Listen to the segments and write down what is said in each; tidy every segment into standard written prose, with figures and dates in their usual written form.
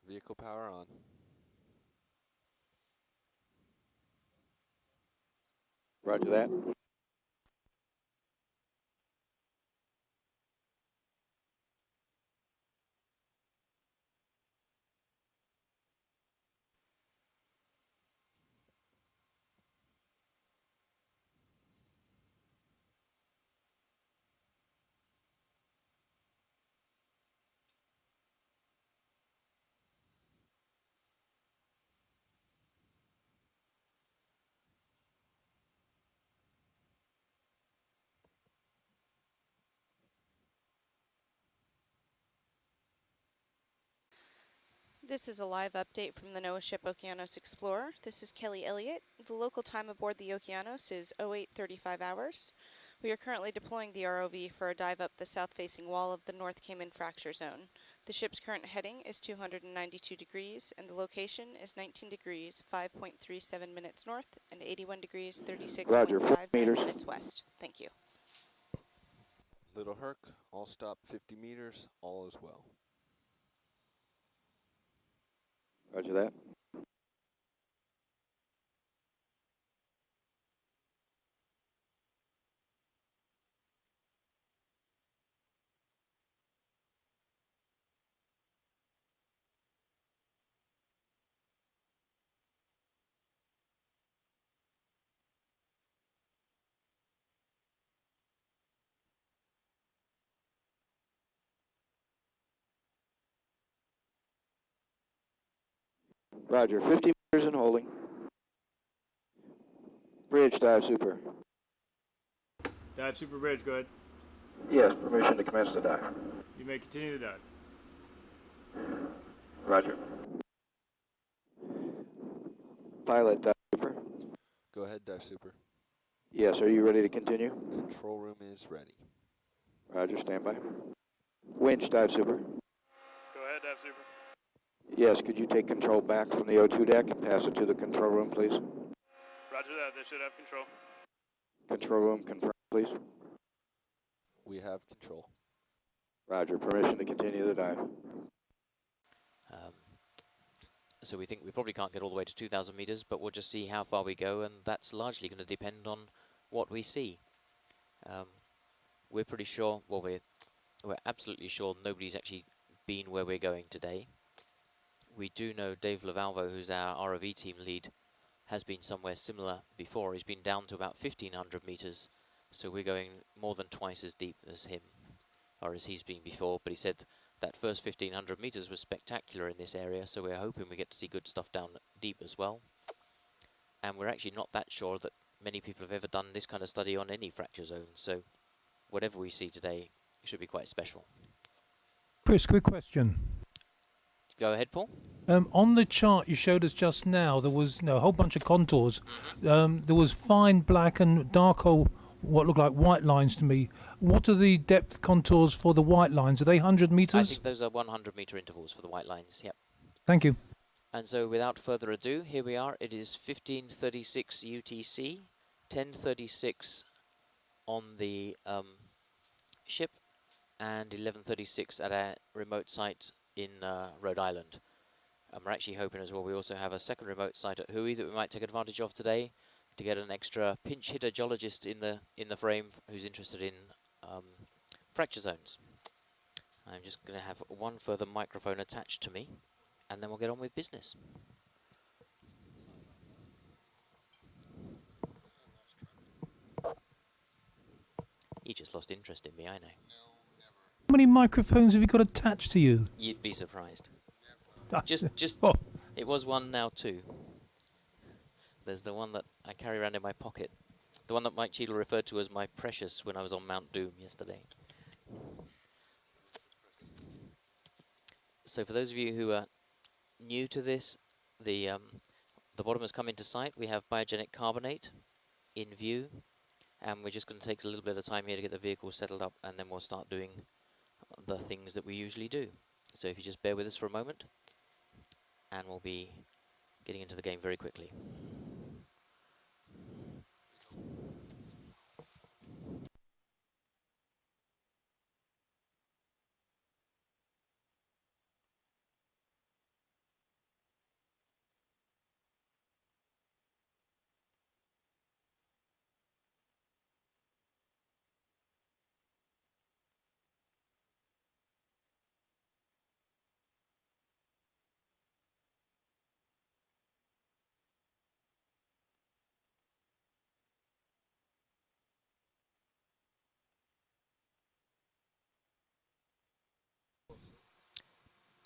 Vehicle power on. Roger that. This is a live update from the NOAA ship Okeanos Explorer. This is Kelly Elliott. The local time aboard the Okeanos is 08:35 hours. We are currently deploying the ROV for a dive up the south-facing wall of the North Cayman fracture zone. The ship's current heading is 292 degrees, and the location is 19 degrees, 5.37 minutes north, and 81 degrees, 36.59 minutes west. Thank you. Little Herc, all stop 50 meters, all is well. Roger that. Roger, 50 meters and holding. Bridge, dive super. Dive super bridge, go ahead. Yes, permission to commence the dive. You may continue to dive. Roger. Pilot, dive super. Go ahead, dive super. Yes, are you ready to continue? Control room is ready. Roger, stand by. Winch, dive super. Go ahead, dive super. Yes, could you take control back from the O2 deck and pass it to the control room, please? Roger that, they should have control. Control room, confirm, please. We have control. Roger, permission to continue the dive. So we think we probably can't get all the way to 2,000 meters, but we'll just see how far we go, and that's largely going to depend on what we see. We're pretty sure, well, we're absolutely sure nobody's actually been where we're going today. We do know Dave Lavalvo, who's our ROV team lead, has been somewhere similar before. He's been down to about 1,500 meters, so we're going more than twice as deep as him, or as he's been before, but he said that first 1,500 meters was spectacular in this area, so we're hoping we get to see good stuff down deep as well. And we're actually not that sure that many people have ever done this kind of study on any fracture zone, so whatever we see today should be quite special. Chris, quick question. Go ahead, Paul. On the chart you showed us just now, there was a whole bunch of contours. There was fine black and darker, what looked like white lines to me. What are the depth contours for the white lines? Are they 100 meters? I think those are 100-meter intervals for the white lines, yep. Thank you. And so without further ado, here we are. It is 15:36 UTC, 10:36 on the ship, and 11:36 at our remote site in Rhode Island. And we're actually hoping as well, we also have a second remote site at Hui that we might take advantage of today to get an extra pinch hitter geologist in the frame who's interested in fracture zones. I'm just going to have one further microphone attached to me, and then we'll get on with business. He just lost interest in me, I know. How many microphones have you got attached to you? You'd be surprised. Just Oh. It was one, now two. There's the one that I carry around in my pocket. The one that Mike Cheadle referred to as my precious when I was on Mount Doom yesterday. So for those of you who are new to this, the bottom has come into sight. We have biogenic carbonate in view, and we're just going to take a little bit of time here to get the vehicle settled up, and then we'll start doing the things that we usually do. So if you just bear with us for a moment, and we'll be getting into the game very quickly.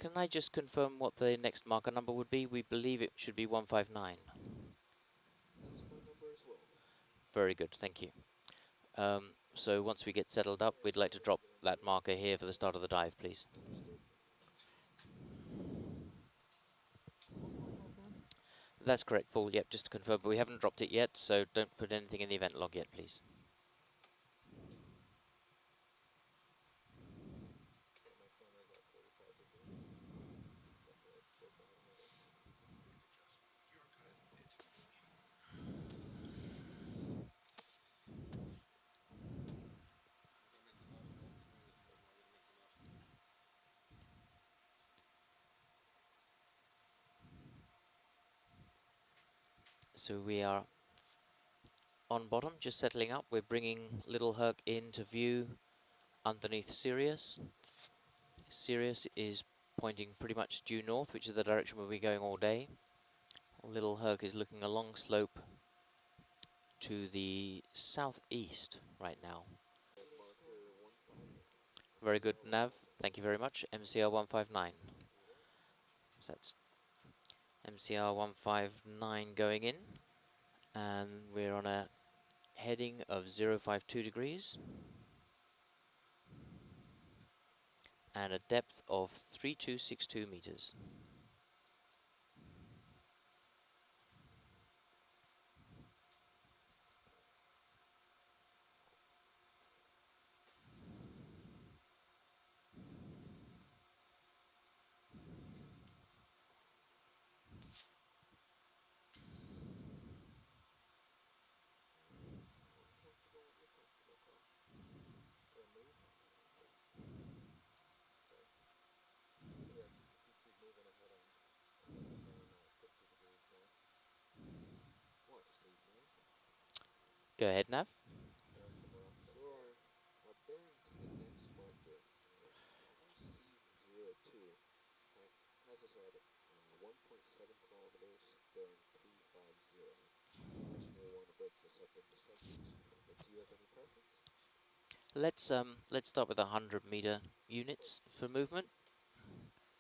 Can I just confirm what the next marker number would be? We believe it should be 159. That's my number as well. Very good, thank you. So once we get settled up, we'd like to drop that marker here for the start of the dive, please. That's correct, Paul. Yep, just to confirm, but we haven't dropped it yet, so don't put anything in the event log yet, please. So we are on bottom, just settling up. We're bringing Little Herc into view underneath Sirius. Sirius is pointing pretty much due north, which is the direction we'll be going all day. Little Herc is looking along slope to the southeast right now. Very good, Nav. Thank you very much. MCR 159. So that's MCR 159 going in, and we're on a heading of 052 degrees and a depth of 3262 meters. Go ahead, Nav. Sure. Bearing to the next marker, C02 has us at 1.7 kilometers, bearing 350. I imagine you'll want to break this up into sections. But do you have any preference? Let's start with 100-meter units for movement.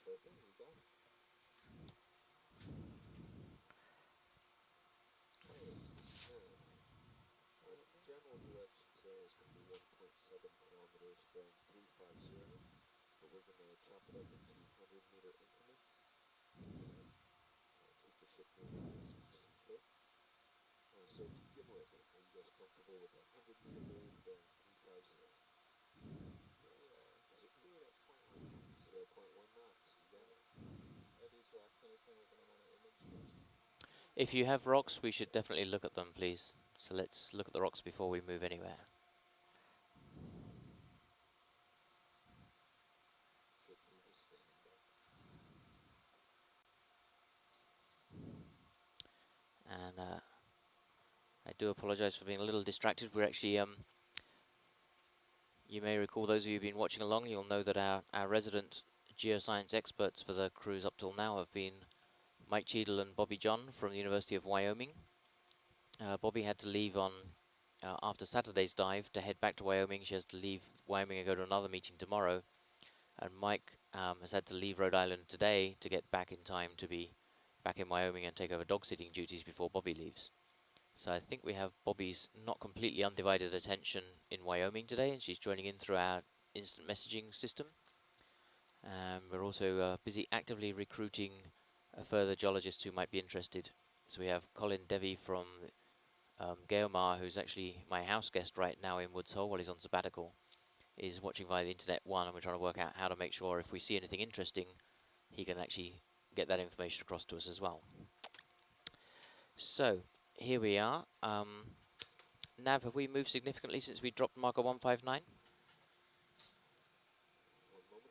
Sure thing, you got it. Pilots, this is Nav. Our general direction today is going to be 1.7 kilometers, bearing 350. But we're going to chop it up into 100-meter increments. Try to keep the ship moving as we see fit. So to begin with, are you guys comfortable with a 100-meter wave bearing 350? Let's do it at 0.1 knots. So at 0.1 knots, you got it. Are these rocks anything we're going to want to image first? If you have rocks, we should definitely look at them, please. So let's look at the rocks before we move anywhere. Ship move is standing by. And I do apologize for being a little distracted. We're actually, you may recall, those of you who've been watching along, you'll know that our resident geoscience experts for the cruise up till now have been Mike Cheadle and Bobby John from the University of Wyoming. Bobby had to leave on after Saturday's dive to head back to Wyoming. She has to leave Wyoming and go to another meeting tomorrow. And Mike has had to leave Rhode Island today to get back in time to be back in Wyoming and take over dog sitting duties before Bobby leaves. So I think we have Bobby's not completely undivided attention in Wyoming today, and she's joining in through our instant messaging system. We're also busy actively recruiting further geologists who might be interested. So we have Colin Devey from Gaomar, who's actually my house guest right now in Woods Hole while he's on sabbatical, is watching via the internet one, and we're trying to work out how to make sure if we see anything interesting, he can actually get that information across to us as well. So here we are. Nav, have we moved significantly since we dropped marker 159? One moment,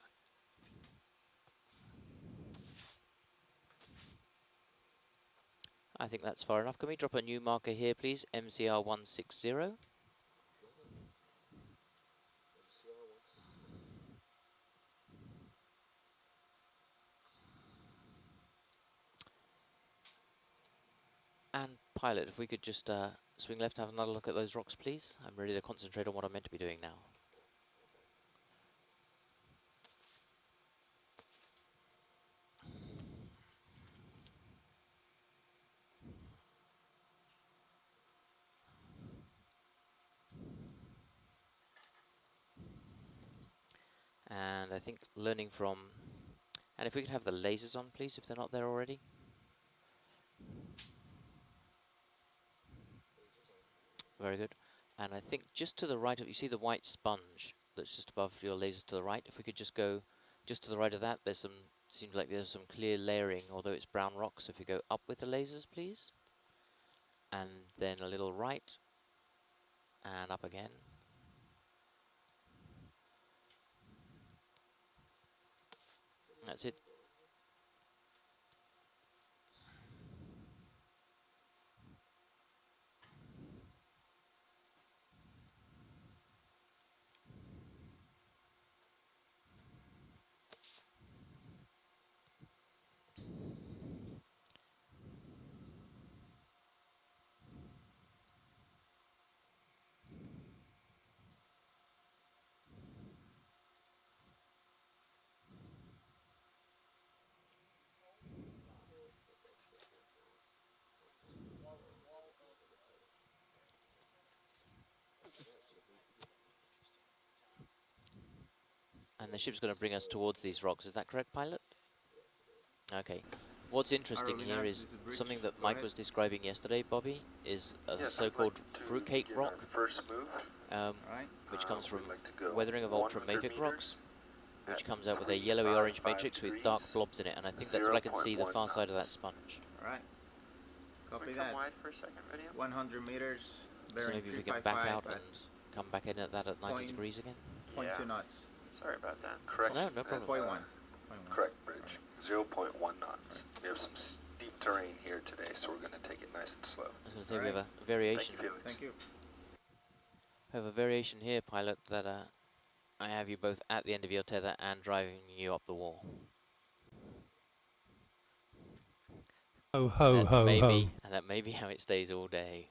Max. I think that's far enough. Can we drop a new marker here, please? MCR 160. MCR 160. And pilot, if we could just swing left, have another look at those rocks, please. I'm ready to concentrate on what I'm meant to be doing now. And I think learning from, and if we could have the lasers on, please, if they're not there already. Very good. And I think just to the right of, you see the white sponge that's just above your lasers to the right? If we could just go just to the right of that, there's some, seems like there's some clear layering, although it's brown rock. So if you go up with the lasers, please. And then a little right, and up again. That's it. And the ship's going to bring us towards these rocks. Is that correct, pilot? Okay. What's interesting here is something that Mike was describing yesterday, Bobby, is a so-called fruitcake rock, which comes from weathering of ultramafic rocks, which comes out with a yellowy-orange matrix with dark blobs in it, and I think that's what I can see, the far side of that sponge. Alright. Copy that. Wide for a second, video. 100 meters, So bearing maybe we can back out 355 and come back in at that at 90 degrees again? at 0.2 Yeah. knots. Sorry about that. Correct. No, no problem. 0.1. Correct, bridge. 0.1 knots. We have some steep terrain here today, so we're going to take it nice and slow. I was going to say we have a variation. Thank you. We have a variation here, pilot, that I have you both at the end of your tether and driving you up the wall. Ho, ho, ho, ho. And that may be how it stays all day.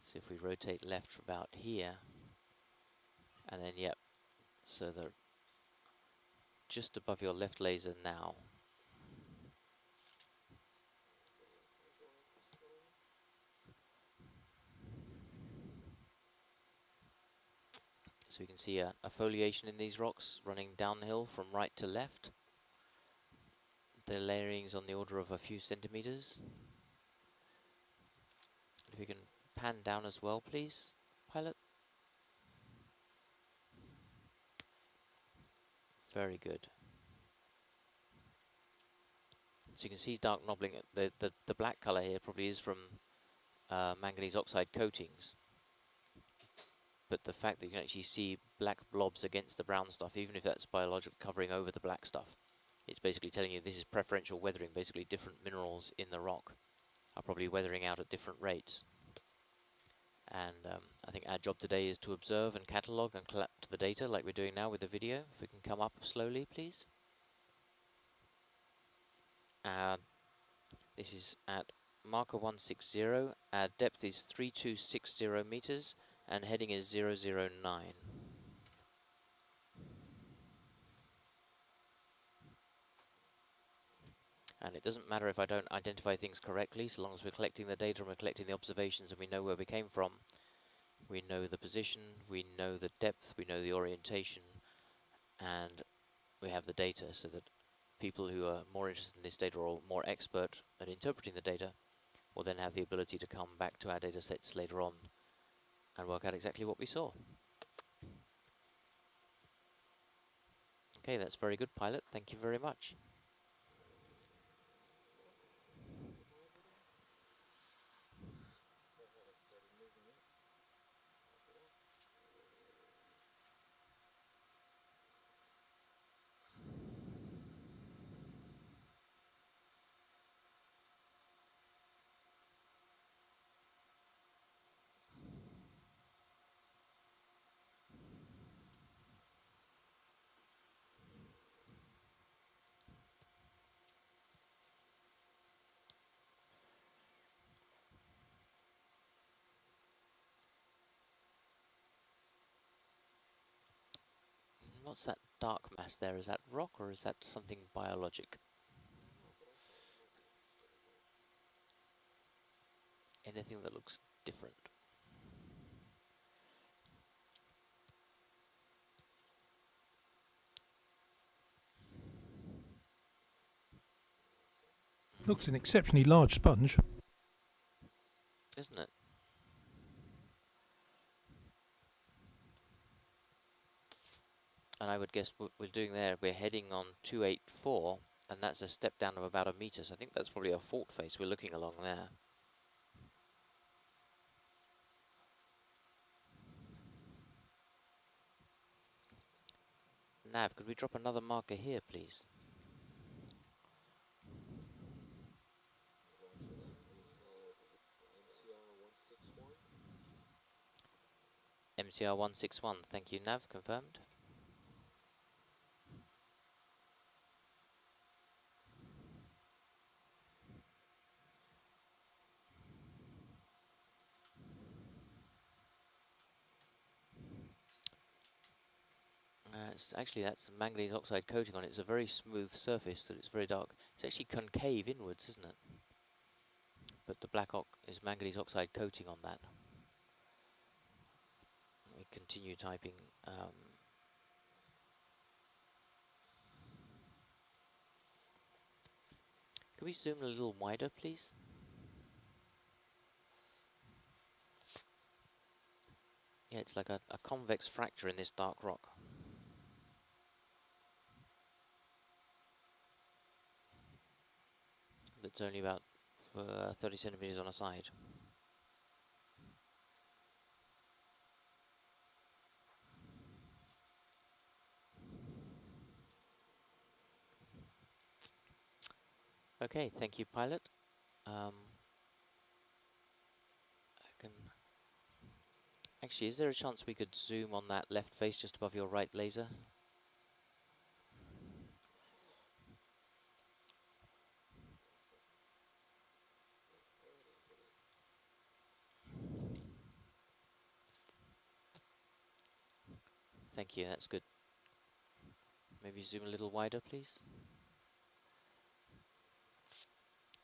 So if we rotate left for about here, and then, yep, so they're just above your left laser now. So we can see a foliation in these rocks running downhill from right to left. The layering's on the order of a few centimeters. If we can pan down as well, please, pilot. Very good. So you can see dark knobbling. The black color here probably is from manganese oxide coatings. But the fact that you can actually see black blobs against the brown stuff, even if that's biological covering over the black stuff, it's basically telling you this is preferential weathering. Basically, different minerals in the rock are probably weathering out at different rates. And I think our job today is to observe and catalogue and collect the data like we're doing now with the video. If we can come up slowly, please. This is at marker 160. Our depth is 3260 meters and heading is 009. And it doesn't matter if I don't identify things correctly, so long as we're collecting the data and we're collecting the observations and we know where we came from. We know the position, we know the depth, we know the orientation, and we have the data so that people who are more interested in this data or more expert at interpreting the data will then have the ability to come back to our data sets later on and work out exactly what we saw. Okay, that's very good, pilot. Thank you very much. What's that dark mass there? Is that rock or is that something biologic? Anything that looks different. Looks an exceptionally large sponge. Isn't it? And I would guess what we're doing there, we're heading on 284, and that's a step down of about a meter, so I think that's probably a fault face we're looking along there. Nav, could we drop another marker here, please? Roger that. We have MCR 161. MCR 161, thank you, Nav, confirmed. That's the manganese oxide coating on it. It's a very smooth surface that it's very dark. It's actually concave inwards, isn't it? But the black is manganese oxide coating on that. We continue typing. Can we zoom a little wider, please? Yeah, it's like a convex fracture in this dark rock. That's only about 30 centimeters on a side. Okay, thank you, pilot. Actually, is there a chance we could zoom on that left face just above your right laser? Thank you, that's good. Maybe zoom a little wider, please.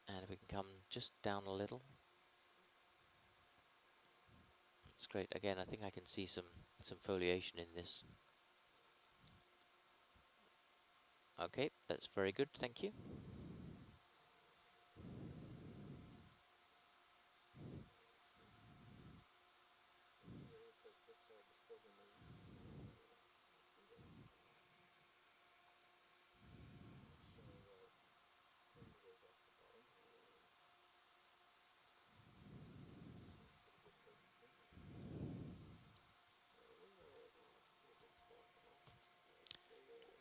And if we can come just down a little. That's great. Again, I think I can see some foliation in this. Okay, that's very good, thank you.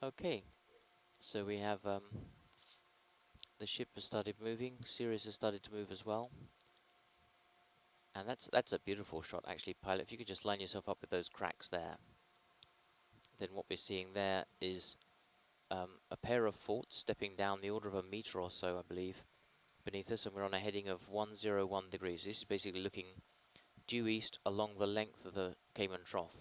Okay, so we have the ship has started moving, Sirius has started to move as well. And that's a beautiful shot, actually, pilot. If you could just line yourself up with those cracks there, then what we're seeing there is a pair of faults stepping down the order of a meter or so, I believe, beneath us, and we're on a heading of 101 degrees. This is basically looking due east along the length of the Cayman Trough.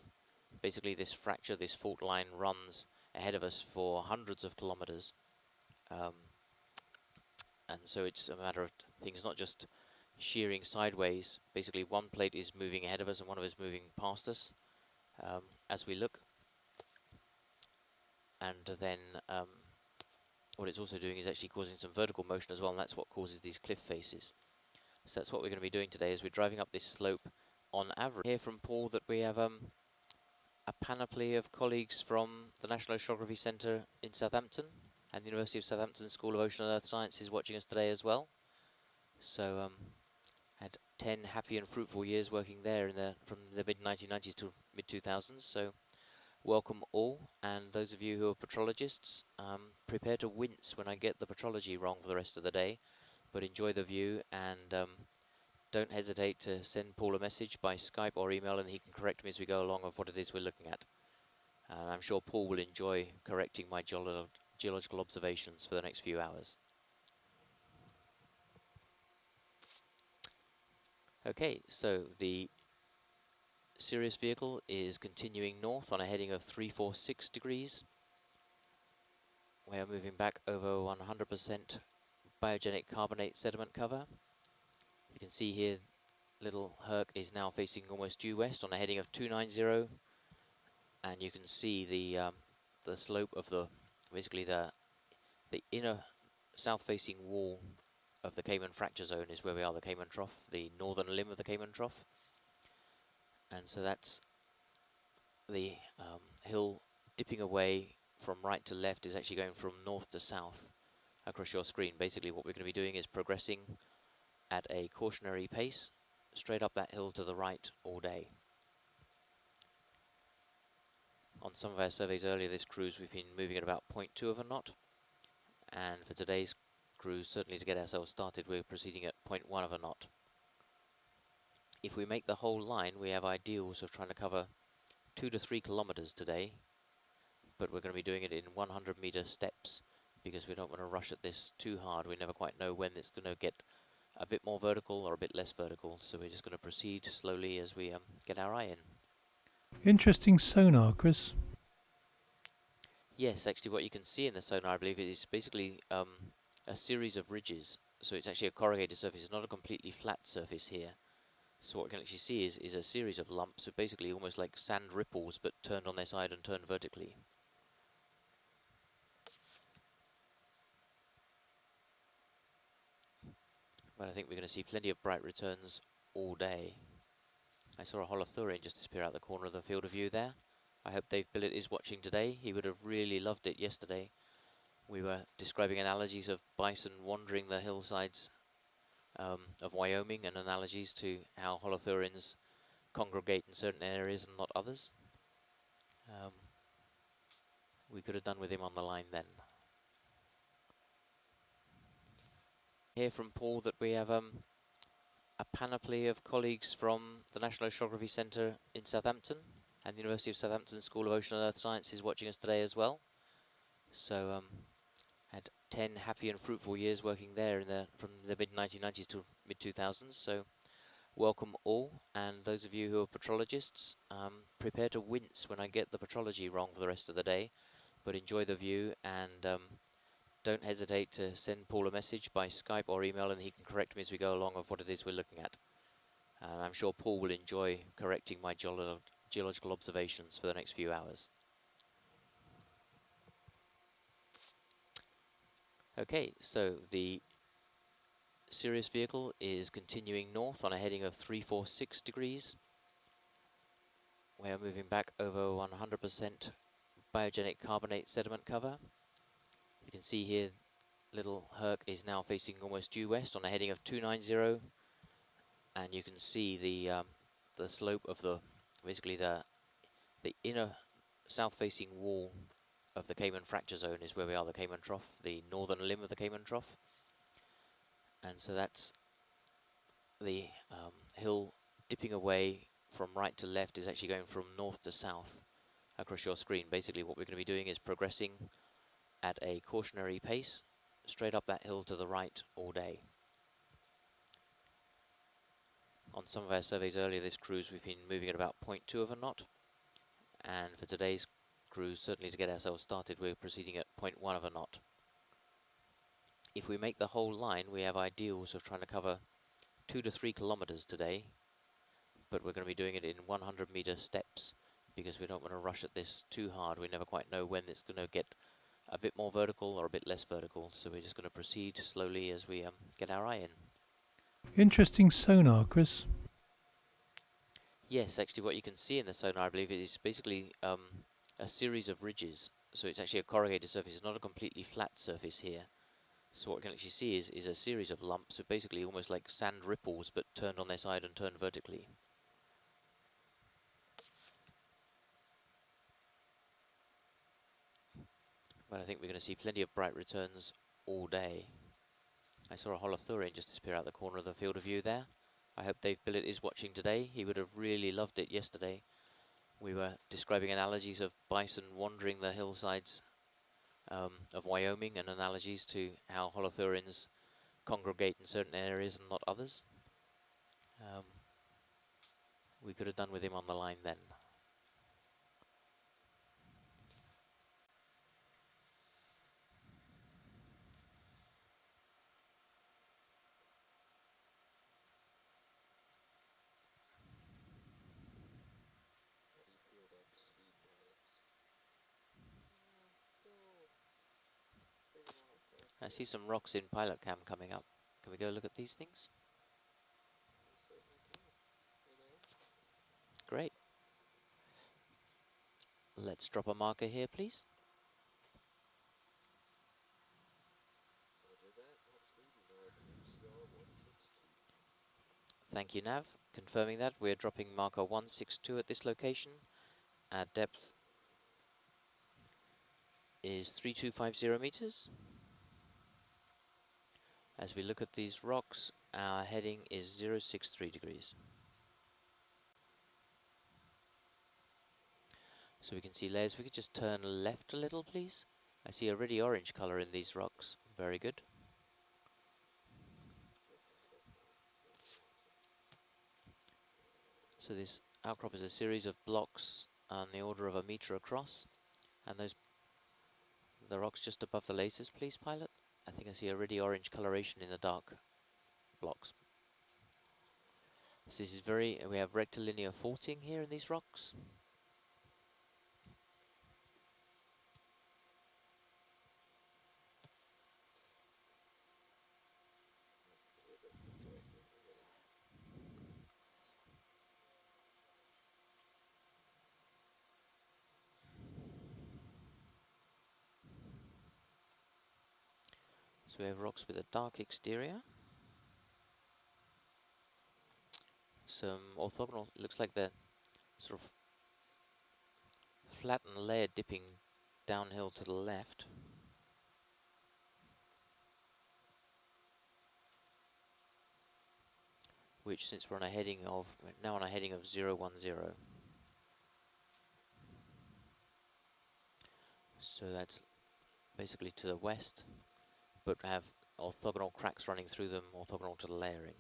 Basically, this fracture, this fault line runs ahead of us for hundreds of kilometers. And so it's a matter of things not just shearing sideways. Basically, one plate is moving ahead of us and one of us moving past us as we look. And then what it's also doing is actually causing some vertical motion as well, and that's what causes these cliff faces. So that's what we're going to be doing today as we're driving up this slope on average. Hear from Paul that we have a panoply of colleagues from the National Oceanography Centre in Southampton and the University of Southampton School of Ocean and Earth Sciences watching us today as well. So had 10 happy and fruitful years working there from the mid-1990s to mid-2000s. So welcome all, and those of you who are petrologists, prepare to wince when I get the petrology wrong for the rest of the day, but enjoy the view, and don't hesitate to send Paul a message by Skype or email, and he can correct me as we go along of what it is we're looking at. And I'm sure Paul will enjoy correcting my geological observations for the next few hours. Okay, so the Sirius vehicle is continuing north on a heading of 346 degrees. We are moving back over 100% biogenic carbonate sediment cover. You can see here, little Herc is now facing almost due west on a heading of 290, and you can see the slope of basically the inner south-facing wall of the Cayman fracture zone is where we are, the Cayman Trough, the northern limb of the Cayman Trough. And so that's the hill dipping away from right to left, is actually going from north to south across your screen. Basically what we're going to be doing is progressing at a cautionary pace straight up that hill to the right all day. On some of our surveys earlier this cruise, we've been moving at about 0.2 of a knot, and for today's cruise, certainly to get ourselves started, we're proceeding at 0.1 of a knot. If we make the whole line, we have ideals of trying to cover 2 to 3 kilometers today, but we're going to be doing it in 100-meter steps because we don't want to rush at this too hard. We never quite know when it's going to get a bit more vertical or a bit less vertical, so we're just going to proceed slowly as we get our eye in. Interesting sonar, Chris. Yes, actually what you can see in the sonar, I believe, is basically a series of ridges. So it's actually a corrugated surface, it's not a completely flat surface here. So what we can actually see is a series of lumps, so basically almost like sand ripples, but turned on their side and turned vertically. But I think we're going to see plenty of bright returns all day. I saw a holothurian just disappear out the corner of the field of view there. I hope Dave Billett is watching today. He would have really loved it yesterday. We were describing analogies of bison wandering the hillsides of Wyoming, and analogies to how holothurians congregate in certain areas and not others. We could have done with him on the line then. Hear from Paul that we have a panoply of colleagues from the National Oceanography Centre in Southampton and the University of Southampton School of Ocean and Earth Sciences watching us today as well. So had 10 happy and fruitful years working there from the mid-1990s to mid-2000s. So welcome all, and those of you who are petrologists, prepare to wince when I get the petrology wrong for the rest of the day, but enjoy the view, and don't hesitate to send Paul a message by Skype or email, and he can correct me as we go along of what it is we're looking at. I'm sure Paul will enjoy correcting my geological observations for the next few hours. Okay, so the Sirius vehicle is continuing north on a heading of 346 degrees. We are moving back over 100% biogenic carbonate sediment cover. You can see here, little Herc is now facing almost due west on a heading of 290, and you can see the slope of basically the inner south-facing wall of the Cayman fracture zone is where we are, the Cayman Trough, the northern limb of the Cayman Trough. And so that's the hill dipping away from right to left, is actually going from north to south across your screen. Basically what we're going to be doing is progressing at a cautionary pace straight up that hill to the right all day. On some of our surveys earlier this cruise, we've been moving at about 0.2 of a knot, and for today's cruise, certainly to get ourselves started, we're proceeding at 0.1 of a knot. If we make the whole line, we have ideals of trying to cover 2 to 3 kilometers today, but we're going to be doing it in 100-meter steps because we don't want to rush at this too hard. We never quite know when it's going to get a bit more vertical or a bit less vertical, so we're just going to proceed slowly as we get our eye in. Interesting sonar, Chris. Yes, actually what you can see in the sonar, I believe, is basically a series of ridges. So it's actually a corrugated surface, it's not a completely flat surface here. So what we can actually see is a series of lumps, so basically almost like sand ripples, but turned on their side and turned vertically. But I think we're going to see plenty of bright returns all day. I saw a holothurian just disappear out the corner of the field of view there. I hope Dave Billett is watching today. He would have really loved it yesterday. We were describing analogies of bison wandering the hillsides of Wyoming, and analogies to how holothurians congregate in certain areas and not others. we could have done with him on the line then. How do you feel about the speed, pilots? Still figuring out if I see some rocks in pilot cam coming up. Can we go look at these things? we certainly can. You know? Great. Let's drop a marker here, please. Roger that. Altitude, we now have MCR162. Thank you, Nav. Confirming that, we're dropping marker 162 at this location. Our depth is 3250 meters. As we look at these rocks, our heading is 063 degrees. So we can see layers. We could just turn left a little, please. I see a really orange color in these rocks. Very good. So this outcrop is a series of blocks on the order of 1 meter across, and the rocks just above the lasers, please, pilot. I think I see a really orange coloration in the dark blocks. So this is we have rectilinear faulting here in these rocks. So we have rocks with a dark exterior. Some orthogonal, looks like they're sort of flattened layer dipping downhill to the left. Which, since we're now on a heading of 010. So that's basically to the west, but have orthogonal cracks running through them, orthogonal to the layering.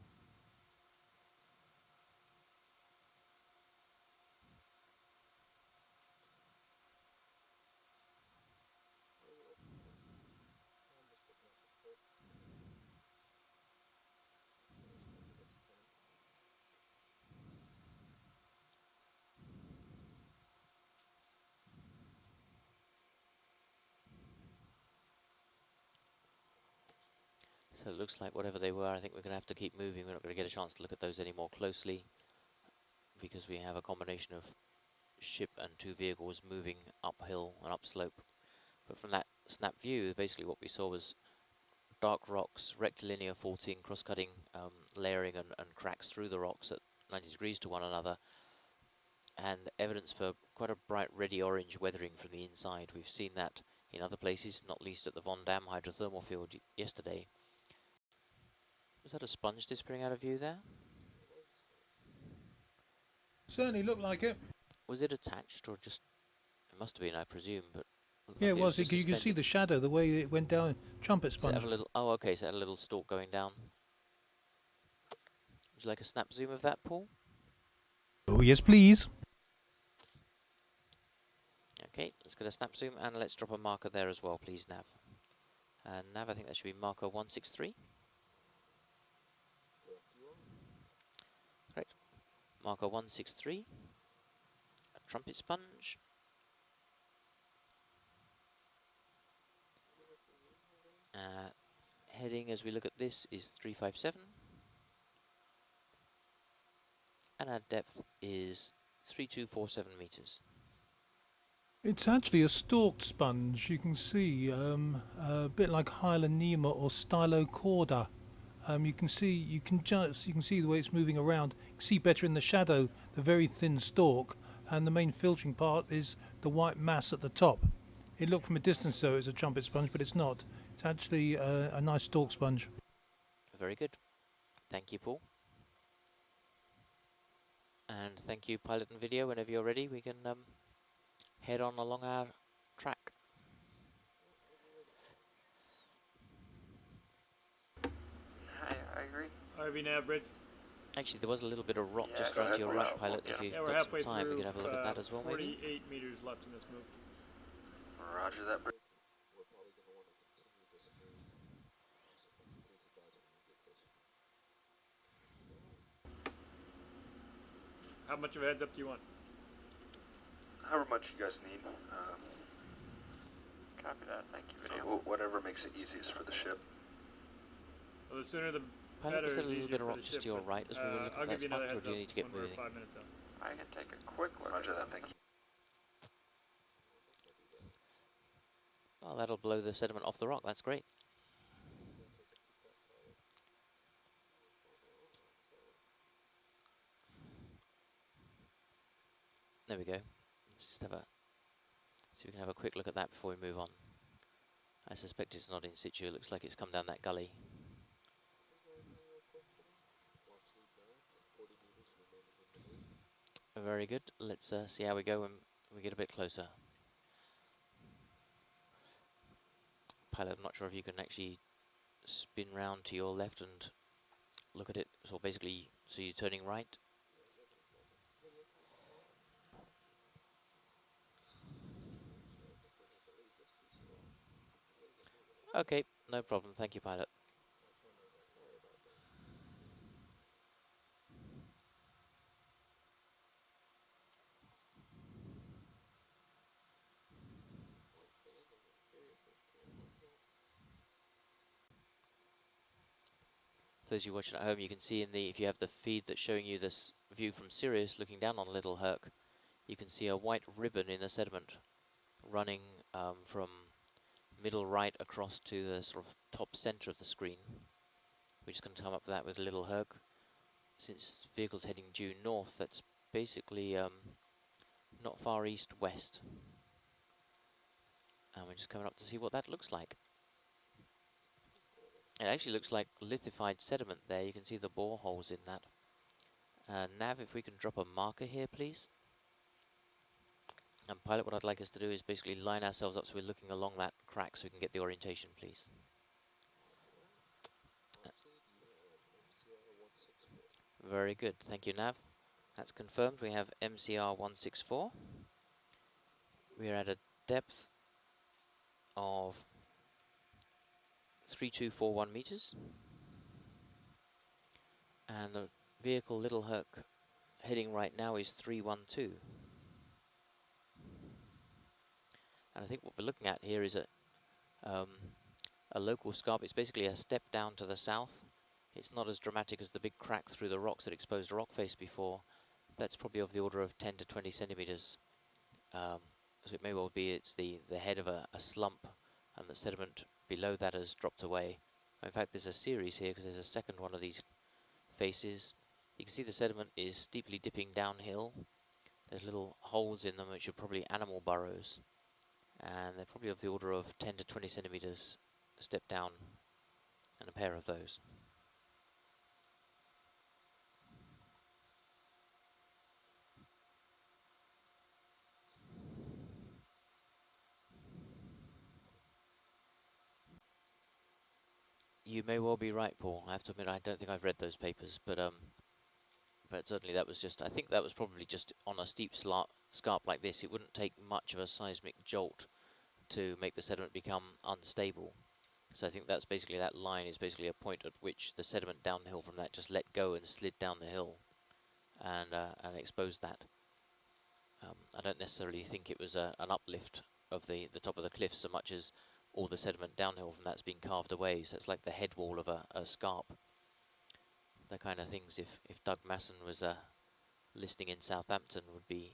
So it looks like whatever they were, I think we're going to have to keep moving. We're not going to get a chance to look at those any more closely because we have a combination of ship and 2 vehicles moving uphill and upslope. But from that snap view, basically what we saw was dark rocks, rectilinear faulting, cross-cutting, layering and cracks through the rocks at 90 degrees to one another, and evidence for quite a bright reddy orange weathering from the inside. We've seen that in other places, not least at the Von Dam hydrothermal field yesterday. Was that a sponge disappearing out of view there? Certainly looked like it. Was it attached or just... It must have been, I presume, but... Yeah, like it was. just You can see suspended. the shadow, the way it went down. Trumpet Does it sponge. have a little... Oh, okay, so it had a little stalk going down. Would you like a snap zoom of that, Paul? Oh, yes, please. Okay, let's get a snap zoom and let's drop a marker there as well, please, Nav. And Nav, I think that should be marker 163. Great. Marker 163. A trumpet sponge. Heading, as we look at this, is 357. And our depth is 3247 meters. It's actually a stalked sponge. You can see a bit like Hylanema or Stylocorda. You can see the way it's moving around. You can see better in the shadow the very thin stalk, and the main filtering part is the white mass at the top. It looked from a distance though it's a trumpet sponge, but it's not. It's actually a nice stalk sponge. Very good. Thank you, Paul. And thank you, pilot and video. Whenever you're ready, we can head on along our track. I agree. RV nav, Brits. Actually, there was a little bit of rock Yeah, just go around to ahead, your we're right, out. pilot. Yeah. If you've Yeah, we're got some halfway time, we through. could have a look at that as well, maybe. 48 meters left in this move. Roger that. We're probably going to want to continue this move. So please advise when we get closer. How much of a heads up do you want? However much you guys need, Copy that. Thank you, video. whatever makes it easiest for the ship. Well, the sooner the Pilot, better was is there a little easier bit of for rock the just ship, to your but, right as we were looking I'll at that give you another sponge, or heads do you up need to get when we're moving? 5 minutes out. I can take a quick look Roger at that, something. thank you. Oh, that'll blow the sediment off the rock. That's great. There we go. Let's just have a see if we can have a quick look at that before we move on. I suspect it's not in situ. It looks like it's come down that gully. Very good. Let's see how we go when we get a bit closer. Pilot, I'm not sure if you can actually spin round to your left and look at it. So basically, so you're turning right. Okay, no problem. Thank you, pilot. For those of you watching at home, you can see in the, if you have the feed that's showing you this view from Sirius looking down on Little Herc, you can see a white ribbon in the sediment running from middle right across to the sort of top center of the screen. We're just going to come up to that with Little Herc. Since the vehicle's heading due north, that's basically not far east-west. And we're just coming up to see what that looks like. It actually looks like lithified sediment there. You can see the bore holes in that. Nav, if we can drop a marker here, please. And pilot, what I'd like us to do is basically line ourselves up so we're looking along that crack so we can get the orientation, please. Very good. Thank you, Nav. That's confirmed. We have MCR 164. We are at a depth of 3241 meters. And the vehicle Little Herc heading right now is 312. And I think what we're looking at here is a local scarp. It's basically a step down to the south. It's not as dramatic as the big crack through the rocks that exposed a rock face before. That's probably of the order of 10 to 20 centimeters. So it may well be it's the head of a slump, and the sediment below that has dropped away. In fact, there's a series here because there's a second one of these faces. You can see the sediment is steeply dipping downhill. There's little holes in them which are probably animal burrows, and they're probably of the order of 10 to 20 centimeters step down, and a pair of those. You may well be right, Paul. I have to admit, I don't think I've read those papers, but certainly that was just, I think that was probably just on a steep scarp like this. It wouldn't take much of a seismic jolt to make the sediment become unstable. So I think that's basically, that line is basically a point at which the sediment downhill from that just let go and slid down the hill and exposed that. I don't necessarily think it was an uplift of the top of the cliff so much as all the sediment downhill from that's been carved away. So it's like the head wall of a scarp. The kind of things, if Doug Masson was listening in Southampton, would be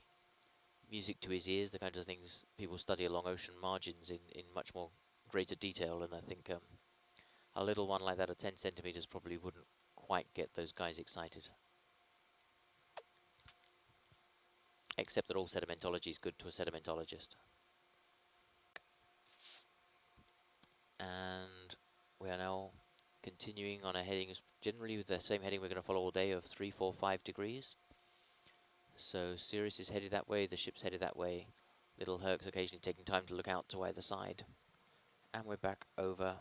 music to his ears, the kind of things people study along ocean margins in much more greater detail. And I think a little one like that of 10 centimeters probably wouldn't quite get those guys excited. Except that all sedimentology is good to a sedimentologist. And we are now continuing on a heading, generally with the same heading we're going to follow all day, of 345 degrees. So Sirius is headed that way, the ship's headed that way. Little Herc's occasionally taking time to look out to either side. And we're back over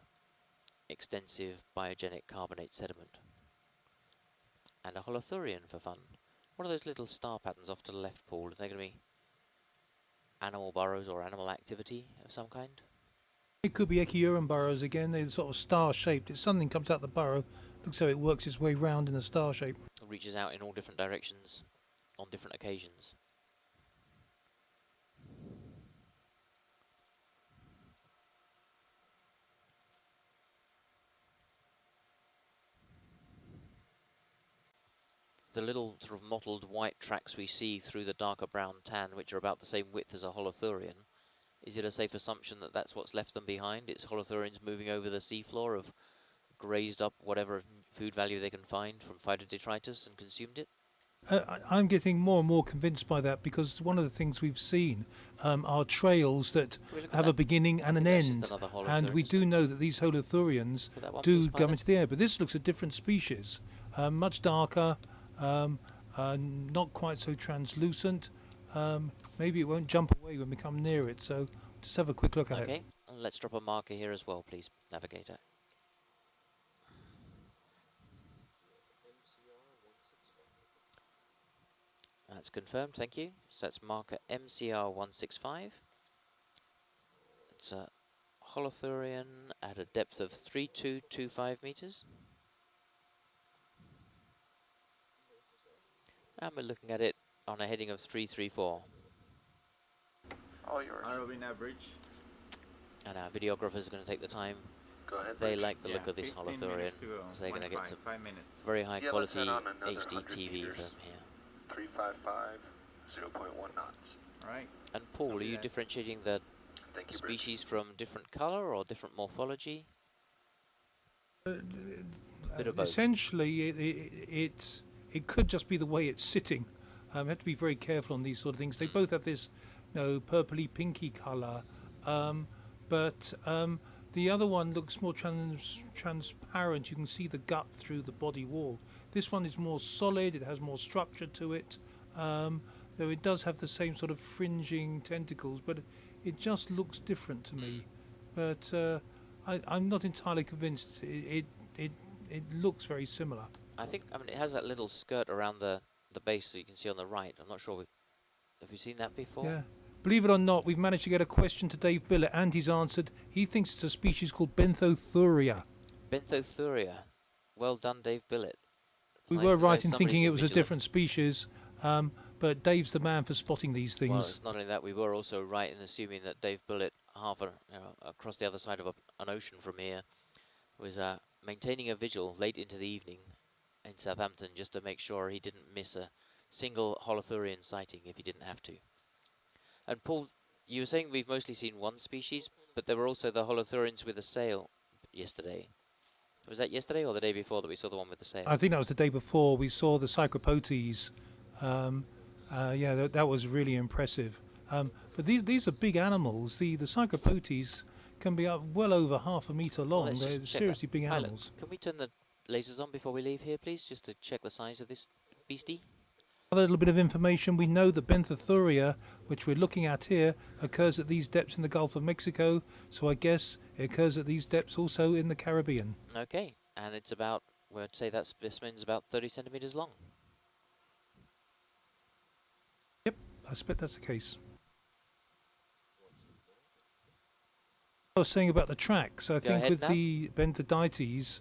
extensive biogenic carbonate sediment. and a holothurian for fun. What are those little star patterns off to the left, Paul? Are they going to be animal burrows or animal activity of some kind? It could be Echiuran burrows again. They're sort of star-shaped. It's something comes out the burrow. Looks like it works its way round in a star shape. It reaches out in all different directions on different occasions. The little sort of mottled white tracks we see through the darker brown tan, which are about the same width as a holothurian, is it a safe assumption that that's what's left them behind? It's holothurians moving over the seafloor, have grazed up whatever food value they can find from phytodetritus and consumed it? I'm getting more and more convinced by that, because one of the things we've seen are trails that Can we look at have a that? beginning I and an think that's just end, another and we holothurian, do isn't it? know that these holothurians Put that one, do please, come pilot. into the air. But this looks a different species, much darker, not quite so translucent. Maybe it won't jump away when we come near it, so just have a quick look at it. Okay, and let's drop a marker here as well, please, navigator. That's confirmed, thank you. So that's marker MCR165. It's a holothurian at a depth of 3225 meters. And we're looking at it on a heading of 334. All yours. ROV nav bridge. And our videographer is going to take the time. Go ahead. They Bridge. like the Yeah, look of this 15 holothurian, minutes to go. so they're going to get some 5 minutes. very high Yeah, let's quality head on another HD 100 TV meters. from here. 355, 0.1 knots. Alright. And Paul, are Copy you that. differentiating the Thank you, Bridge. species from different color or different morphology? Bit of both. Essentially, it could just be the way it's sitting. You have to be very careful on these sort of things. They both have this, purpley pinky colour, but the other one looks more transparent. You can see the gut through the body wall. This one is more solid. It has more structure to it. Though it does have the same sort of fringing tentacles, but it just looks different to me. But I'm not entirely convinced. It looks very similar. I mean, it has that little skirt around the base that you can see on the right. I'm not sure. Have you seen that before? Yeah. Believe it or not, we've managed to get a question to Dave Billett, and he's answered. He thinks it's a species called Benthothuria. Benthothuria. Well done, Dave Billett. It's We nice were to know right in somebody's thinking it been was a vigilant. different species, but Dave's the man for spotting these Well, things. it's not only that, we were also right in assuming that Dave Billett, across the other side of an ocean from here, was maintaining a vigil late into the evening in Southampton just to make sure he didn't miss a single holothurian sighting if he didn't have to. And Paul, you were saying we've mostly seen one species, but there were also the holothurians with a sail yesterday. Was that yesterday or the day before that we saw the one with the sail? I think that was the day before. We saw the Cycropotes. That was really impressive. But these are big animals. The Cycropotes can be up well over half a metre Well, long. let's They're just check seriously that. big Pilot, animals. can we turn the lasers on before we leave here, please, just to check the size of this beastie? Another little bit of information. We know that Benthothuria, which we're looking at here, occurs at these depths in the Gulf of Mexico. So I guess it occurs at these depths also in the Caribbean. Okay, and it's about, we'd say that specimen's about 30 centimetres long. Yep, I suspect that's the case. I was saying about the tracks. I think ahead, with Nav. the Benthodites,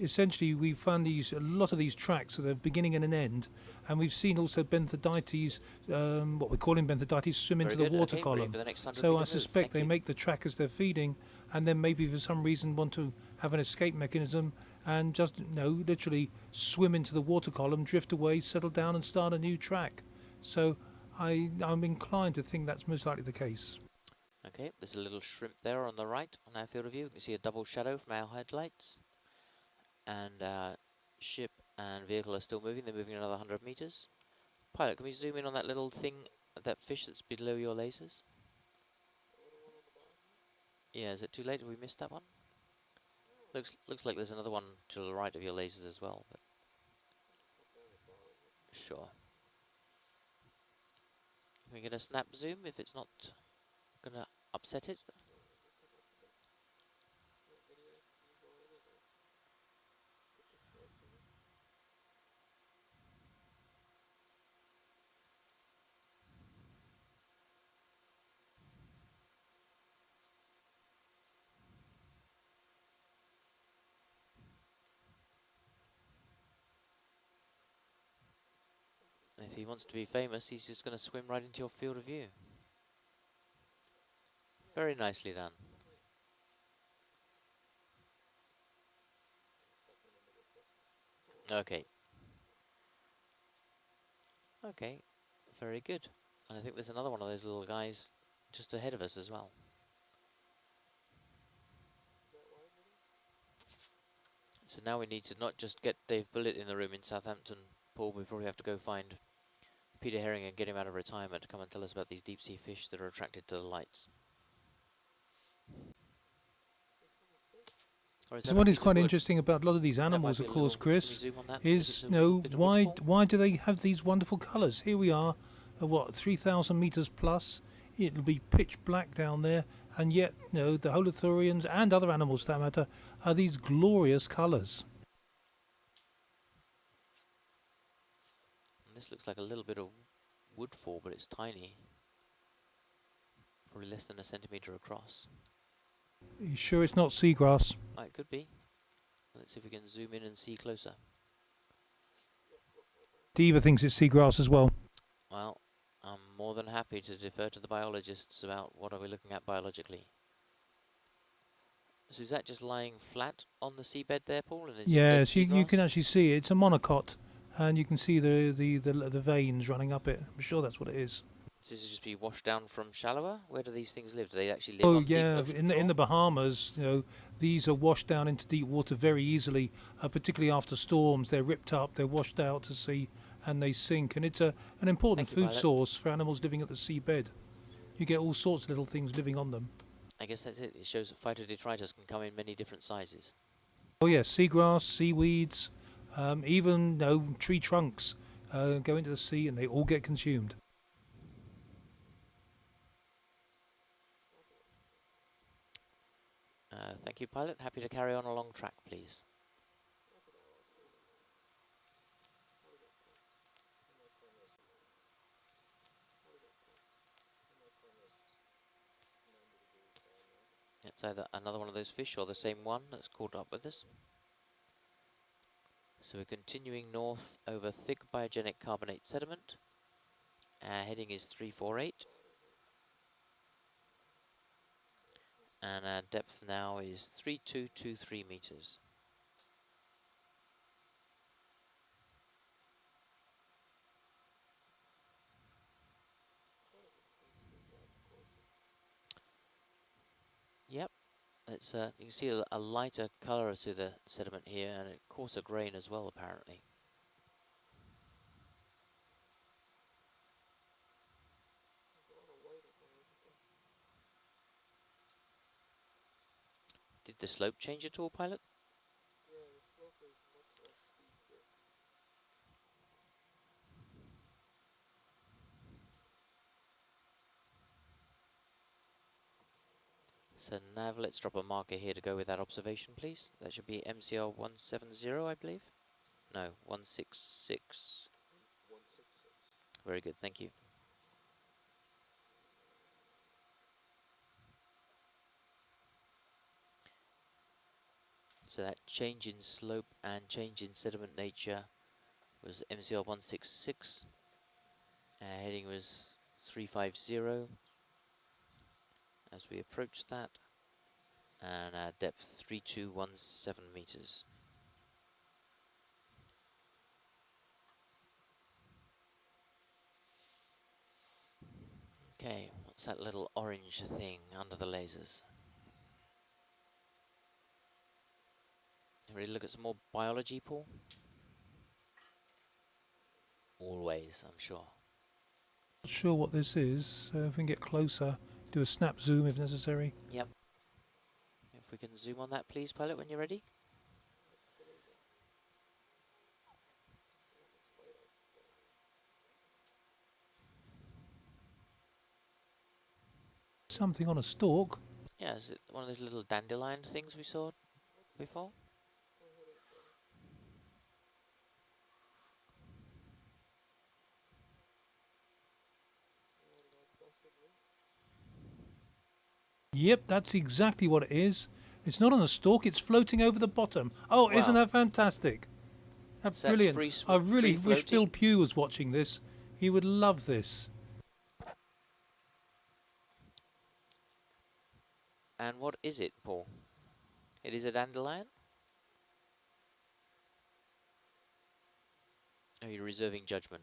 essentially we found a lot of these tracks with a beginning and an end, and we've seen also Benthodites, what we're calling Benthodites, swim into Very the good. water Okay, ready column. for the next 100 So metre I move. suspect Thank they you. make the track as they're feeding, and then maybe for some reason want to have an escape mechanism and just literally swim into the water column, drift away, settle down, and start a new track. So I'm inclined to think that's most likely the case. Okay, there's a little shrimp there on the right on our field of view. You can see a double shadow from our headlights. And ship and vehicle are still moving. They're moving another 100 meters. Pilot, can we zoom in on that little thing, that fish that's below your lasers? Yeah, is it too late? Have we missed that one? Looks like there's another one to the right of your lasers as well, but sure. Can we get a snap zoom if it's not gonna upset it? If he wants to be famous, he's just going to swim right into your field of view. Very nicely done. Okay. Okay, very good. And I think there's another one of those little guys just ahead of us as well. So now we need to not just get Dave Bullitt in the room in Southampton, Paul, we probably have to go find Peter Herring and get him out of retirement to come and tell us about these deep sea fish that are attracted to the lights. Or is So that a what is piece of quite wood? interesting about a lot of these That might animals, be of a course, little- can we Chris, zoom on that? is Is it a no, bit of why woodfall? do they have these wonderful colours? Here we are, at what, 3,000 metres plus. It'll be pitch black down there, and yet, no, the holothurians and other animals, for that matter, are these glorious colours. And this looks like a little bit of woodfall, but it's tiny. Probably less than a centimetre across. Are you sure it's not seagrass? Oh, it could be. Let's see if we can zoom in and see closer. Diva thinks it's seagrass as well. Well, I'm more than happy to defer to the biologists about what are we looking at biologically. So is that just lying flat on the seabed there, Paul? And is it dead Yes, you can seagrass? actually see it. It's a monocot, and you can see the veins running up it. I'm sure that's what it is. Does it just be washed down from shallower? Where do these things live? Do they actually live Oh on deep yeah, ocean in the floor? Bahamas, these are washed down into deep water very easily, particularly after storms. They're ripped up, they're washed out to sea, and they sink. And it's an important Thank you, food Pilot. source for animals living at the seabed. You get all sorts of little things living on them. I guess that's it. It shows that phytodetritus can come in many different sizes. Oh yes, seagrass, seaweeds, even tree trunks go into the sea, and they all get consumed. Thank you, Pilot. Happy to carry on along track, please. It's either another one of those fish or the same one that's caught up with us. So we're continuing north over thick biogenic carbonate sediment. Our heading is 348. And our depth now is 3223 meters. Yep, it's you can see a lighter color to the sediment here, and a coarser grain as well, apparently. Did the slope change at all, Pilot? Yeah, the slope is much less steep here. So Nav, let's drop a marker here to go with that observation, please. That should be MCL 170, I believe. No, 166. 166. Very good, thank you. So that change in slope and change in sediment nature was MCL 166. Heading was 350 as we approach that, and our depth 3217 meters. Okay, what's that little orange thing under the lasers? Ready to look at some more biology, Paul? Always, I'm sure. Not sure what this is. If we can get closer, do a snap zoom if necessary. Yep. If we can zoom on that, please, Pilot, when you're ready. Something on a stalk. Yeah, is it one of those little dandelion things we saw before? Yep, that's exactly what it is. It's not on a stalk, it's floating over the bottom. Oh, isn't Wow. that fantastic? That's So that's brilliant. free, I really free wish Phil floating. Pugh was watching this. He would love this. And what is it, Paul? It is a dandelion? Are you reserving judgment?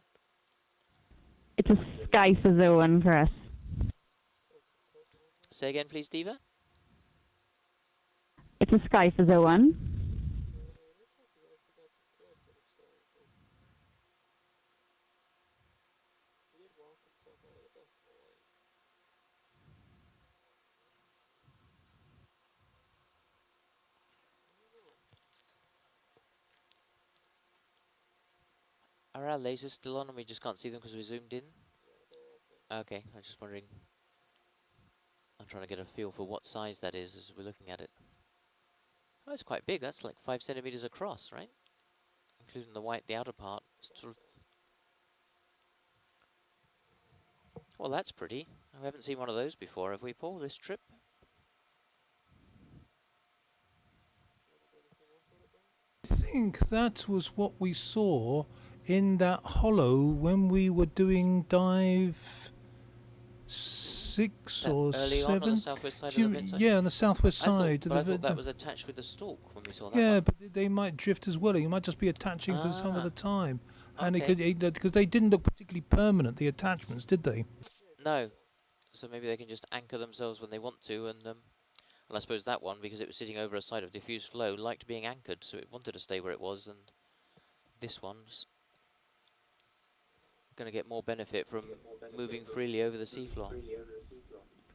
It's a scyphozoan, Chris. Say again, please, Diva? It's a scyphozoan. Are our lasers still on and we just can't see them because we zoomed in? Okay, I'm just wondering. I'm trying to get a feel for what size that is as we're looking at it. Oh, it's quite big. That's like 5 centimeters across, right? Including the white, the outer part. Sort of. Well, that's pretty. We haven't seen one of those before, have we, Paul, this trip? I think that was what we saw in that hollow when we were doing dive 6 That or early 7. on the southwest side of Do the you- peninsula? yeah, on the southwest side. But I thought that was attached with the stalk when we saw that yeah, one. but they might drift as well. You might just be attaching for some of Ah, the time. And okay. it could, because they didn't look particularly permanent, the attachments, did they? No. So maybe they can just anchor themselves when they want to, and I suppose that one, because it was sitting over a side of diffuse flow, liked being anchored, so it wanted to stay where it was, and this one's going to get more benefit from moving freely over the seafloor.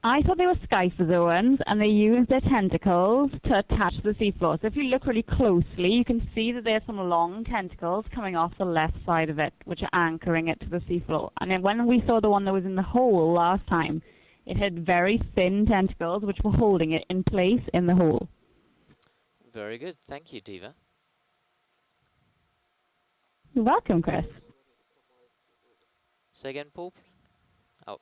I thought they were scyphozoans, and they used their tentacles to attach to the seafloor. So if you look really closely, you can see that there's some long tentacles coming off the left side of it, which are anchoring it to the seafloor. And then when we saw the one that was in the hole last time, it had very thin tentacles, which were holding it in place in the hole. Very good. Thank you, Diva. You're welcome, Chris. Say again, Paul? Oh.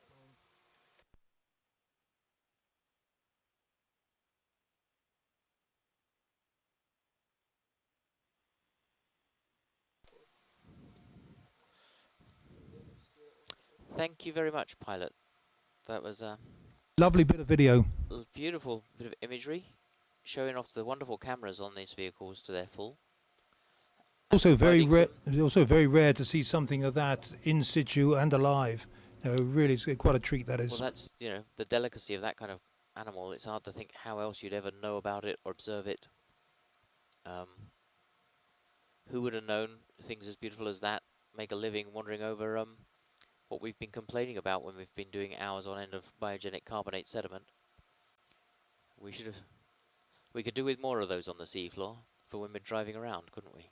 Thank you very much, pilot. That was a Lovely bit of video. beautiful bit of imagery, showing off the wonderful cameras on these vehicles to their full. Also very rare. Also very rare to see something of that in situ and alive. Really, it's quite a treat. That is. Well, that's the delicacy of that kind of animal. It's hard to think how else you'd ever know about it or observe it. Who would have known things as beautiful as that make a living wandering over what we've been complaining about when we've been doing hours on end of biogenic carbonate sediment? We could do with more of those on the seafloor for when we're driving around, couldn't we?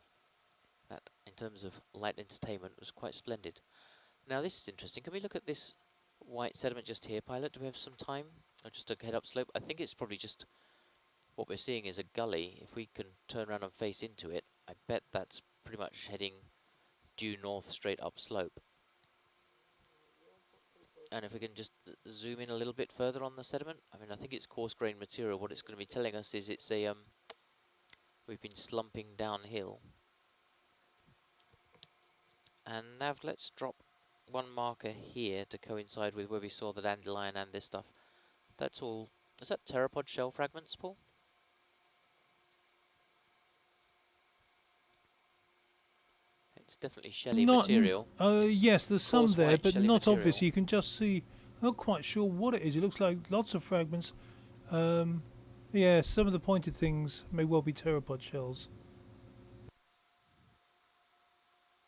That, in terms of light entertainment, was quite splendid. Now this is interesting. Can we look at this white sediment just here, pilot? Do we have some time? Or just a head up slope? I think it's probably just what we're seeing is a gully. If we can turn around and face into it, I bet that's pretty much heading due north straight up slope. And if we can just zoom in a little bit further on the sediment, I mean, I think it's coarse grained material. What it's going to be telling us is it's a we've been slumping downhill. And Nav, let's drop one marker here to coincide with where we saw the dandelion and this stuff. That's all. Is that pteropod shell fragments, Paul? It's definitely shelly material. Yes, there's some coarse there, white but shelly not material. obvious. You can just see. I'm not quite sure what it is. It looks like lots of fragments. Yeah, some of the pointed things may well be pteropod shells.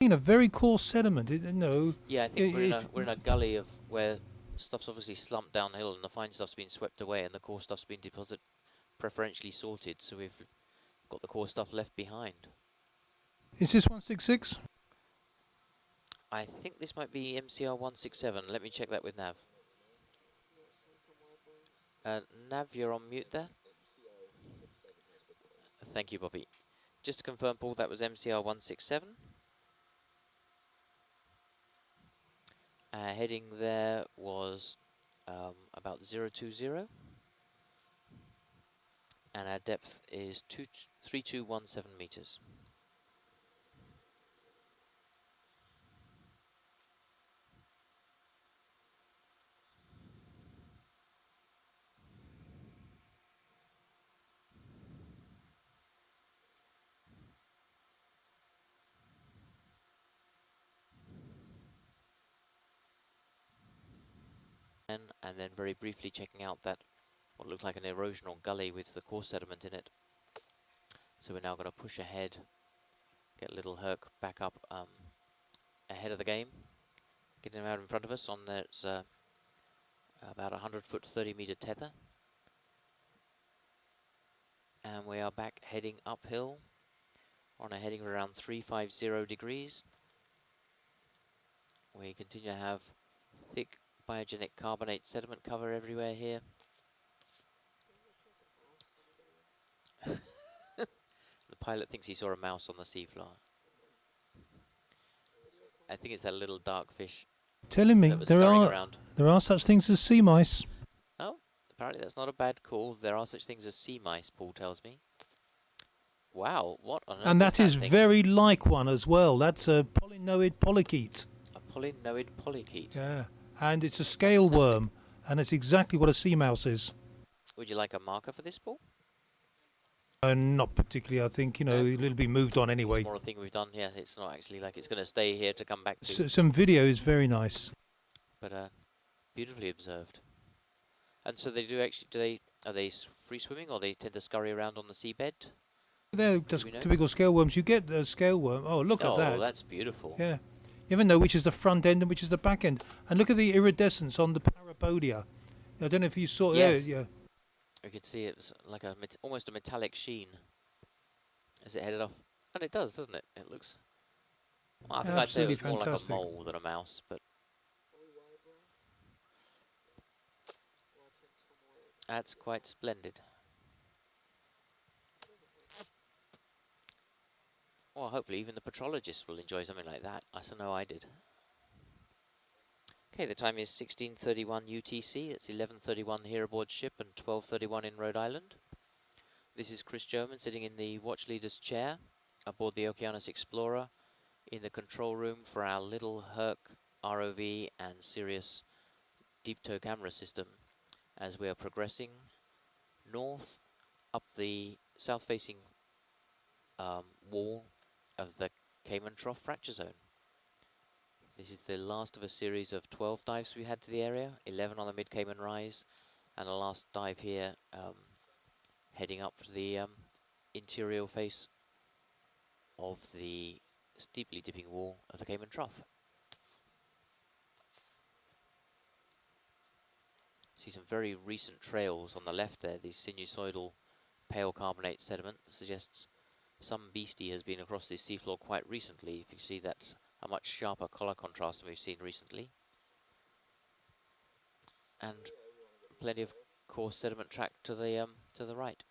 A very coarse sediment. Yeah, I think we're in a gully of where stuff's obviously slumped downhill and the fine stuff's been swept away and the coarse stuff's been deposited, preferentially sorted, so we've got the coarse stuff left behind. Is this 166? I think this might be MCR 167. Let me check that with Nav. Nav, you're on mute there. Thank you, Bobby. Just to confirm, Paul, that was MCR 167. Heading there was about 020. And our depth is 3217 meters. and then very briefly checking out that what looked like an erosional gully with the coarse sediment in it. So we're now going to push ahead, get Little Herc back up ahead of the game, getting him out in front of us on there's about 100-foot, 30-meter tether. And we are back heading uphill on a heading of around 350 degrees. We continue to have thick biogenic carbonate sediment cover everywhere here. The pilot thinks he saw a mouse on the seafloor. I think it's that little dark fish Telling me that was scurrying around. there are such things as sea mice. Oh, apparently that's not a bad call. There are such things as sea mice, Paul tells me. Wow, what on earth And that is thing? very like one as well. That's a polynoid polychaete. A polynoid polychaete. Yeah, and it's a scale worm, and it's exactly what a sea mouse is. Would you like a marker for this, Paul? Not particularly. I think, it'll be moved on anyway. It's more a thing we've done. Yeah, it's not actually like it's going to stay here to come back to. Some video is very nice. But beautifully observed. And so they do actually, are they free swimming, or they tend to scurry around on the seabed? They're just typical scale worms. You get the scale worm. Oh, look at that. Oh, that's beautiful. Yeah. You ever know which is the front end and which is the back end? And look at the iridescence on the parapodia. I don't know if you saw it. Yes. Yeah. You can see it's like almost a metallic sheen as it headed off. And it does, doesn't it? It looks... Well, I think I'd say it was more like a mole than a mouse, but... That's quite splendid. Well, hopefully even the petrologists will enjoy something like that. I know I did. Okay, the time is 16:31 UTC. It's 11:31 here aboard ship and 12:31 in Rhode Island. This is Chris German sitting in the watch leader's chair aboard the Okeanos Explorer in the control room for our Little Herc ROV and Sirius deep tow camera system as we are progressing north up the south-facing wall of the Cayman Trough fracture zone. This is the last of a series of 12 dives we had to the area, 11 on the mid-Cayman rise, and a last dive here heading up to the interior face of the steeply dipping wall of the Cayman Trough. See some very recent trails on the left there, these sinusoidal pale carbonate sediment suggests some beastie has been across this seafloor quite recently. If you see, that's a much sharper color contrast than we've seen recently. And plenty of coarse sediment track to the right.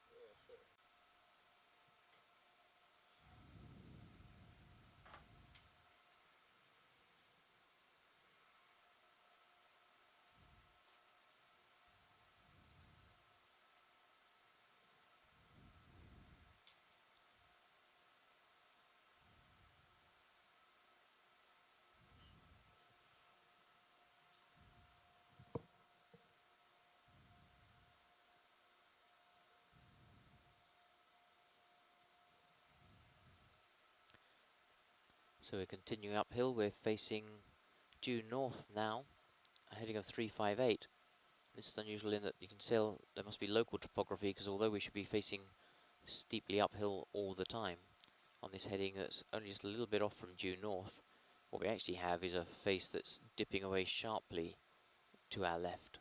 So we're continuing uphill. We're facing due north now, a heading of 358. This is unusual in that you can tell there must be local topography, because although we should be facing steeply uphill all the time on this heading that's only just a little bit off from due north, what we actually have is a face that's dipping away sharply to our left.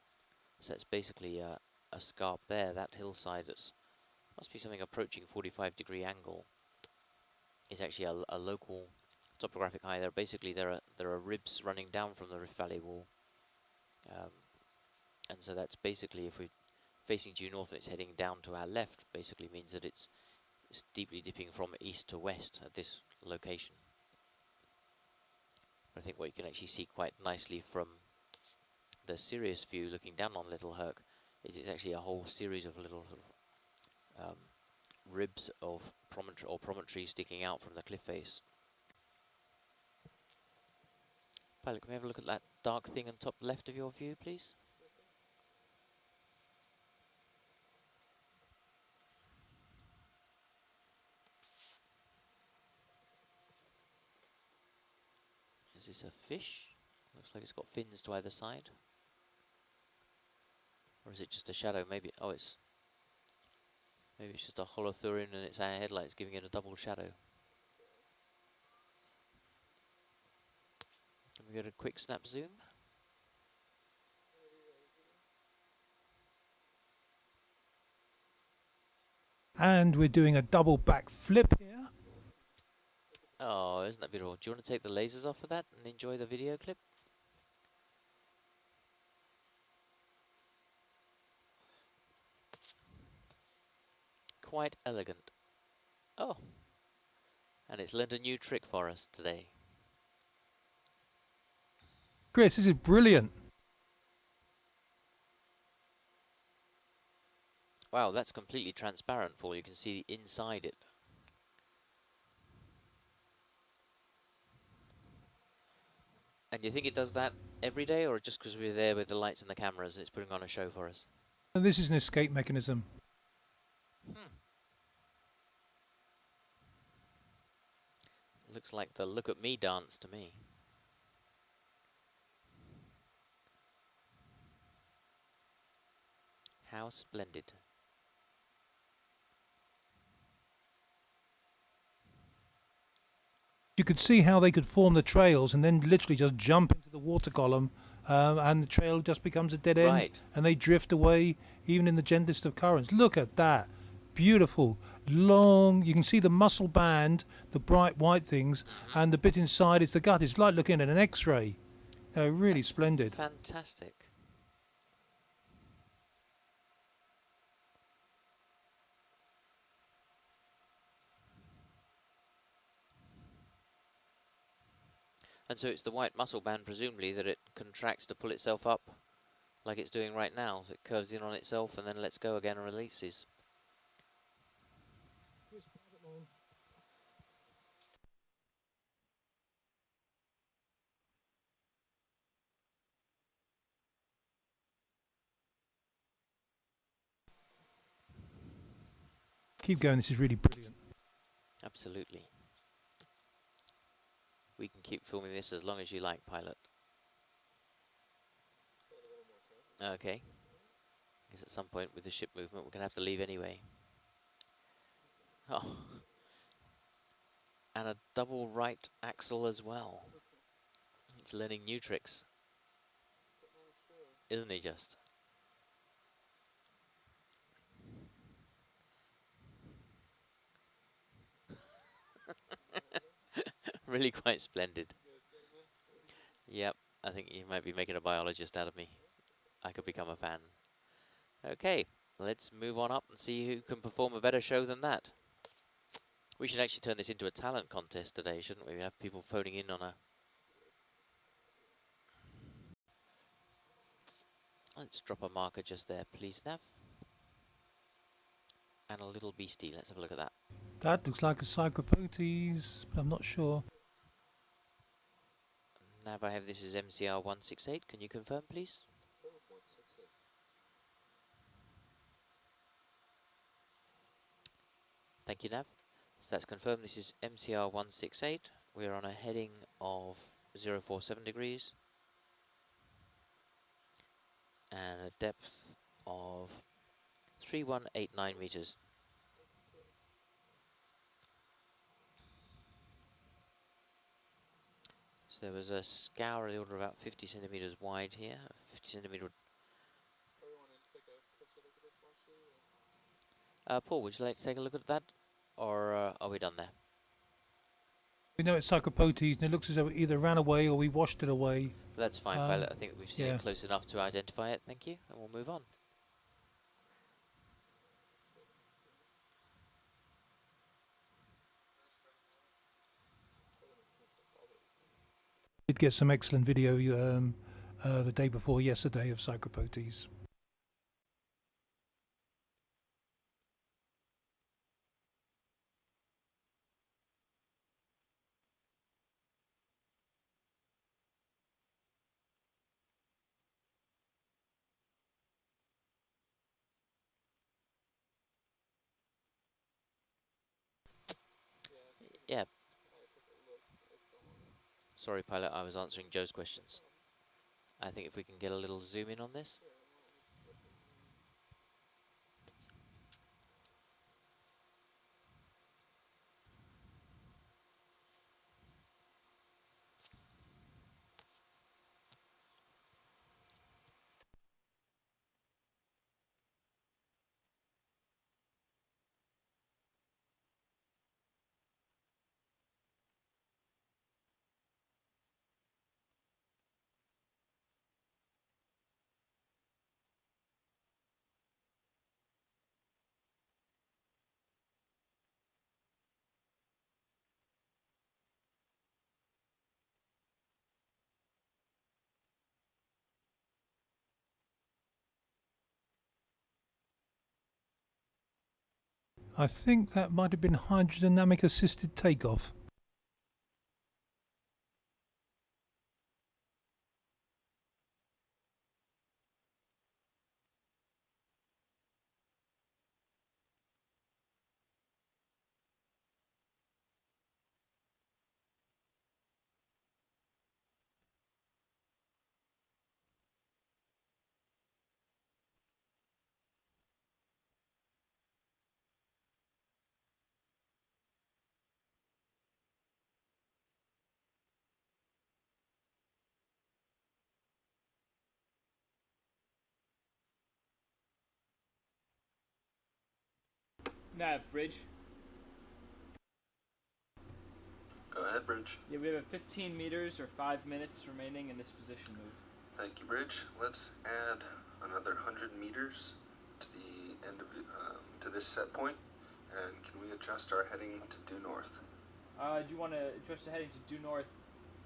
So it's basically a scarp there. That hillside that's must be something approaching 45-degree angle is actually a local topographic high. There are ribs running down from the Rift Valley wall, and so that's basically, if we're facing due north and it's heading down to our left, basically means that it's steeply dipping from east to west at this location. I think what you can actually see quite nicely from the Sirius view looking down on Little Herc is it's actually a whole series of little sort of, ribs of promontory sticking out from the cliff face. Pilot, can we have a look at that dark thing on top left of your view, please? Is this a fish? Looks like it's got fins to either side. Or is it just a shadow? Maybe, oh, maybe it's just a holothurin and it's our headlights giving it a double shadow. Can we get a quick snap zoom? And we're doing a double back flip here. Oh, isn't that beautiful? Do you want to take the lasers off of that and enjoy the video clip? Quite elegant. Oh, and it's learned a new trick for us today. Chris, this is brilliant. Wow, that's completely transparent, Paul. You can see inside it. And you think it does that every day, or just because we're there with the lights and the cameras and it's putting on a show for us? And this is an escape mechanism. Looks like the look at me dance to me. How splendid. You could see how they could form the trails and then literally just jump into the water column, and the trail just becomes a dead end. Right. And they drift away even in the gentlest of currents. Look at that. Beautiful. Long. You can see the muscle band, the bright white things, and the bit inside is the gut. It's like looking at an X-ray. Really splendid. Fantastic. And so it's the white muscle band, presumably, that it contracts to pull itself up like it's doing right now. So it curves in on itself and then lets go again and releases. Keep going. This is really brilliant. Absolutely. We can keep filming this as long as you like, pilot. Okay. I guess at some point with the ship movement we're going to have to leave anyway. Oh. And a double right axle as well. It's learning new tricks. Isn't he just? Really quite splendid. Yep, I think you might be making a biologist out of me. I could become a fan. Okay, let's move on up and see who can perform a better show than that. We should actually turn this into a talent contest today, shouldn't we? We have people phoning in on a... Let's drop a marker just there, please, Nav. And a little beastie, let's have a look at that. That looks like a Cyclopotes, but I'm not sure. Nav, I have this as MCR 168. Can you confirm, please? Thank you, Nav. So that's confirmed. This is MCR 168. We're on a heading of 047 degrees and a depth of 3189 meters. So there was a scour in the order of about 50 centimeters wide here, 50 centimeter. Paul, would you like to take a look at that, or are we done there? We know it's Cyclopotes, and it looks as though it either ran away or we washed it away. That's fine, pilot. I think we've seen yeah. it close enough to identify it. Thank you, and we'll move on. Did get some excellent video the day before yesterday of Cyclopotes. Yeah. Sorry, pilot, I was answering Joe's questions. I think if we can get a little zoom in on this. I think that might have been hydrodynamic assisted takeoff. Nav, bridge. Go ahead, Bridge. Yeah, we have 15 meters or 5 minutes remaining in this position move. Thank you, Bridge. Let's add another 100 meters to the end of to this set point, and can we adjust our heading to due north? Do you want to adjust the heading to due north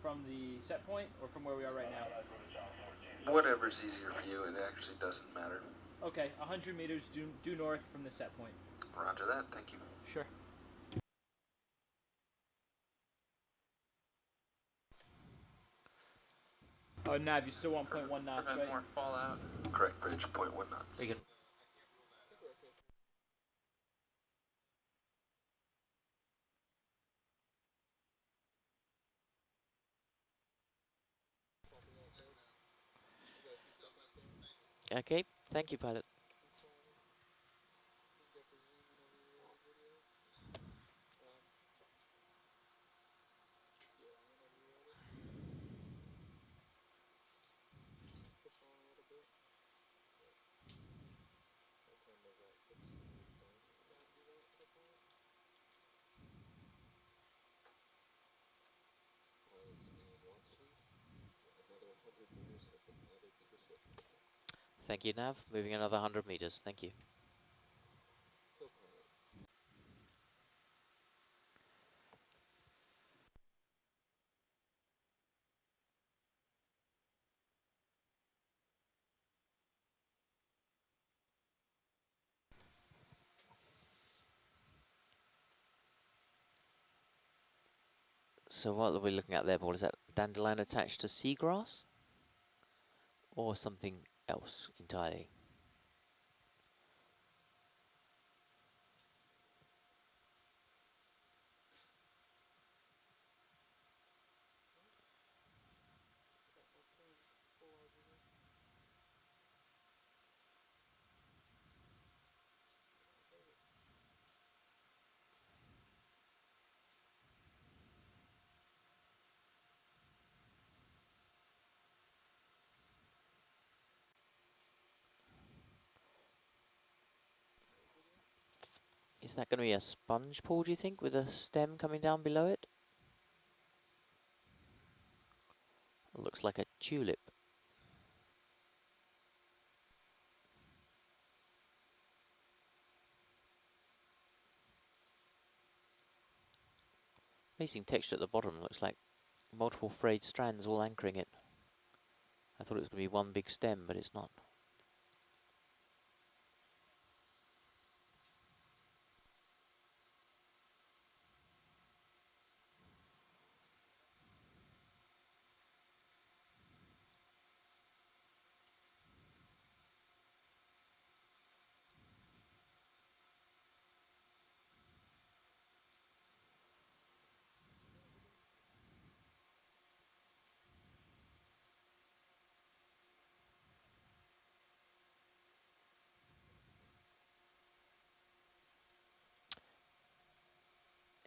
from the set point or from where we are right now? Whatever's easier for you. It actually doesn't matter. Okay, 100 meters due north from the set point. Roger that. Thank you. Sure. Oh, Nav, you still want 0.1 knots, Prevent right? more fallout. Correct, Bridge. 0.1 knots. We can. Okay, thank you, pilot. Thank you, Nav. Moving another 100 meters. Thank you. So what are we looking at there, Paul? Is that dandelion attached to seagrass? Or something else entirely? Is that going to be a sponge pool, do you think, with a stem coming down below it? Looks like a tulip. Amazing texture at the bottom. Looks like multiple frayed strands all anchoring it. I thought it was going to be one big stem, but it's not.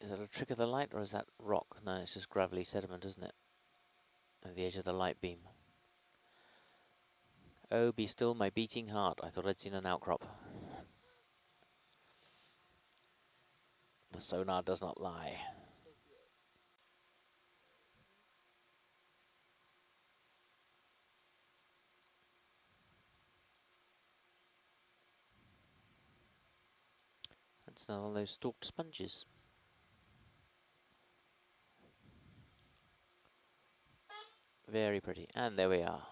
Is that a trick of the light, or is that rock? No, it's just gravelly sediment, isn't it? At the edge of the light beam. Oh, be still my beating heart. I thought I'd seen an outcrop. The sonar does not lie. That's another one of those stalked sponges. Very pretty. And there we are.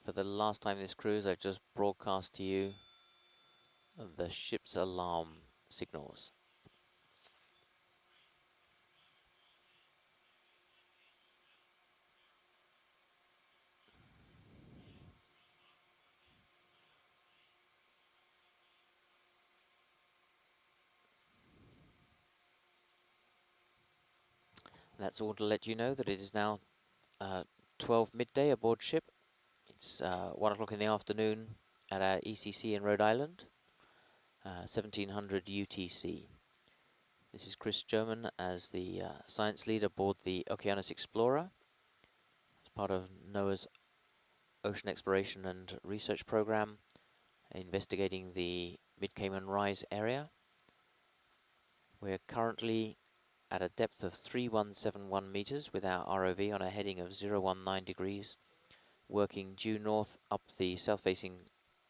For the last time this cruise, I've just broadcast to you the ship's alarm signals. That's all to let you know that it is now 12 midday aboard ship. It's 1 o'clock in the afternoon at our ECC in Rhode Island, 1700 UTC. This is Chris German as the science lead aboard the Okeanos Explorer, as part of NOAA's Ocean Exploration and Research Program, investigating the Mid-Cayman Rise area. We're currently at a depth of 3171 meters with our ROV on a heading of 019 degrees, working due north up the south-facing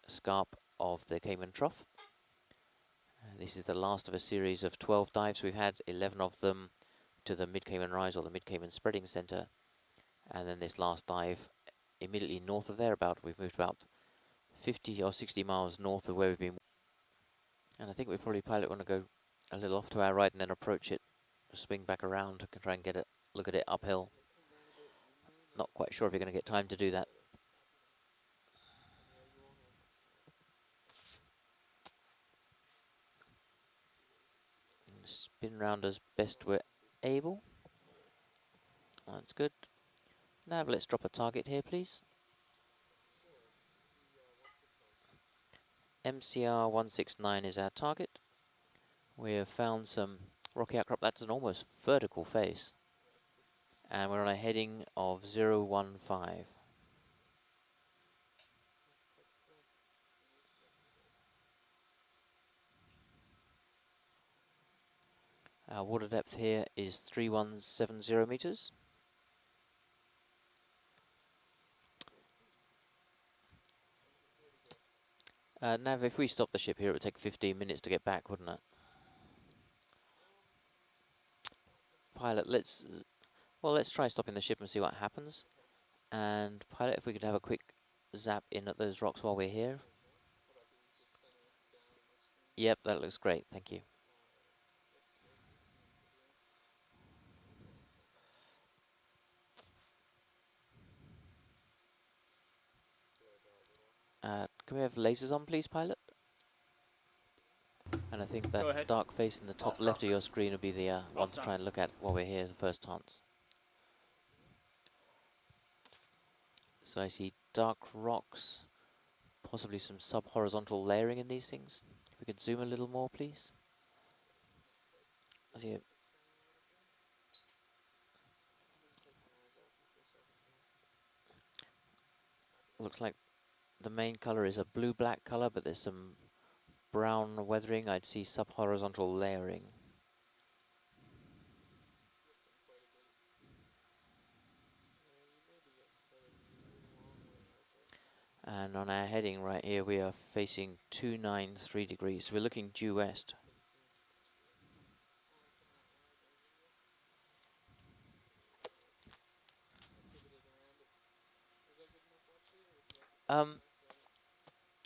scarp of the Cayman Trough. This is the last of a series of 12 dives. We've had 11 of them to the Mid-Cayman Rise or the Mid-Cayman Spreading Center, and then this last dive immediately north of there. We've moved about 50 or 60 miles north of where we've been, and I think we probably pilot want to go a little off to our right and then approach it, swing back around to try and get it, look at it uphill. Not quite sure if you're going to get time to do that. Spin round as best we're able. That's good. Now let's drop a target here, please. MCR 169 is our target. We have found some rocky outcrop. That's an almost vertical face. And we're on a heading of 015. Our water depth here is 3170 meters. Nav, if we stop the ship here, it would take 15 minutes to get back, wouldn't it? Pilot, let's try stopping the ship and see what happens. And pilot, if we could have a quick zap in at those rocks while we're here. Yep, that looks great, thank you. Can we have lasers on, please, pilot? And I think that dark face in the top left of your screen will be the one to try and look at while we're here the first chance. So I see dark rocks, possibly some sub-horizontal layering in these things. If we could zoom a little more, please. I see it. Looks like the main color is a blue-black color, but there's some brown weathering. I'd see sub-horizontal layering. And on our heading right here, we are facing 293 degrees. So we're looking due west.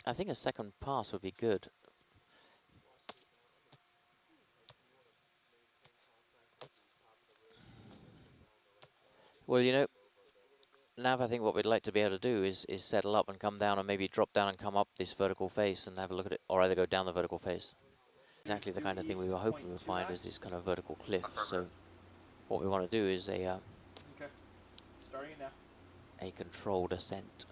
I think a second pass would be good. Well, you know, Nav, I think what we'd like to be able to do is settle up and come down and maybe drop down and come up this vertical face and have a look at it, or either go down the vertical face. Exactly the kind of thing we were hoping we would find is this kind of vertical cliff. So what we want to do is a starting it now. A controlled ascent.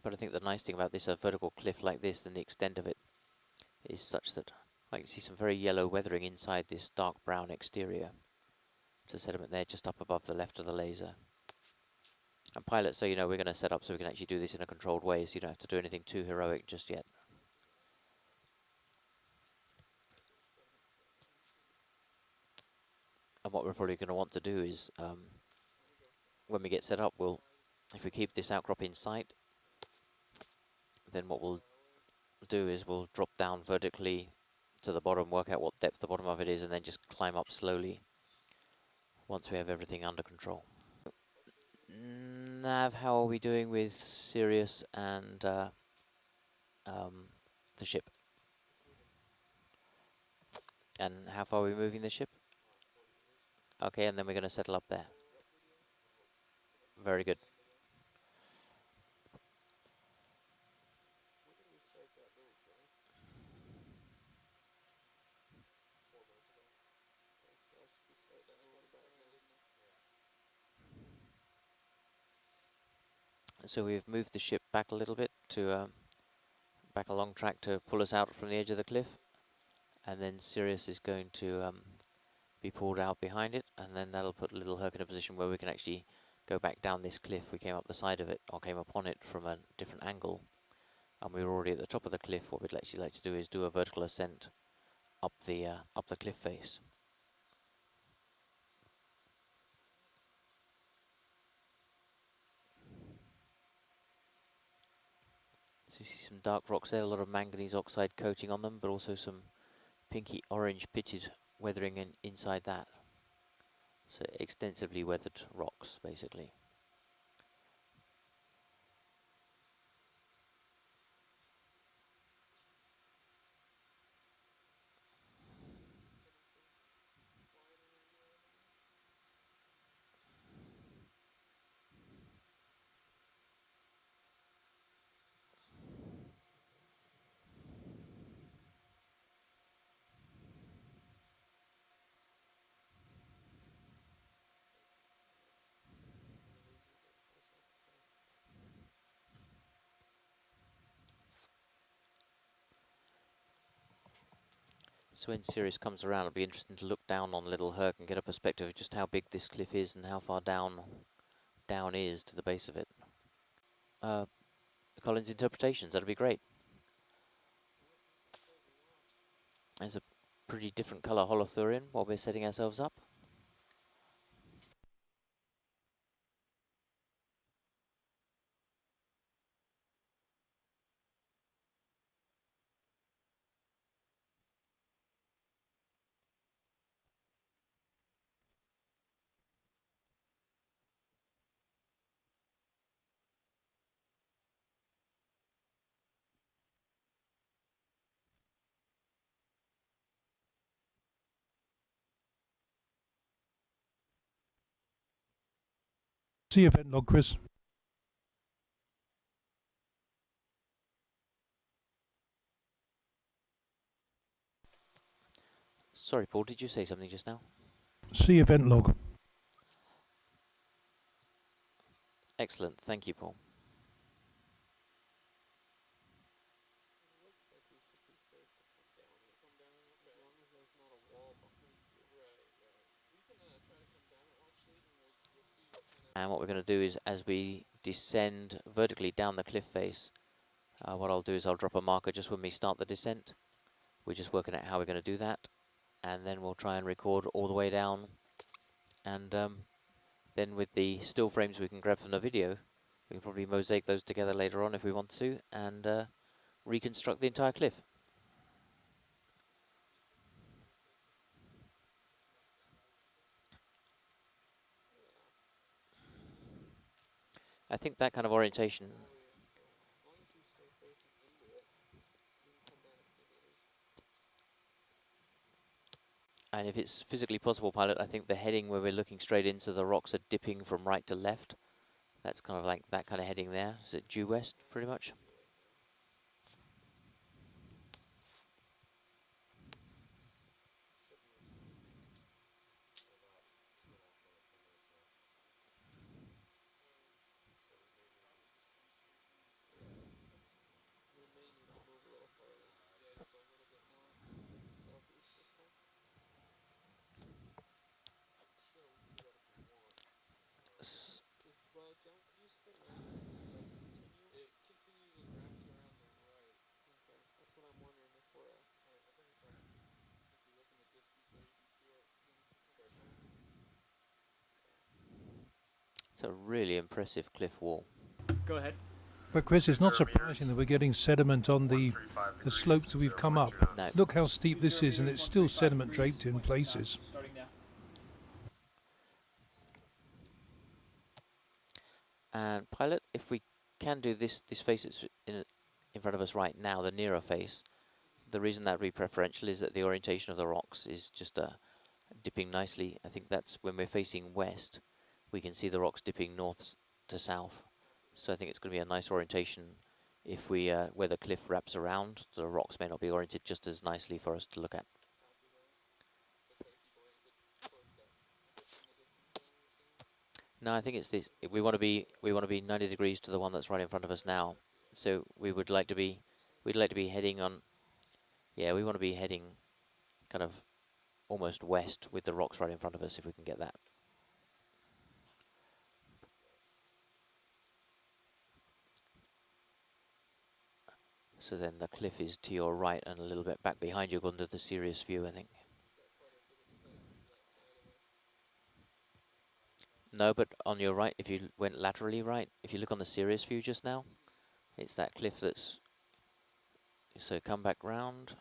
But I think the nice thing about this vertical cliff like this, and the extent of it, is such that I can see some very yellow weathering inside this dark brown exterior. There's a sediment there just up above the left of the laser. And pilot, so you know, we're going to set up so we can actually do this in a controlled way, so you don't have to do anything too heroic just yet. And what we're probably going to want to do is, when we get set up, if we keep this outcrop in sight, then what we'll do is we'll drop down vertically to the bottom, work out what depth the bottom of it is, and then just climb up slowly once we have everything under control. Nav, how are we doing with Sirius and the ship? And how far are we moving the ship? Okay, and then we're going to settle up there. Very good. So we've moved the ship back a little bit to back along track to pull us out from the edge of the cliff, and then Sirius is going to be pulled out behind it, and then that'll put Little Herc in a position where we can actually go back down this cliff. We came up the side of it, or came upon it from a different angle, and we were already at the top of the cliff. What we'd actually like to do is do a vertical ascent up the cliff face. So you see some dark rocks there, a lot of manganese oxide coating on them, but also some pinky orange pitted weathering inside that. So extensively weathered rocks, basically. So when Sirius comes around, it'll be interesting to look down on Little Herc and get a perspective of just how big this cliff is and how far down is to the base of it. Collins interpretations, that'd be great. There's a pretty different colour holothurian while we're setting ourselves up. See event log, Chris. Sorry, Paul, did you say something just now? See event log. Excellent, thank you, Paul. And what we're going to do is, as we descend vertically down the cliff face, what I'll do is I'll drop a marker just when we start the descent. We're just working out how we're going to do that, and then we'll try and record all the way down, and then with the still frames we can grab from the video, we can probably mosaic those together later on if we want to, and reconstruct the entire cliff. I think that kind of orientation, and if it's physically possible, pilot, I think the heading where we're looking straight into the rocks are dipping from right to left. That's kind of like that kind of heading there. Is it due west, pretty much? It's a really impressive cliff wall. Go ahead. But Chris, it's not 20 meters, surprising that we're getting sediment on the 135 degrees slopes that we've to come up. Okeanos. No. Look how steep this 20 is, and meters, it's still 135 sediment degrees, draped in pointing south, places. starting now. And pilot, if we can do this face that's in front of us right now, the nearer face, the reason that would be preferential is that the orientation of the rocks is just dipping nicely. I think that's when we're facing west, we can see the rocks dipping north to south. So I think it's going to be a nice orientation. If we, where the cliff wraps around, the rocks may not be oriented just as nicely for us to look at. No, I think it's this. We want to be 90 degrees to the one that's right in front of us now. So we'd like to be heading on. Yeah, we want to be heading kind of almost west with the rocks right in front of us if we can get that. So then the cliff is to your right and a little bit back behind you under the serious view, I think. No, but on your right, if you went laterally right, if you look on the serious view just now, it's that cliff that's... So come back round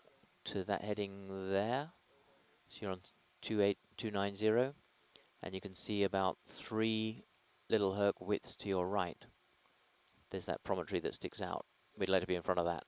to that heading there. So you're on 28290, and you can see about 3 little herc widths to your right. There's that promontory that sticks out. We'd like to be in front of that.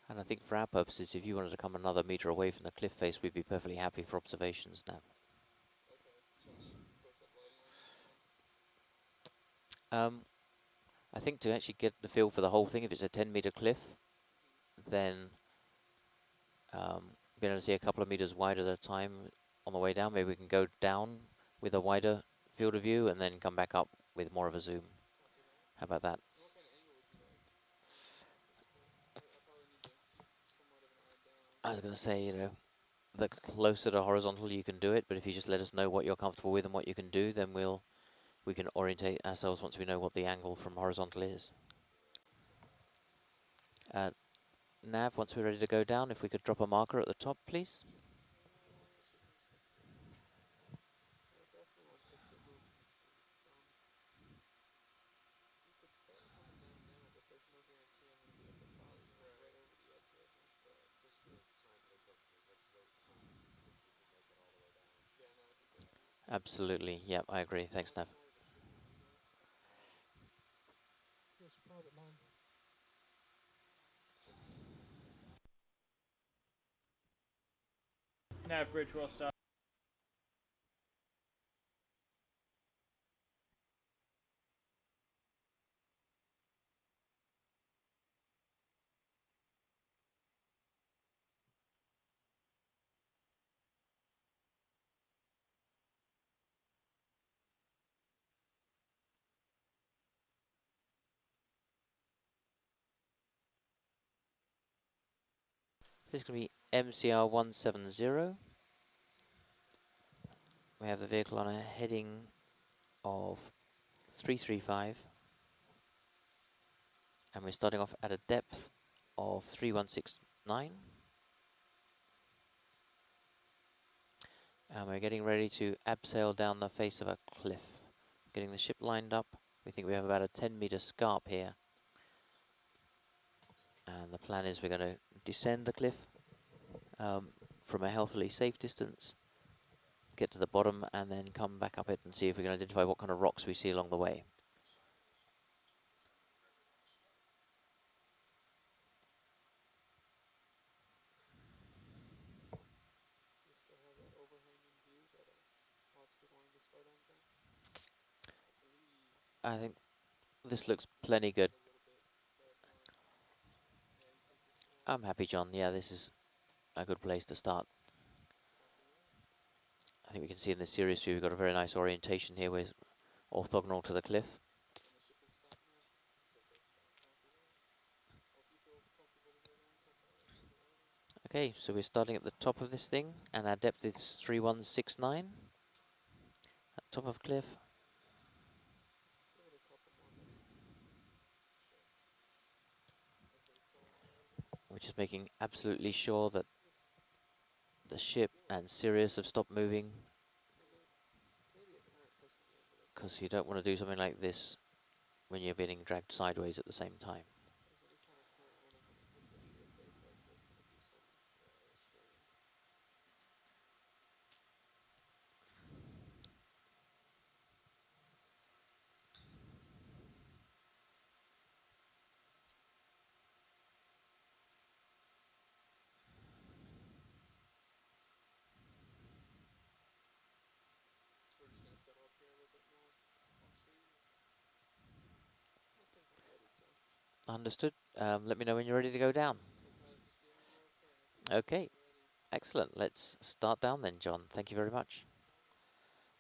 And I think for our purposes, if you wanted to come another meter away from the cliff face, we'd be perfectly happy for observations now. I think to actually get the feel for the whole thing, if it's a 10-meter cliff, then being able to see a couple of meters wide at a time on the way down, maybe we can go down with a wider field of view and then come back up with more of a zoom. How about that? I was going to say, you know, the closer to horizontal you can do it, but if you just let us know what you're comfortable with and what you can do, then we can orientate ourselves once we know what the angle from horizontal is. Nav, once we're ready to go down, if we could drop a marker at the top, please. Absolutely. Yeah, I agree. Thanks, Nav. Nav bridge will stop. This is going to be MCR 170. We have the vehicle on a heading of 335. And we're starting off at a depth of 3169. And we're getting ready to abseil down the face of a cliff. Getting the ship lined up. We think we have about a 10-meter scarp here. And the plan is we're going to descend the cliff from a healthily safe distance, get to the bottom, and then come back up it and see if we can identify what kind of rocks we see along the way. I think this looks plenty good. I'm happy, John. Yeah, this is a good place to start. I think we can see in the series view we've got a very nice orientation here. We're orthogonal to the cliff. Okay, so we're starting at the top of this thing, and our depth is 3169 at top of cliff. We're just making absolutely sure that the ship and Sirius have stopped moving, because you don't want to do something like this when you're being dragged sideways at the same time. Understood. Let me know when you're ready to go down. Okay, excellent. Let's start down then, John. Thank you very much.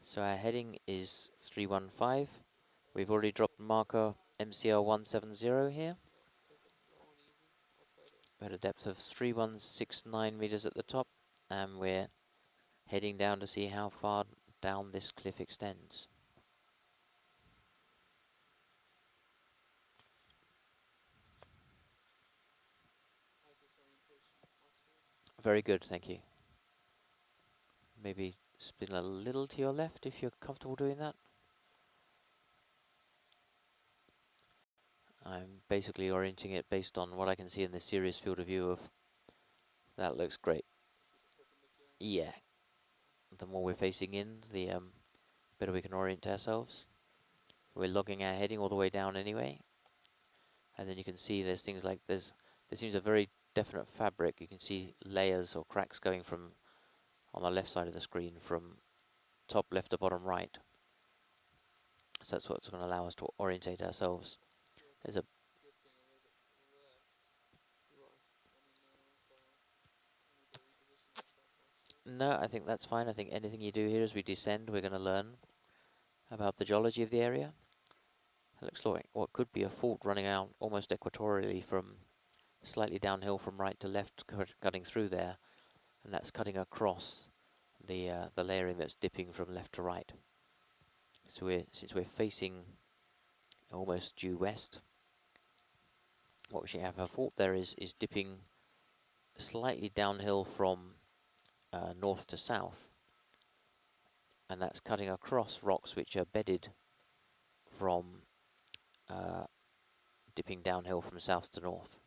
So our heading is 315. We've already dropped marker MCL 170 here. We're at a depth of 3169 meters at the top, and we're heading down to see how far down this cliff extends. Very good, thank you. Maybe spin a little to your left if you're comfortable doing that. I'm basically orienting it based on what I can see in the series field of view of. That looks great. Yeah. The more we're facing in, the better we can orient ourselves. We're logging our heading all the way down anyway. And then you can see there's things like this. There seems a very definite fabric. You can see layers or cracks going from on the left side of the screen from top left to bottom right. So that's what's going to allow us to orientate ourselves. There's a no, I think that's fine. I think anything you do here as we descend, we're going to learn about the geology of the area. It looks like what could be a fault running out almost equatorially from slightly downhill from right to left, cutting through there, and that's cutting across the layering that's dipping from left to right. So since we're facing almost due west, what we should have a fault there is dipping slightly downhill from north to south, and that's cutting across rocks which are bedded from dipping downhill from south to north.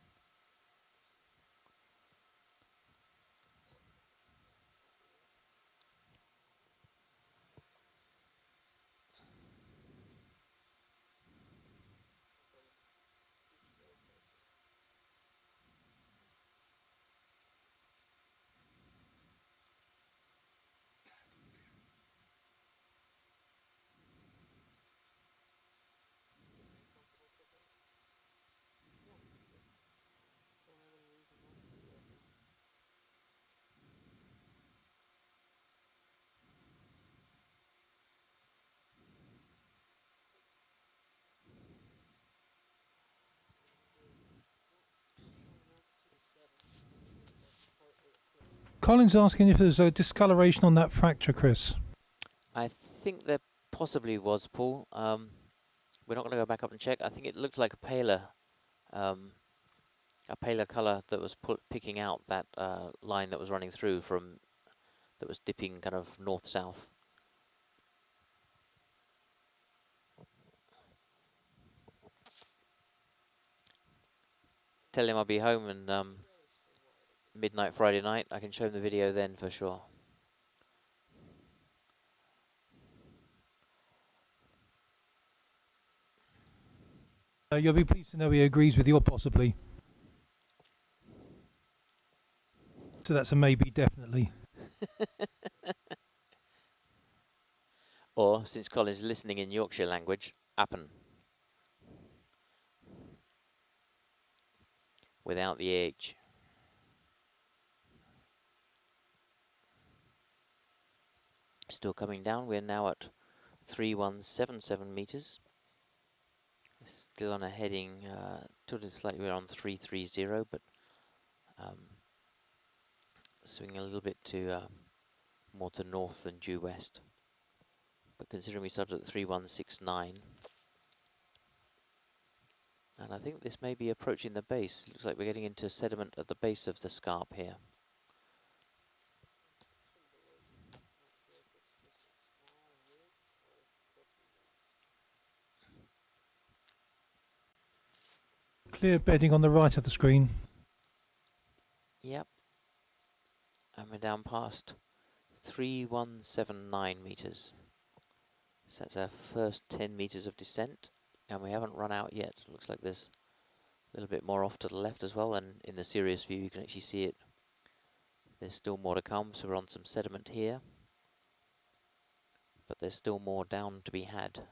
Colin's asking if there's a discoloration on that fracture, Chris. I think there possibly was, Paul. We're not going to go back up and check. I think it looked like a paler colour that was picking out that line that was running through from, that was dipping kind of north-south. Tell him I'll be home and midnight Friday night. I can show him the video then for sure. You'll be pleased to know he agrees with you, or possibly. So that's a maybe, definitely. Or, since Colin's listening in Yorkshire language, happen. without the edge. Still coming down. We're now at 3177 meters. Still on a heading, tilted slightly. We're on 330, but swinging a little bit to more to north than due west. But considering we started at 3169, and I think this may be approaching the base. Looks like we're getting into sediment at the base of the scarp here. Clear bedding on the right of the screen. Yep. And we're down past 3179 meters. So that's our first 10 meters of descent, and we haven't run out yet. Looks like there's a little bit more off to the left as well, and in the serious view you can actually see it. There's still more to come, so we're on some sediment here, but there's still more down to be had.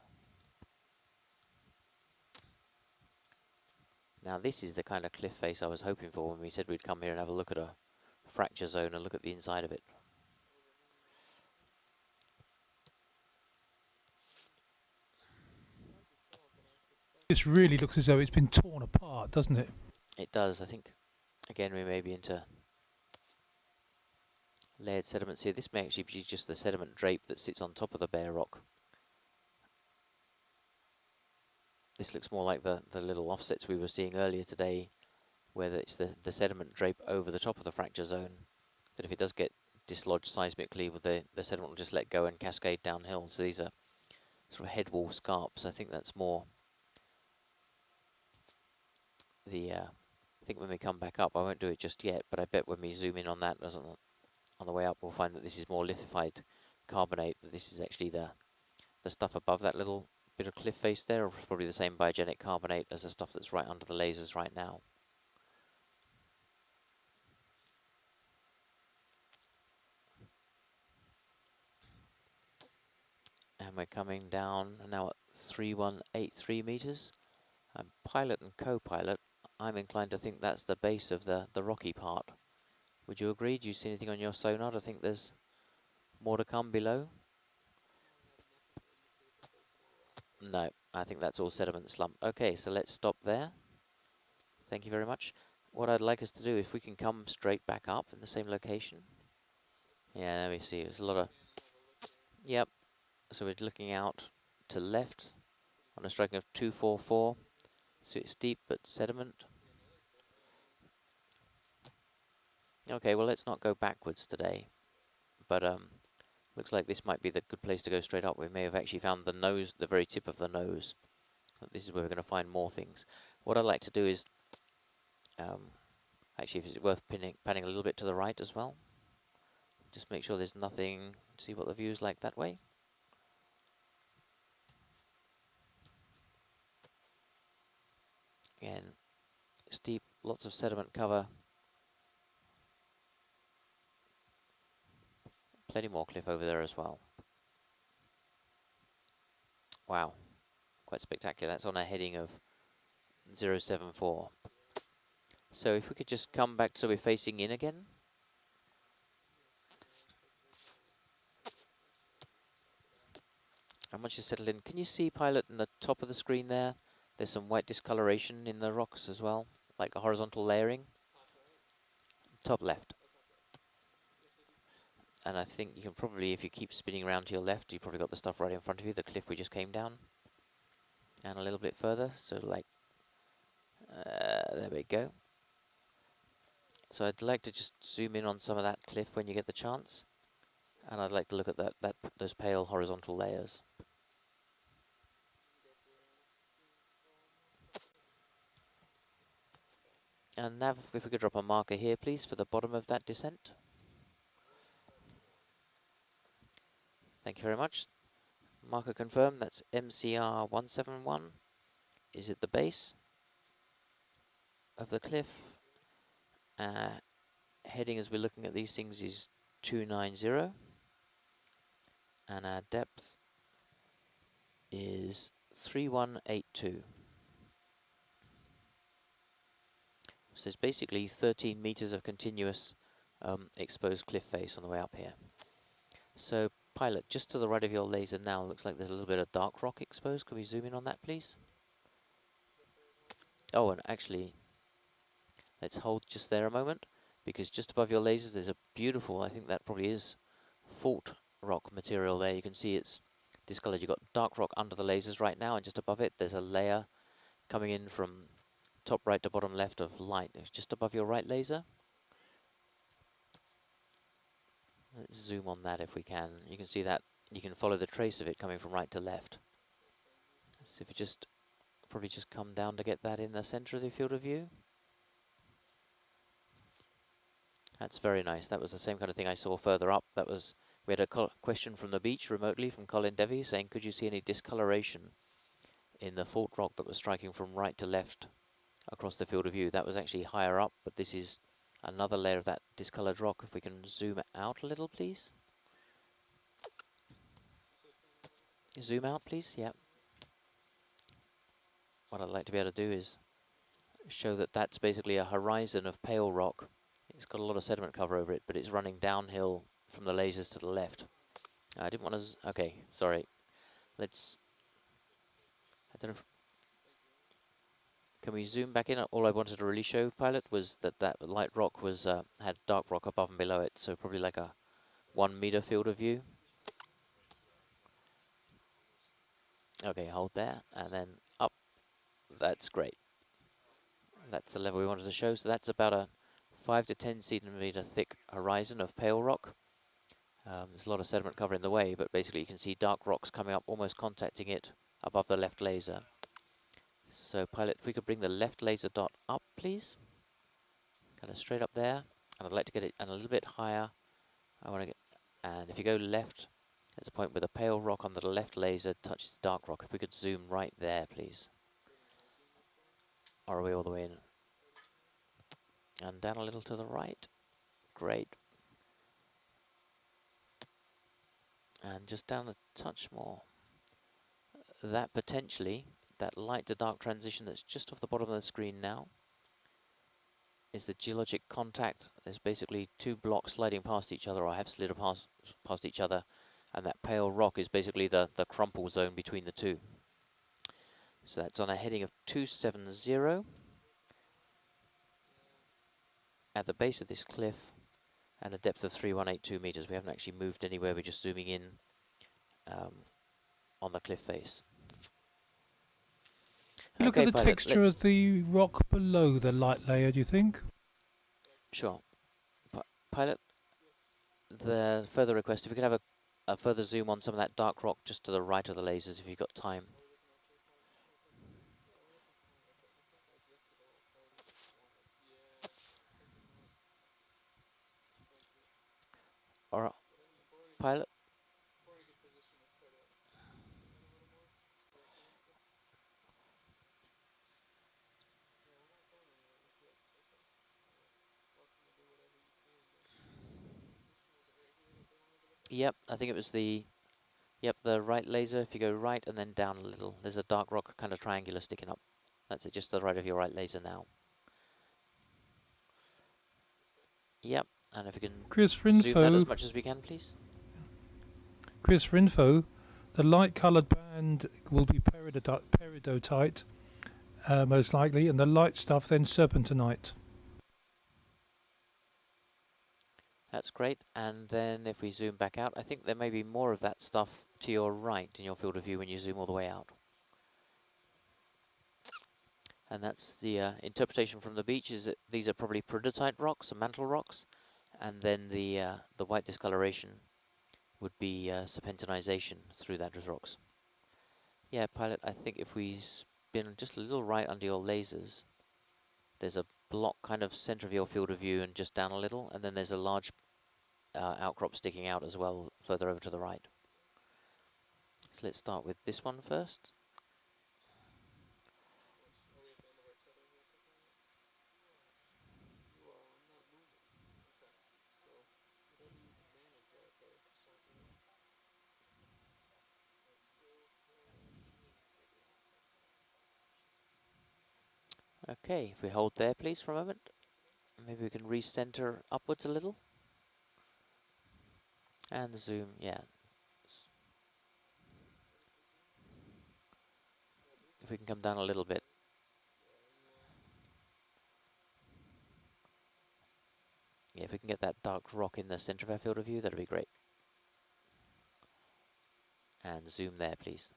Now this is the kind of cliff face I was hoping for when we said we'd come here and have a look at a fracture zone and look at the inside of it. This really looks as though it's been torn apart, doesn't it? It does. I think, again, we may be into layered sediments here. This may actually be just the sediment drape that sits on top of the bare rock. This looks more like the little offsets we were seeing earlier today, where it's the sediment drape over the top of the fracture zone, that if it does get dislodged seismically, with the sediment will just let go and cascade downhill. So these are sort of head wall scarps. I think that's more the I think when we come back up, I won't do it just yet, but I bet when we zoom in on that on the way up, we'll find that this is more lithified carbonate, that this is actually the stuff above that little bit of cliff face there, or probably the same biogenic carbonate as the stuff that's right under the lasers right now. And we're coming down now at 3183 meters. And pilot and co-pilot, I'm inclined to think that's the base of the rocky part. Would you agree? Do you see anything on your sonar to think there's more to come below? No, I think that's all sediment slump. Okay, so let's stop there. Thank you very much. What I'd like us to do, if we can come straight back up in the same location. Yeah, let me see. There's a lot of... Yep. So we're looking out to left on a striking of 244. So it's steep, but sediment. Okay, well, let's not go backwards today. But looks like this might be the good place to go straight up. We may have actually found the nose, the very tip of the nose. This is where we're going to find more things. What I'd like to do is, actually, is it worth panning a little bit to the right as well? Just make sure there's nothing, see what the view's like that way. Again, steep, lots of sediment cover. Plenty more cliff over there as well. Wow, quite spectacular. That's on a heading of 074. So if we could just come back so we're facing in again. And once you settle in, can you see, pilot, in the top of the screen there? There's some white discoloration in the rocks as well, like a horizontal layering. Top left. And I think you can probably, if you keep spinning around to your left, you've probably got the stuff right in front of you, the cliff we just came down. And a little bit further, so like, there we go. So I'd like to just zoom in on some of that cliff when you get the chance. And I'd like to look at those pale horizontal layers. And Nav, if we could drop a marker here, please, for the bottom of that descent. Thank you very much. Marker confirmed, that's MCR 171 is at the base of the cliff. Heading, as we're looking at these things, is 290. And our depth is 3182. So it's basically 13 meters of continuous exposed cliff face on the way up here. So, pilot, just to the right of your laser now, looks like there's a little bit of dark rock exposed. Can we zoom in on that, please? Oh, and actually, let's hold just there a moment, because just above your lasers there's a beautiful, I think that probably is fault rock material there. You can see it's discolored. You've got dark rock under the lasers right now, and just above it there's a layer coming in from top right to bottom left of light. It's just above your right laser. Let's zoom on that if we can. You can see that. You can follow the trace of it coming from right to left. So if you just probably just come down to get that in the center of the field of view. That's very nice. That was the same kind of thing I saw further up. That was, we had a question from the beach remotely from Colin Devey saying, could you see any discoloration in the fault rock that was striking from right to left across the field of view? That was actually higher up, but this is another layer of that discolored rock. If we can zoom out a little, please. Zoom out, please. Yeah. What I'd like to be able to do is show that that's basically a horizon of pale rock. It's got a lot of sediment cover over it, but it's running downhill from the lasers to the left. I didn't want to... Okay, sorry. Let's... I don't know if... Can we zoom back in? All I wanted to really show, pilot, was that that light rock was had dark rock above and below it, so probably like a 1 meter field of view. Okay, hold there, and then up. That's great. That's the level we wanted to show. So that's about a 5 to 10 centimeter thick horizon of pale rock. There's a lot of sediment cover in the way, but basically you can see dark rocks coming up, almost contacting it above the left laser. So pilot, if we could bring the left laser dot up, please. Kind of straight up there. And I'd like to get it a little bit higher. I want to get, and if you go left, there's a point where the pale rock under the left laser touches the dark rock. If we could zoom right there, please. Or are we all the way in? And down a little to the right. Great. And just down a touch more. That potentially, that light to dark transition that's just off the bottom of the screen now, is the geologic contact. There's basically two blocks sliding past each other, or have slid past each other, and that pale rock is basically the crumple zone between the two. So that's on a heading of 270 at the base of this cliff, and a depth of 3182 meters. We haven't actually moved anywhere, we're just zooming in on the cliff face. Look Okay, at the pilot, texture of the rock below the light layer, do you think? Sure. Pilot, the further request, if we could have a further zoom on some of that dark rock just to the right of the lasers, if you've got time. All right, pilot. Yep, I think it was the right laser. If you go right and then down a little, there's a dark rock kind of triangular sticking up. That's it, just to the right of your right laser now. Yep, and if you can Chris, for zoom that info, as much as we can, please. Chris, for info, the light-coloured band will be peridotite, most likely, and the light stuff then serpentinite. That's great. And then if we zoom back out, I think there may be more of that stuff to your right in your field of view when you zoom all the way out. And that's the interpretation from the beach, is that these are probably peridotite rocks, or mantle rocks, and then the white discoloration would be serpentinization through those rocks. Yeah, pilot, I think if we spin just a little right under your lasers, there's a block kind of center of your field of view and just down a little, and then there's a large outcrop sticking out as well further over to the right. So let's start with this one first. Okay, if we hold there, please, for a moment. Maybe we can recenter upwards a little. And the zoom, yeah. If we can come down a little bit. Yeah, if we can get that dark rock in the center of our field of view, that'd be great. And zoom there, please.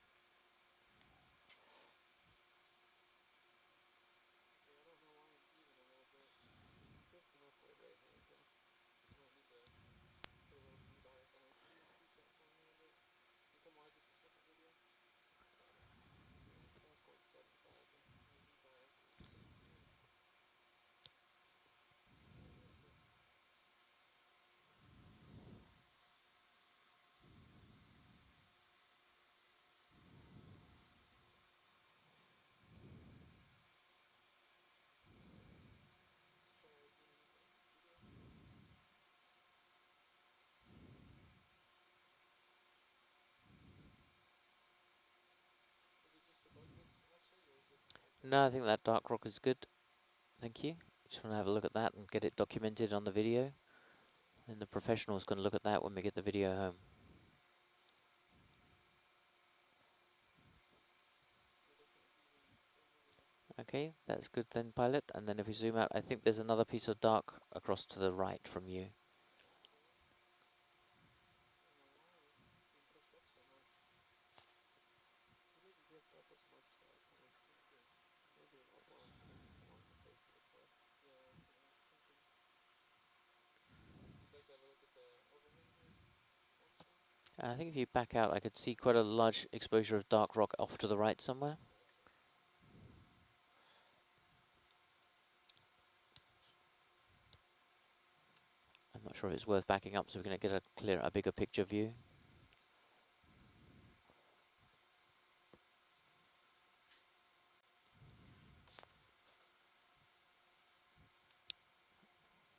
No, I think that dark rock is good. Thank you. Just want to have a look at that and get it documented on the video. And the professional's going to look at that when we get the video home. Okay, that's good then, pilot. And then if we zoom out, I think there's another piece of dark across to the right from you. I think if you back out, I could see quite a large exposure of dark rock off to the right somewhere. I'm not sure if it's worth backing up so we can get a bigger picture view.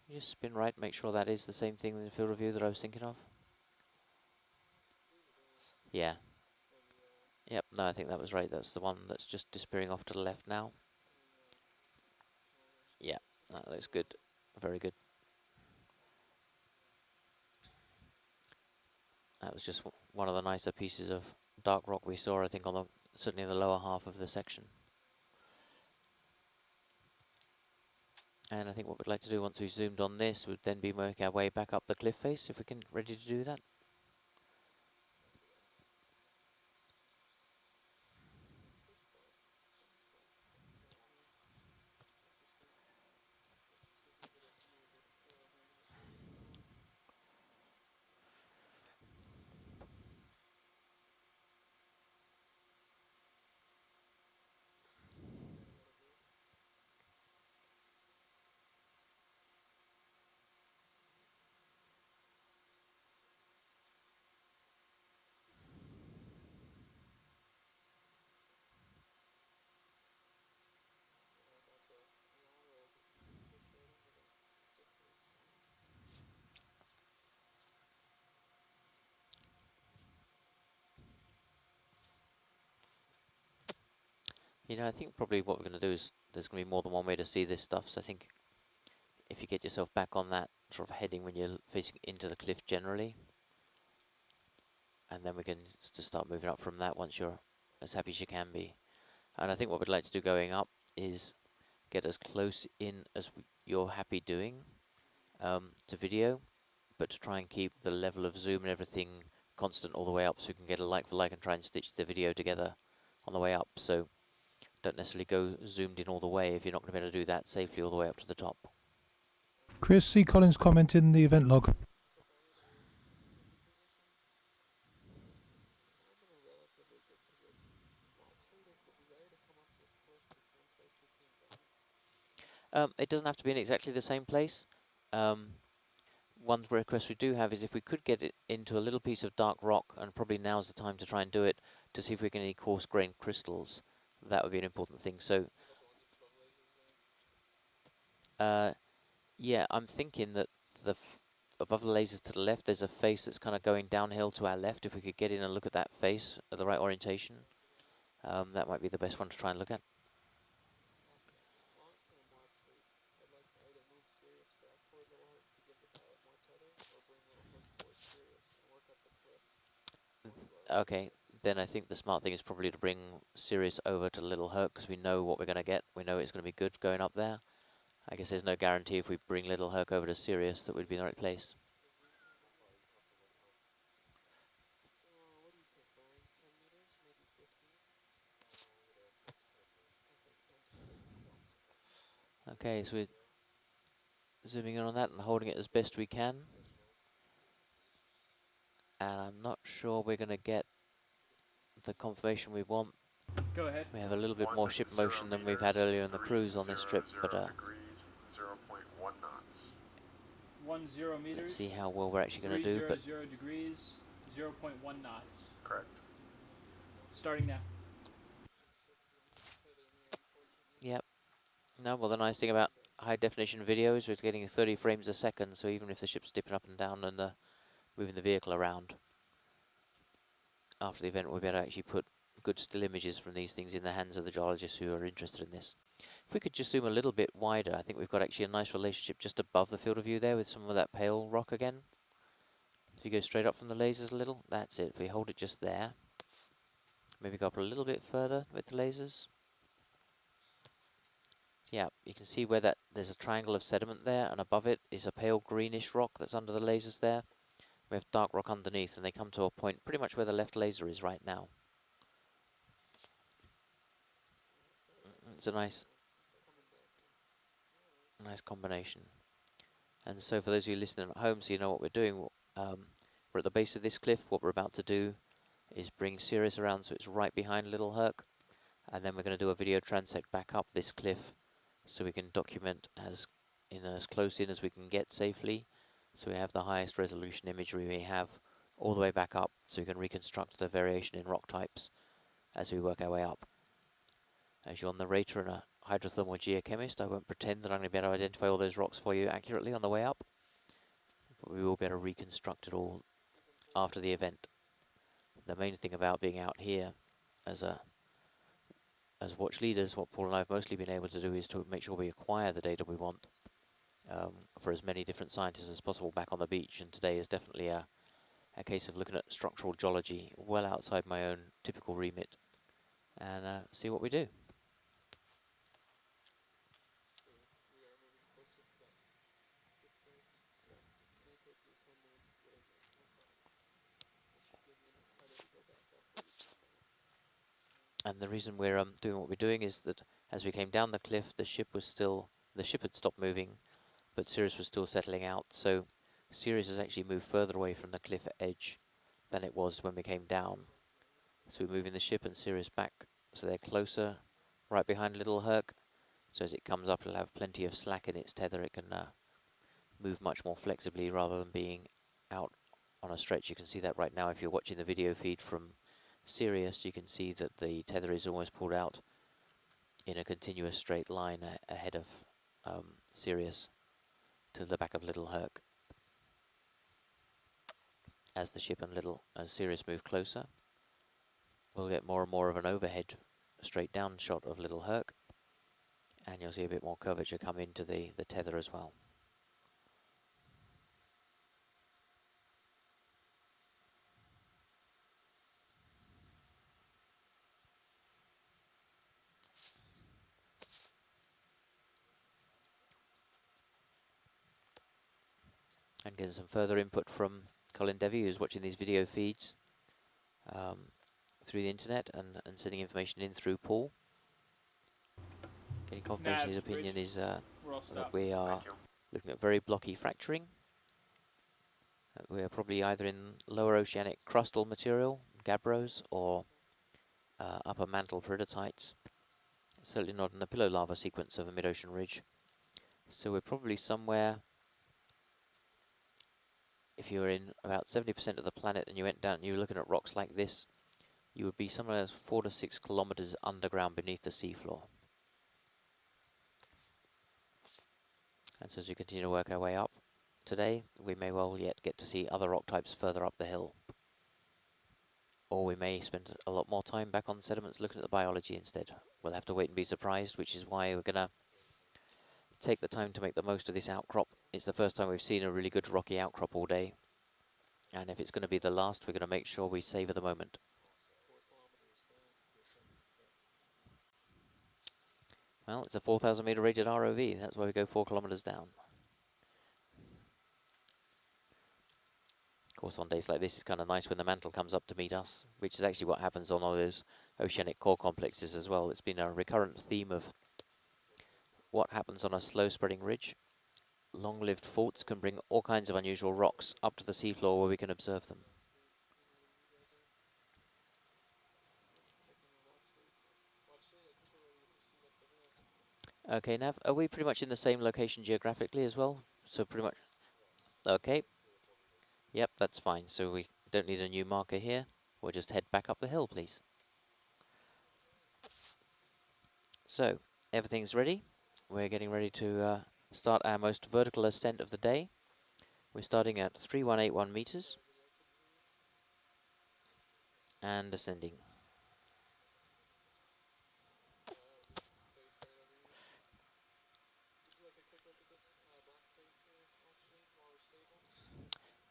You just spin right, make sure that is the same thing in the field of view that I was thinking of. Yeah. Yep, no, I think that was right. That's the one that's just disappearing off to the left now. Yeah, that looks good. Very good. That was just one of the nicer pieces of dark rock we saw, I think, on the certainly in the lower half of the section. And I think what we'd like to do once we've zoomed on this would then be make our way back up the cliff face, if we can, ready to do that. You know, I think probably what we're going to do is there's going to be more than one way to see this stuff, so I think if you get yourself back on that sort of heading when you're facing into the cliff generally, and then we can just start moving up from that once you're as happy as you can be. And I think what we'd like to do going up is get as close in as you're happy doing to video, but to try and keep the level of zoom and everything constant all the way up so we can get a like for like and try and stitch the video together on the way up. So don't necessarily go zoomed in all the way if you're not going to be able to do that safely all the way up to the top. Chris, see Colin's comment in the event log. It doesn't have to be in exactly the same place. One request we do have is if we could get it into a little piece of dark rock, and probably now's the time to try and do it, to see if we can get any coarse-grained crystals. That would be an important thing. So, yeah, I'm thinking that above the lasers to the left, there's a face that's kind of going downhill to our left. If we could get in and look at that face at the right orientation, that might be the best one to try and look at. Okay, then I think the smart thing is probably to bring Sirius over to Little Herc, because we know what we're going to get. We know it's going to be good going up there. I guess there's no guarantee if we bring Little Herc over to Sirius that we'd be in the right place. What do you think, Brian? 10 meters, maybe 15? Okay, so we're zooming in on that and holding it as best we can. And I'm not sure we're going to get the confirmation we want. Go ahead. We have a little bit more ship motion than we've had earlier in the cruise on this trip, but degrees, 0.1 knots. 10 meters. let's see how well we're actually going to do. 300 degrees, 0.1 knots. Correct. Starting now. Yep. No, well, the nice thing about high definition video is we're getting 30 frames a second, so even if the ship's dipping up and down and moving the vehicle around, after the event we'll be able to actually put good still images from these things in the hands of the geologists who are interested in this. If we could just zoom a little bit wider, I think we've got actually a nice relationship just above the field of view there with some of that pale rock again. If you go straight up from the lasers a little, that's it. If we hold it just there, maybe go up a little bit further with the lasers. Yeah, you can see where there's a triangle of sediment there, and above it is a pale greenish rock that's under the lasers there. We have dark rock underneath, and they come to a point pretty much where the left laser is right now. It's a nice combination. And so for those of you listening at home, so you know what we're doing, we're at the base of this cliff. What we're about to do is bring Sirius around so it's right behind Little Herc, and then we're going to do a video transect back up this cliff so we can document as close in as we can get safely, so we have the highest resolution imagery we have all the way back up, so we can reconstruct the variation in rock types as we work our way up. As you're a narrator and a hydrothermal geochemist, I won't pretend that I'm going to be able to identify all those rocks for you accurately on the way up, but we will be able to reconstruct it all after the event. The main thing about being out here as watch leaders, what Paul and I have mostly been able to do is to make sure we acquire the data we want for as many different scientists as possible back on the beach, and today is definitely a case of looking at structural geology well outside my own typical remit and see what we do. And the reason we're doing what we're doing is that as we came down the cliff, the ship had stopped moving, but Sirius was still settling out. So Sirius has actually moved further away from the cliff edge than it was when we came down. So we're moving the ship and Sirius back, so they're closer, right behind Little Herc. So as it comes up, it'll have plenty of slack in its tether. It can move much more flexibly rather than being out on a stretch. You can see that right now if you're watching the video feed from Sirius. You can see that the tether is almost pulled out in a continuous straight line ahead of Sirius to the back of Little Herc. As the ship and Sirius move closer, we'll get more and more of an overhead straight down shot of Little Herc, and you'll see a bit more curvature come into the tether as well. And getting some further input from Colin Devey, who's watching these video feeds through the internet and sending information in through Paul. Getting confirmation his opinion is that we are looking at very blocky fracturing. We are probably either in lower oceanic crustal material, gabbros, or upper mantle peridotites. Certainly not in the pillow lava sequence of a mid-ocean ridge. So we're probably somewhere, if you were in about 70% of the planet and you went down and you were looking at rocks like this, you would be somewhere 4 to 6 kilometers underground beneath the seafloor. And so as we continue to work our way up today, we may well yet get to see other rock types further up the hill. Or we may spend a lot more time back on sediments looking at the biology instead. We'll have to wait and be surprised, which is why we're going to take the time to make the most of this outcrop. It's the first time we've seen a really good rocky outcrop all day. And if it's going to be the last, we're going to make sure we savor the moment. Well, it's a 4,000 meter rated ROV. That's why we go 4 kilometers down. Of course, on days like this, it's kind of nice when the mantle comes up to meet us, which is actually what happens on all those oceanic core complexes as well. It's been a recurrent theme of what happens on a slow-spreading ridge. Long-lived faults can bring all kinds of unusual rocks up to the seafloor where we can observe them. Okay, Nav, are we pretty much in the same location geographically as well? So pretty much, okay. Yep, that's fine. So we don't need a new marker here. We'll just head back up the hill, please. So, everything's ready. We're getting ready to start our most vertical ascent of the day. We're starting at 3181 meters and ascending.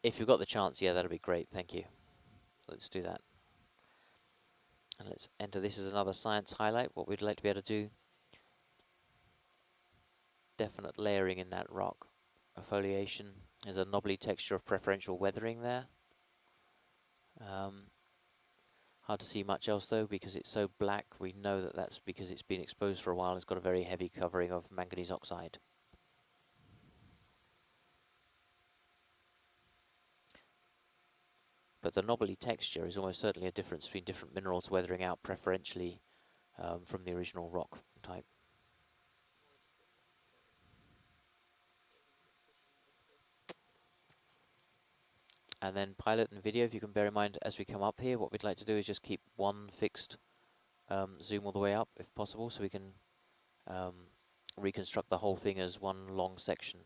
If you've got the chance, yeah, that'll be great. Thank you. Let's do that. And let's enter this as another science highlight. What we'd like to be able to do. Definite layering in that rock. A foliation. There's a knobbly texture of preferential weathering there. Hard to see much else though because it's so black. We know that that's because it's been exposed for a while. It's got a very heavy covering of manganese oxide. But the knobbly texture is almost certainly a difference between different minerals weathering out preferentially from the original rock type. And then pilot and video, if you can bear in mind as we come up here, what we'd like to do is just keep one fixed zoom all the way up if possible, so we can reconstruct the whole thing as one long section.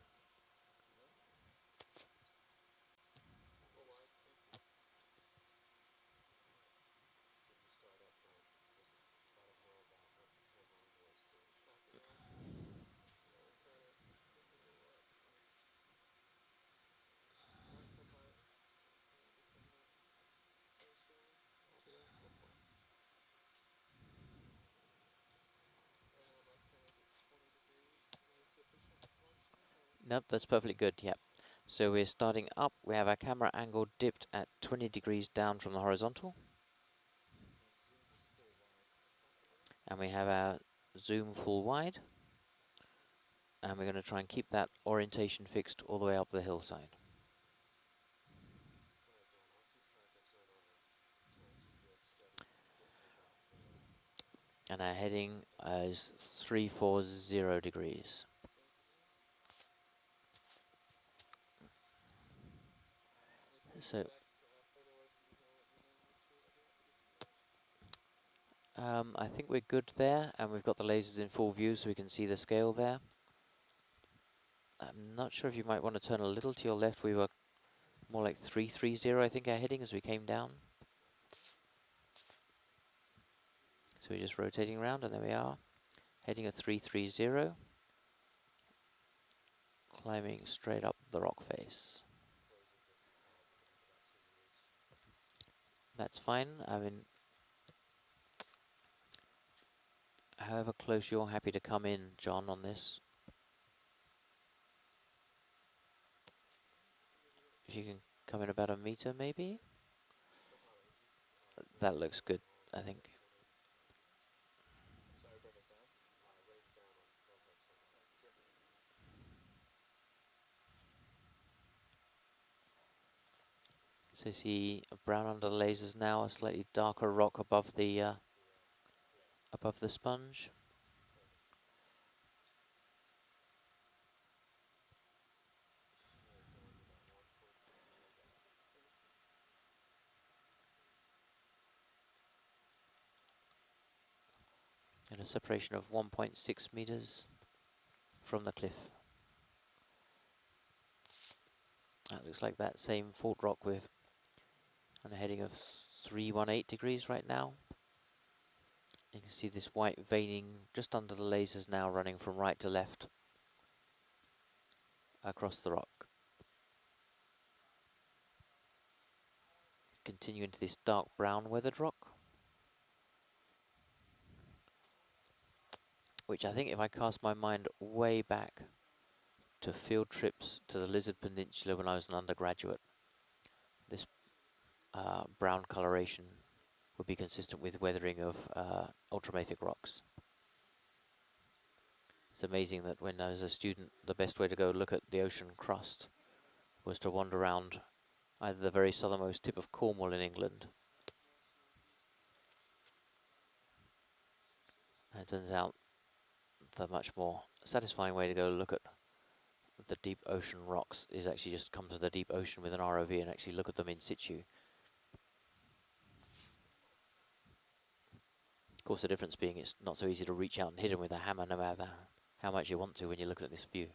Nope, that's perfectly good, yep. So we're starting up, we have our camera angle dipped at 20 degrees down from the horizontal. And we have our zoom full wide. And we're going to try and keep that orientation fixed all the way up the hillside. And our heading is 340 degrees. So I think we're good there, and we've got the lasers in full view so we can see the scale there. I'm not sure if you might want to turn a little to your left. We were more like 330, I think, our heading as we came down. So we're just rotating around, and there we are. Heading a 330. Climbing straight up the rock face. That's fine. I mean, however close you're happy to come in, John, on this. If you can come in about a meter, maybe? That looks good, I think. So you see brown under the lasers now, a slightly darker rock above the sponge. And a separation of 1.6 meters from the cliff. That looks like that same fault rock with and a heading of 318 degrees right now. You can see this white veining just under the lasers now running from right to left across the rock. continue into this dark brown weathered rock, which I think if I cast my mind way back to field trips to the Lizard Peninsula when I was an undergraduate, this brown coloration would be consistent with weathering of ultramafic rocks. It's amazing that when I was a student, the best way to go look at the ocean crust was to wander around either the very southernmost tip of Cornwall in England. And it turns out the much more satisfying way to go look at the deep ocean rocks is actually just come to the deep ocean with an ROV and actually look at them in situ. Of course, the difference being it's not so easy to reach out and hit them with a hammer no matter how much you want to when you're looking at this view.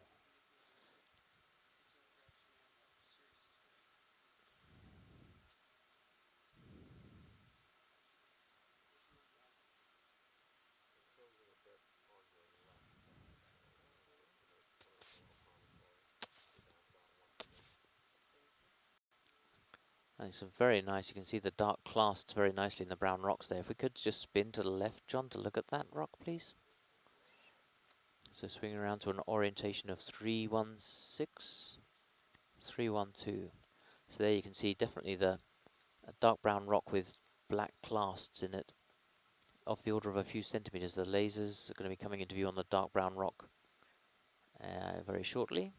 And it's very nice. You can see the dark clasts very nicely in the brown rocks there. If we could just spin to the left, John, to look at that rock, please. So swinging around to an orientation of 316, 312. So there you can see definitely a dark brown rock with black clasts in it of the order of a few centimeters. The lasers are going to be coming into view on the dark brown rock very shortly.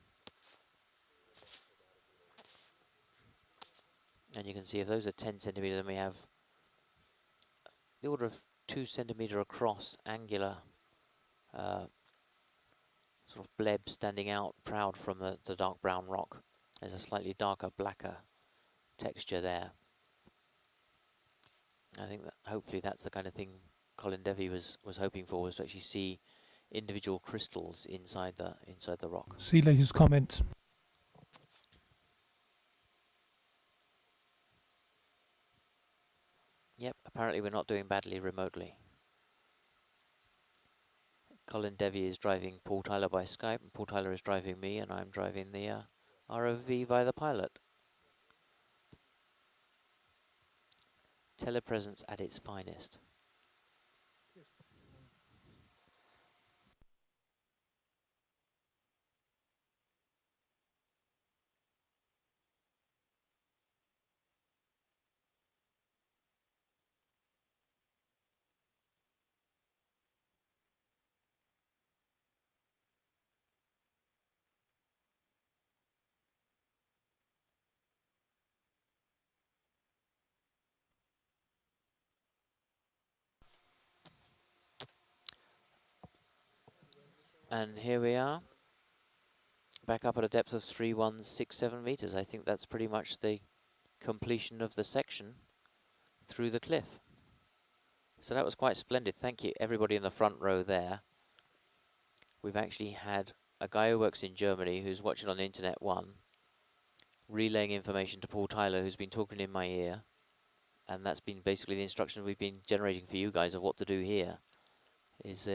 And you can see if those are 10 centimeters, then we have the order of 2 centimeter across angular sort of bleb standing out proud from the dark brown rock. There's a slightly darker, blacker texture there. I think that hopefully that's the kind of thing Colin Devey was hoping for, was to actually see individual crystals inside the rock. See latest comment. Yep, apparently we're not doing badly remotely. Colin Devey is driving Paul Tyler by Skype, and Paul Tyler is driving me, and I'm driving the ROV via the pilot. Telepresence at its finest. And here we are, back up at a depth of 3167 meters. I think that's pretty much the completion of the section through the cliff. So that was quite splendid. Thank you, everybody in the front row there. We've actually had a guy who works in Germany who's watching on Internet 1, relaying information to Paul Tyler, who's been talking in my ear. And that's been basically the instruction we've been generating for you guys of what to do here. Is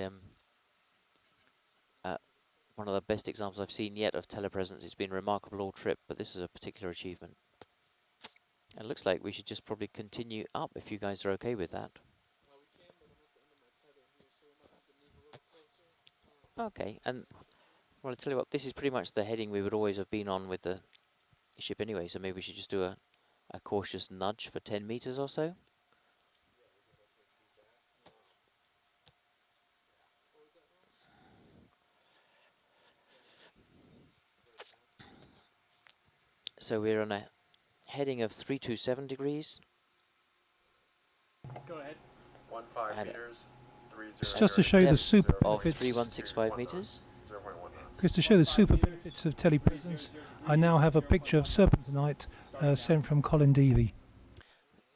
one of the best examples I've seen yet of telepresence. It's been remarkable all trip, but this is a particular achievement. It looks like we should just probably continue up if you guys are okay with that. Okay, and well, I'll tell you what, this is pretty much the heading we would always have been on with the ship anyway, so maybe we should just do a cautious nudge for 10 meters or so. So we're on a heading of 327 degrees. Go ahead. 15 meters, 30. It's just to show you the super of benefits. 3165 meters. Because to show the super benefits of telepresence, I now have a picture of serpentinite sent from Colin Devey.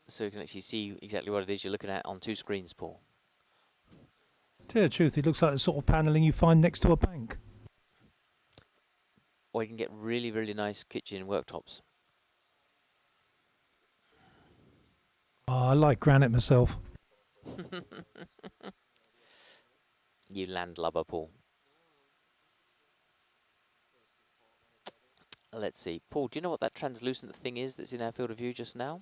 So you can actually see exactly what it is you're looking at on two screens, Paul. To tell you the truth, it looks like the sort of panelling you find next to a bank. Or you can get really, really nice kitchen worktops. Oh, I like granite myself. You landlubber, Paul. Let's see. Paul, do you know what that translucent thing is that's in our field of view just now?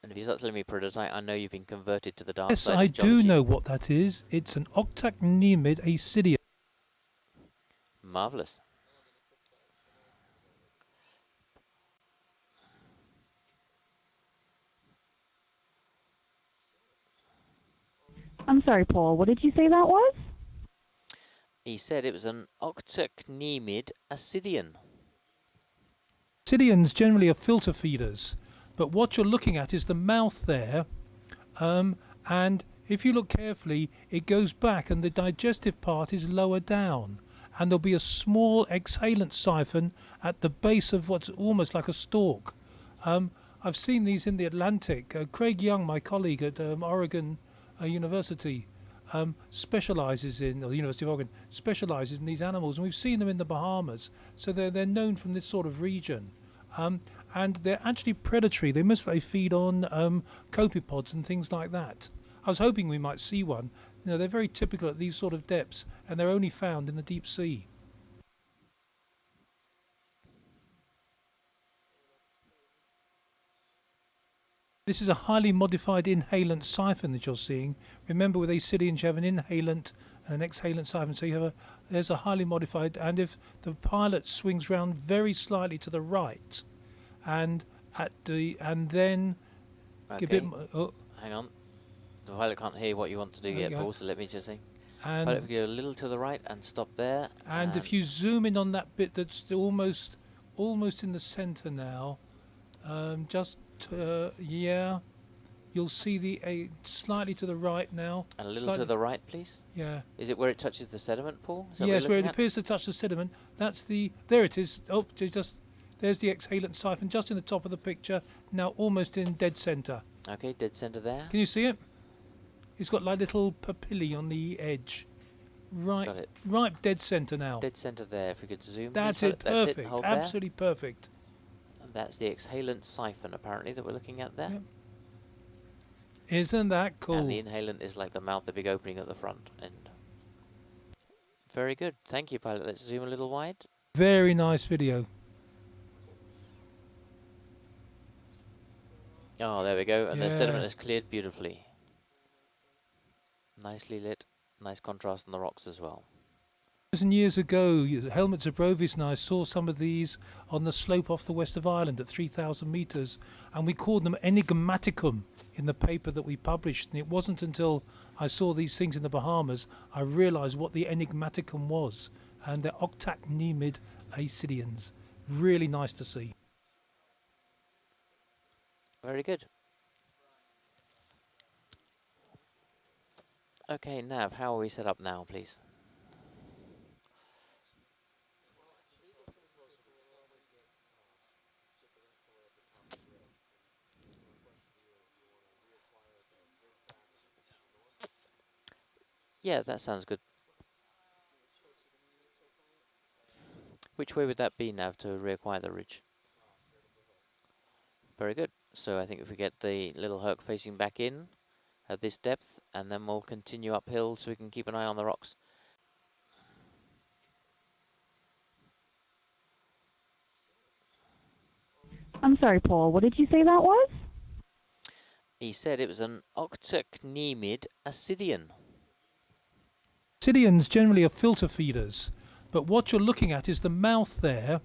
And if you start telling me predatite, I know you've been converted to the dark Yes, side I of do geology. know what that is. It's an octacnemid ascidian. Marvellous. I'm sorry, Paul. What did you say that was? He said it was an octacnemid ascidian. Ascidians generally are filter feeders, but what you're looking at is the mouth there, and if you look carefully, it goes back and the digestive part is lower down, and there'll be a small exhalant siphon at the base of what's almost like a stalk. I've seen these in the Atlantic. Craig Young, my colleague at Oregon University, specialises in, or the University of Oregon, specialises in these animals, and we've seen them in the Bahamas, so they're known from this sort of region. And they're actually predatory. They feed on copepods and things like that. I was hoping we might see one. You know, they're very typical at these sort of depths, and they're only found in the deep sea. This is a highly modified inhalant siphon that you're seeing. Remember, with ascidians, you have an inhalant and an exhalant siphon. So you have there's a highly modified, and if the pilot swings round very slightly to the right, and then Okay. a bit. Hang on. The pilot can't hear what you want to do yet, Yeah. Paul, so let me just see. And Pilot, if you go a little to the right and stop there. And if you zoom in on that bit that's almost in the centre now, yeah, you'll see the slightly to the right now. A little slightly, to the right, please. Yeah. Is it where it touches the sediment, Paul? Is that what Yes, you're where it looking at? appears to touch the sediment. That's the. There it is. Oh, there's the exhalant siphon just in the top of the picture. Now almost in dead centre. Okay, dead centre there. Can you see it? It's got like little papillae on the edge. Right, Got it. right, dead centre now. Dead centre there. If we could zoom. That's please. it, That's perfect, hold absolutely perfect. there. And that's the exhalant siphon, apparently, that we're looking at there. Yep. Isn't that cool? And the inhalant is like the mouth, the big opening at the front end. Very good. Thank you, pilot. Let's zoom a little wide. Very nice video. Oh, there we go. And the sediment Yeah. has cleared beautifully. Nicely lit. Nice contrast on the rocks as well. Years and years ago, Helmut Zabrovis and I saw some of these on the slope off the west of Ireland at 3,000 metres, and we called them enigmaticum in the paper that we published. And it wasn't until I saw these things in the Bahamas I realised what the enigmaticum was, and they're octacnemid ascidians. Really nice to see. Very good. Okay, Nav, how are we set up now, please? Yeah, that sounds good. Which way would that be, Nav, to reacquire the ridge? Very good. So I think if we get the little herc facing back in at this depth, and then we'll continue uphill so we can keep an eye on the rocks. I'm sorry, Paul. What did you say that was? He said it was an octacnemid ascidian. Ascidians generally are filter feeders, but what you're looking at is the mouth there,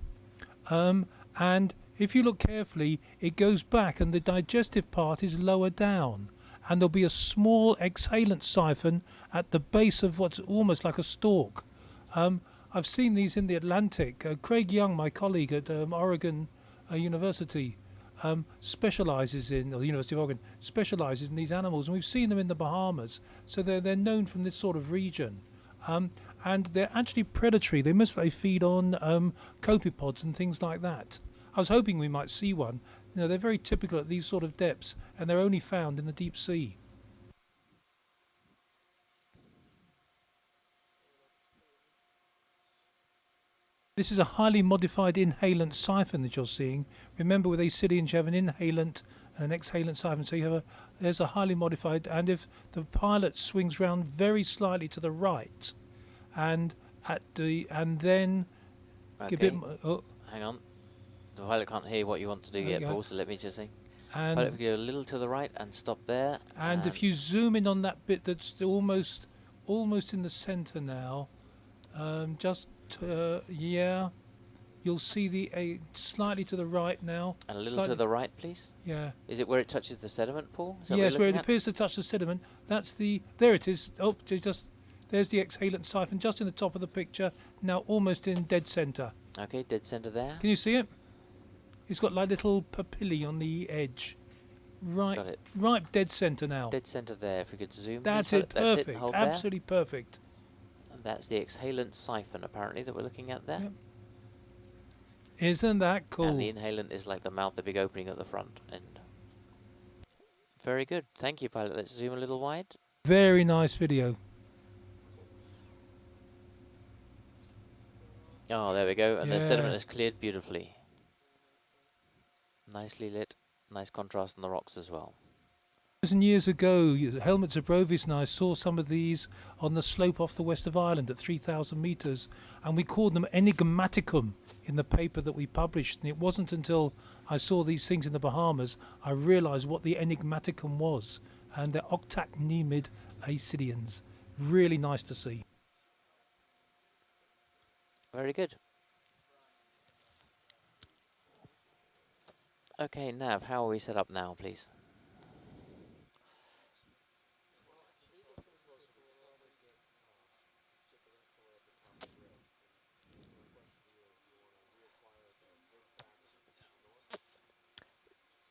and if you look carefully, it goes back and the digestive part is lower down, and there'll be a small exhalant siphon at the base of what's almost like a stalk. I've seen these in the Atlantic. Craig Young, my colleague at Oregon University, specialises in, or the University of Oregon, specialises in these animals, and we've seen them in the Bahamas, so they're known from this sort of region. And they're actually predatory. They feed on copepods and things like that. I was hoping we might see one. You know, they're very typical at these sort of depths, and they're only found in the deep sea. This is a highly modified inhalant siphon that you're seeing. Remember, with ascidians, you have an inhalant and an exhalant siphon. So you have there's a highly modified, and if the pilot swings round very slightly to the right, and then Okay. a bit. Hang on. The pilot can't hear what you want to do yet, Okay. Paul, so let me just see. And Pilot, if we go a little to the right and stop there. and if you zoom in on that bit that's almost in the centre now, yeah, you'll see the slightly to the right now. And a little Slightly, to the right, please. yeah. Is it where it touches the sediment pool? Is that what Yes, you're where it looking at? appears to touch the sediment. That's the. There it is. Oh, there's the exhalant siphon just in the top of the picture. Now almost in dead centre. Okay, dead centre there. Can you see it? It's got like little papillae on the edge. Right, Got it. right, dead centre now. Dead centre there. If we could zoom. That's please, it. Pilot. Perfect. That's it. Hold there. Absolutely perfect. And that's the exhalant siphon, apparently, that we're looking at there. Yep. Isn't that cool? And the inhalant is like the mouth, the big opening at the front end. Very good. Thank you, Pilot. Let's zoom a little wide. Very nice video. Oh, there we go. And the sediment Yeah. is cleared beautifully. Nicely lit. Nice contrast on the rocks as well. Years and years ago, Helmut Zabrovis and I saw some of these on the slope off the west of Ireland at 3,000 metres, and we called them enigmaticum in the paper that we published. And it wasn't until I saw these things in the Bahamas I realised what the enigmaticum was, and they're octacnemid acidians. Really nice to see. Very good. Okay, Nav, how are we set up now, please?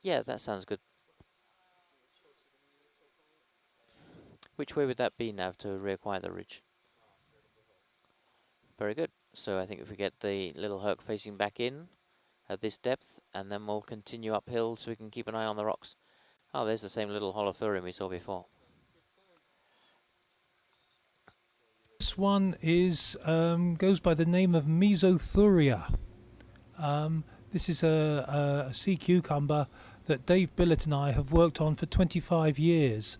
Yeah, that sounds good. Which way would that be, Nav, to reacquire the ridge? Very good. So I think if we get the little herc facing back in at this depth, and then we'll continue uphill so we can keep an eye on the rocks. Oh, there's the same little holothurium we saw before. This one is goes by the name of Mesothuria. This is a sea cucumber that Dave Billett and I have worked on for 25 years.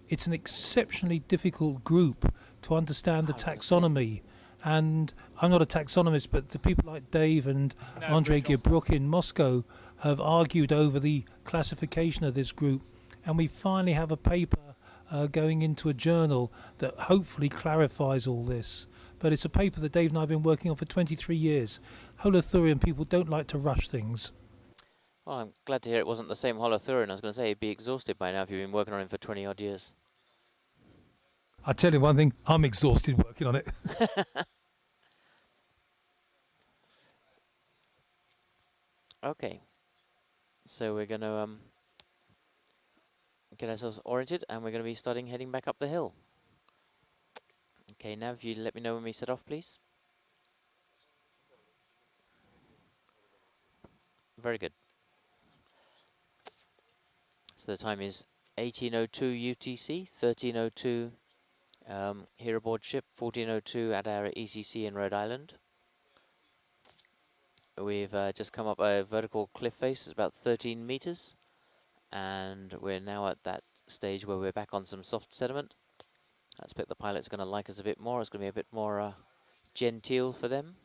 It's an exceptionally difficult group to understand the taxonomy. And I'm not a taxonomist, but the people like Dave and Andrei Gibruch in Moscow have argued over the classification of this group. And we finally have a paper going into a journal that hopefully clarifies all this. But it's a paper that Dave and I have been working on for 23 years. Holothurian people don't like to rush things. Well, I'm glad to hear it wasn't the same holothurian. I was going to say he'd be exhausted by now if you've been working on him for 20 odd years. I tell you one thing, I'm exhausted working on it. Okay, so we're going to get ourselves oriented, and we're going to be starting heading back up the hill. Okay, Nav, you let me know when we set off, please. Very good. So the time is 18:02 UTC, 13:02 here aboard ship, 14:02 at our ECC in Rhode Island. We've just come up a vertical cliff face, it's about 13 meters, and we're now at that stage where we're back on some soft sediment. I expect the pilot's going to like us a bit more. It's going to be a bit more genteel for them.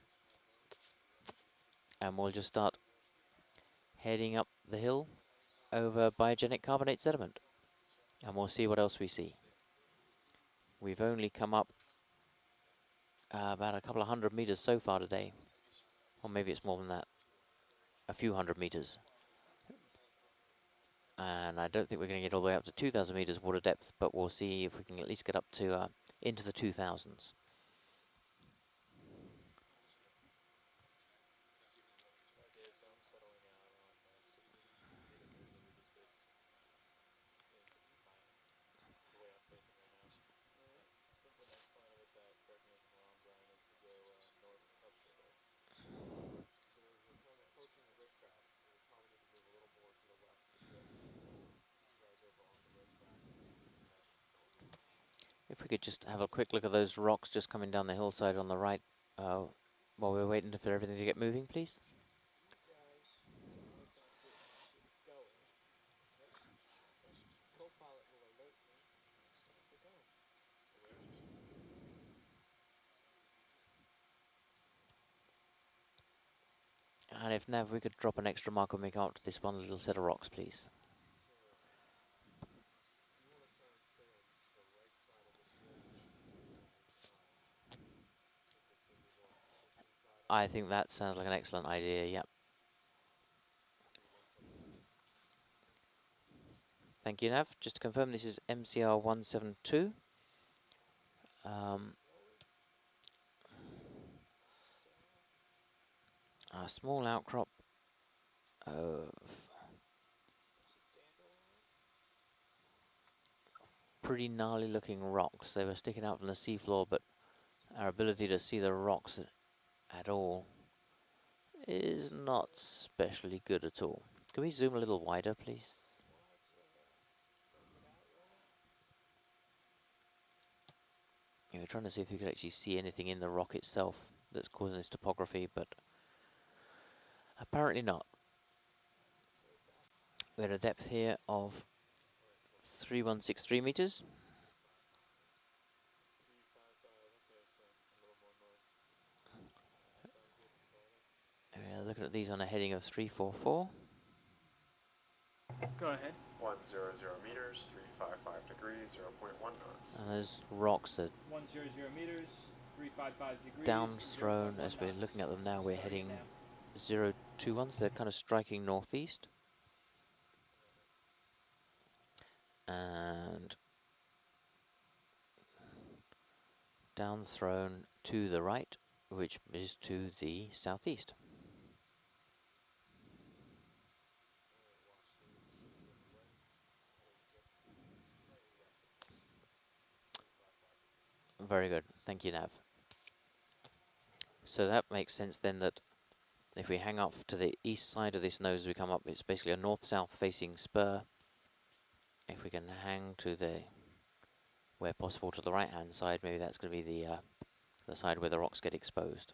And we'll just start heading up the hill over biogenic carbonate sediment. And we'll see what else we see. We've only come up about a couple of 100 meters so far today. Or maybe it's more than that. A few 100 meters. And I don't think we're going to get all the way up to 2,000 meters water depth, but we'll see if we can at least get up to into the 2,000s. If we could just have a quick look at those rocks just coming down the hillside on the right while we're waiting for everything to get moving, please. And if Nav, we could drop an extra marker and make up to this one little set of rocks, please. You want to try and stay on the right side of this ridge, if it's going to be more eastern side. I think that sounds like an excellent idea, yep. Thank you, Nav. Just to confirm, this is MCR172. A small outcrop of pretty gnarly looking rocks. They were sticking out from the seafloor, but our ability to see the rocks at all is not especially good at all. Can we zoom a little wider, please? Yeah, we're trying to see if we could actually see anything in the rock itself that's causing this topography, but apparently not. We're at a depth here of 3163 meters. We're looking at these on a heading of 344. Go ahead. 100 meters, 355 degrees, 0.1 knots. And those rocks are 100 meters, 355 degrees. down thrown. As we're looking at them now, we're heading 021, so they're kind of striking northeast. And down thrown to the right, which is to the southeast. Very good, thank you, Nav. So that makes sense then that if we hang off to the east side of this nose, we come up, it's basically a north-south facing spur. If we can hang to the, where possible, to the right-hand side, maybe that's going to be the side where the rocks get exposed.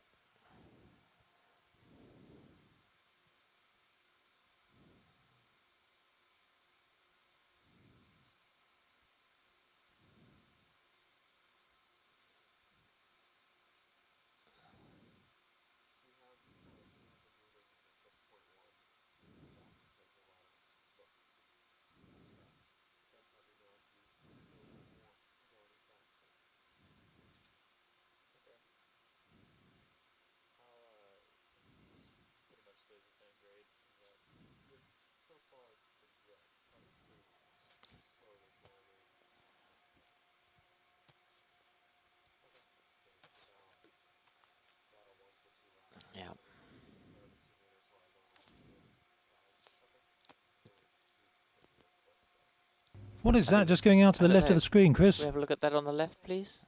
Yeah. What is that just going out to the left of the screen, Chris? Can we have a look at that on the left, please?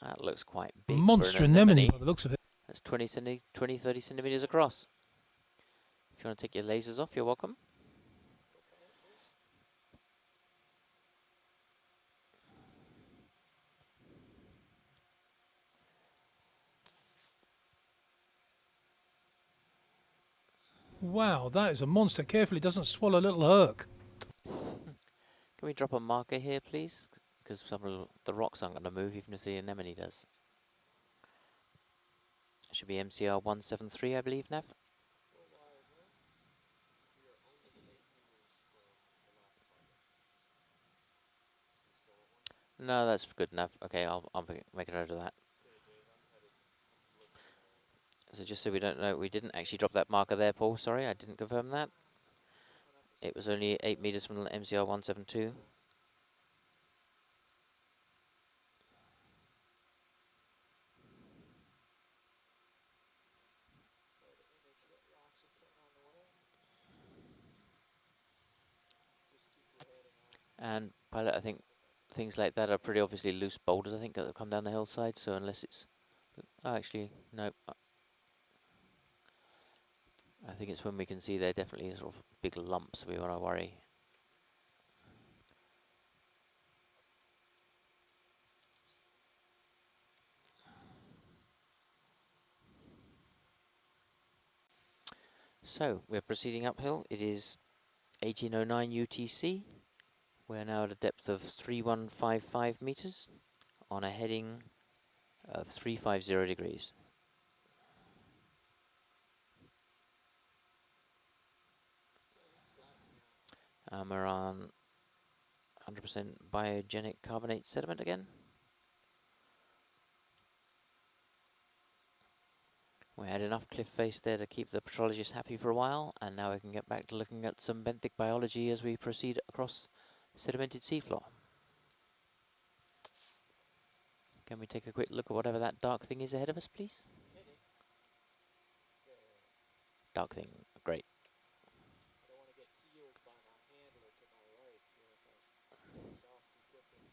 That looks quite big. Monster for an anemone by the looks of it. That's 20, 30 centimeters across. If you want to take your lasers off, you're welcome. Wow, that is a monster. Carefully, it doesn't swallow little Herc. Can we drop a marker here, please? Because some of the rocks aren't going to move, even if the anemone does. It should be MCR 173, I believe, Nav. No, that's good enough. Okay, I'll make a note of that. So just so we don't know, we didn't actually drop that marker there, Paul. Sorry, I didn't confirm that. It was only 8 meters from the MCR 172. And pilot, I think things like that are pretty obviously loose boulders, I think, that have come down the hillside. So unless it's... Oh, actually, no. I think it's when we can see they're definitely sort of big lumps we want to worry. So, we're proceeding uphill. It is 1809 UTC. We're now at a depth of 3155 meters on a heading of 350 degrees. We're on 100% biogenic carbonate sediment again. We had enough cliff face there to keep the petrologists happy for a while, and now we can get back to looking at some benthic biology as we proceed across sedimented seafloor. Can we take a quick look at whatever that dark thing is ahead of us, please? Dark thing, great. I don't want to get healed by my handler to my right here if I finish off too quickly.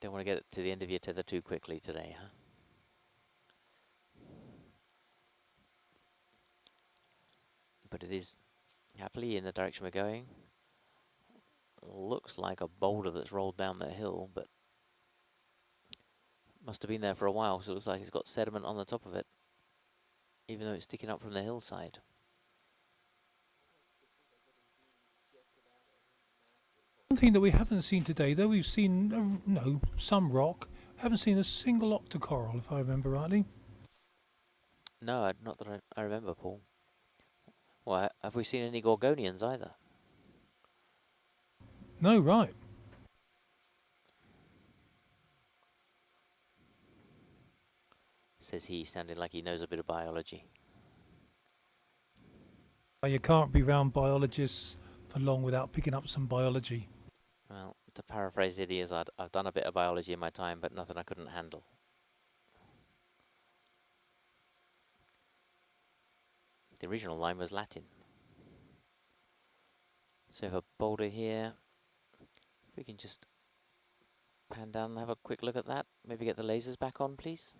Don't want to get to the end of your tether too quickly today, huh? But it is happily in the direction we're going. Looks like a boulder that's rolled down the hill, but must have been there for a while, so it looks like it's got sediment on the top of it, even though it's sticking up from the hillside. One thing that we haven't seen today, though, we've seen some rock. Haven't seen a single octocoral, if I remember rightly. No, not that I remember, Paul. Well, have we seen any gorgonians either? No, right. Says he, sounding like he knows a bit of biology. You can't be round biologists for long without picking up some biology. Well, to paraphrase it, I've done a bit of biology in my time, but nothing I couldn't handle. The original line was Latin. So we have a boulder here. If we can just pan down and have a quick look at that. Maybe get the lasers back on, please.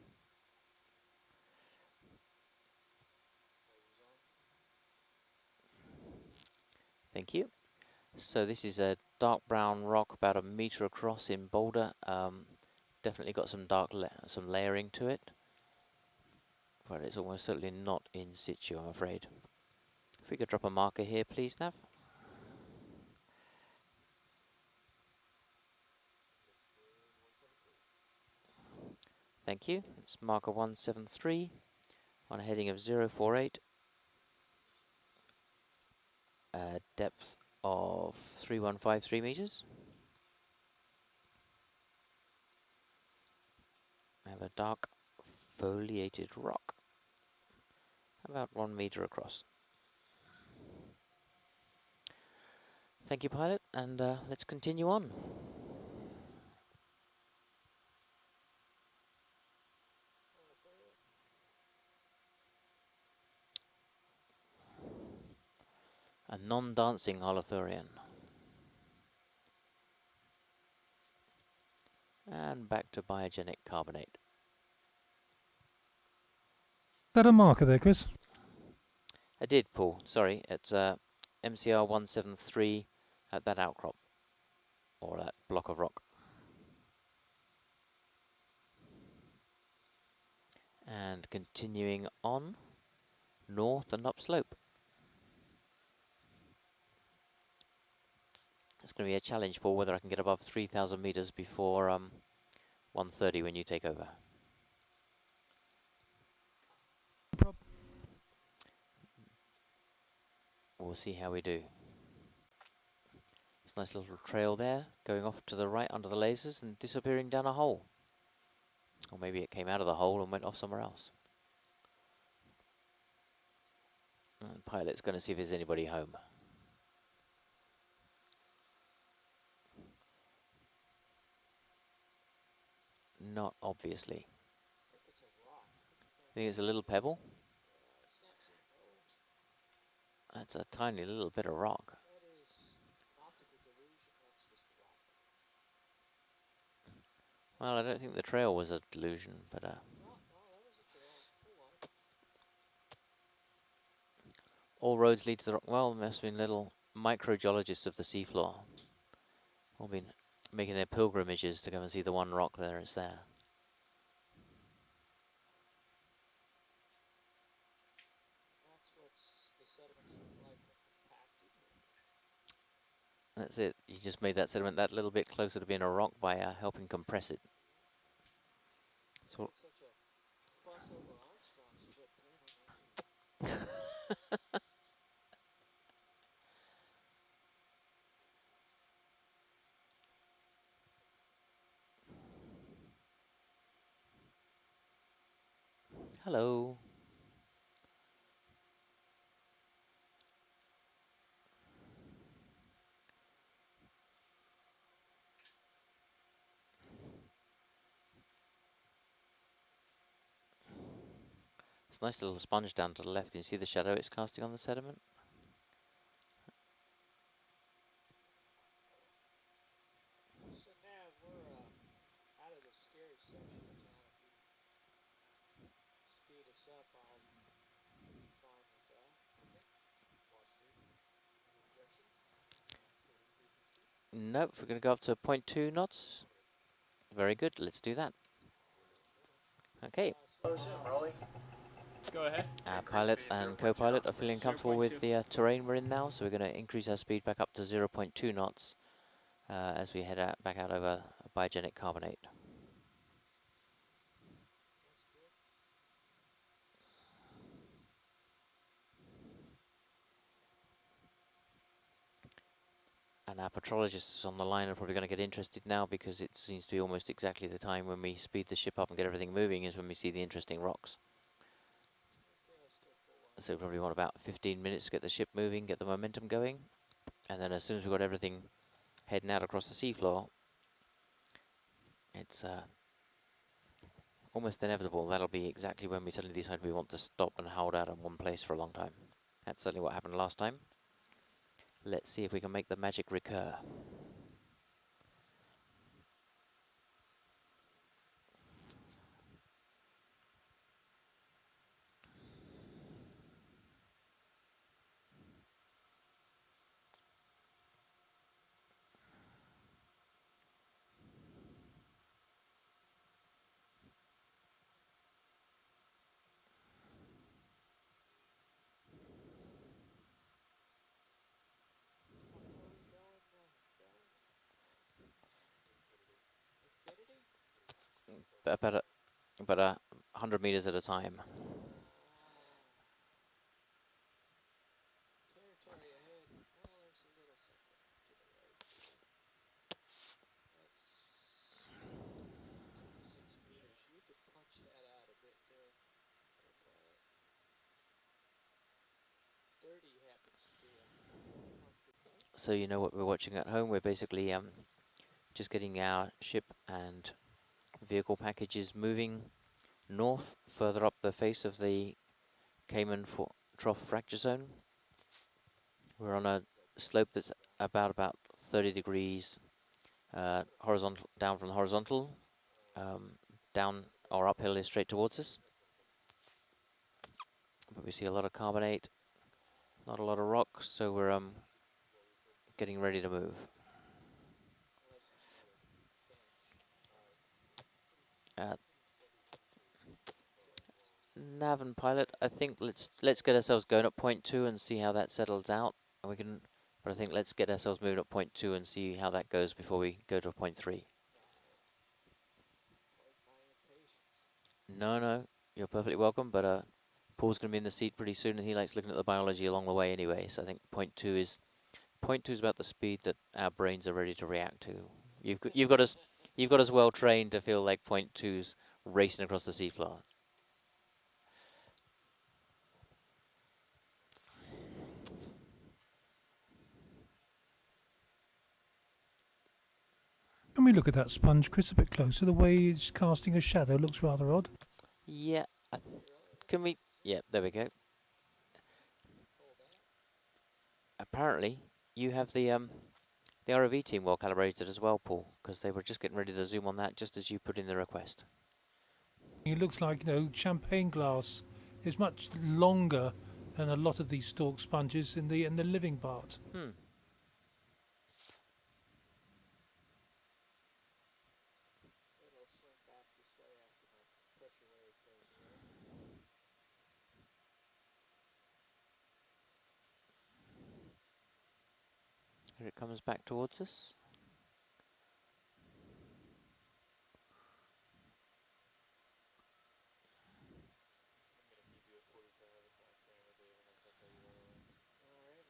Thank you. So this is a dark brown rock about a meter across in boulder. Definitely got some some layering to it, but it's almost certainly not in situ, I'm afraid. If we could drop a marker here, please, Nav. Thank you. It's marker 173 on a heading of 048. Depth of 3153 meters. I have a dark foliated rock, about 1 meter across. Thank you, pilot, and let's continue on. A non-dancing holothurian. And back to biogenic carbonate. Is that a marker there, Chris? I did, Paul. Sorry, it's MCR 173 at that outcrop, or that block of rock. And continuing on, north and upslope. It's going to be a challenge, Paul, whether I can get above 3,000 meters before 1:30 when you take over. We'll see how we do. It's a nice little trail there, going off to the right under the lasers and disappearing down a hole. Or maybe it came out of the hole and went off somewhere else. And the pilot's going to see if there's anybody home. Not obviously. I think it's a little pebble. That's a tiny little bit of rock. Well, I don't think the trail was a delusion, but all roads lead to the rock. Well, there must have been little microgeologists of the seafloor. All been making their pilgrimages to go and see the one rock there is there. That's it. You just made that sediment that little bit closer to being a rock by helping compress it. So Hello. It's a nice little sponge down to the left. Can you see the shadow it's casting on the sediment? So now we're out of the scary section of town. If you speed us up, I'll be fine with that. Okay. Watch through. Any objections? To an increase in speed? Nope, we're going to go up to 0.2 knots. Very good, let's do that. Okay. Go ahead. Pilot and co-pilot are feeling comfortable with the terrain we're in now, so we're going to increase our speed back up to 0.2 knots as we head back out over biogenic carbonate. And our patrologists on the line are probably going to get interested now, because it seems to be almost exactly the time when we speed the ship up and get everything moving is when we see the interesting rocks. So we probably want about 15 minutes to get the ship moving, get the momentum going, and then as soon as we've got everything heading out across the seafloor, it's almost inevitable that'll be exactly when we suddenly decide we want to stop and hold out in one place for a long time. That's certainly what happened last time. Let's see if we can make the magic recur. About 100 meters at a time. Territory ahead. Well, there's a little something to the right. That's 26 meters. You could punch that out a bit there. 30 happens to be a comfortable. So you know what we're watching at home. We're basically just getting our ship and vehicle packages moving north, further up the face of the Cayman Trough fracture zone. We're on a slope that's about 30 degrees horizontal, down from the horizontal. Down or uphill is straight towards us. But we see a lot of carbonate, not a lot of rocks, so we're getting ready to move. Nav and pilot, I think let's get ourselves going at 0.2 and see how that settles out. And we can, but I think let's get ourselves moving at 0.2 and see how that goes before we go to 0.3. No, you're perfectly welcome. But Paul's going to be in the seat pretty soon, and he likes looking at the biology along the way anyway. So I think 0.2 is about the speed that our brains are ready to react to. You've got us well trained to feel like 0.2's racing across the seafloor. Can we look at that sponge, Chris, a bit closer? The way it's casting a shadow looks rather odd. Yeah, can we? Yeah, there we go. Apparently, you have the ROV team well calibrated as well, Paul, because they were just getting ready to zoom on that just as you put in the request. It looks like, champagne glass is much longer than a lot of these stalk sponges in the living part. It'll swim back this way after the pressure wave goes away. Here it comes back towards us. I'm going to give you a 45 o'clock camera, Dave, unless I tell you otherwise. Alrighty.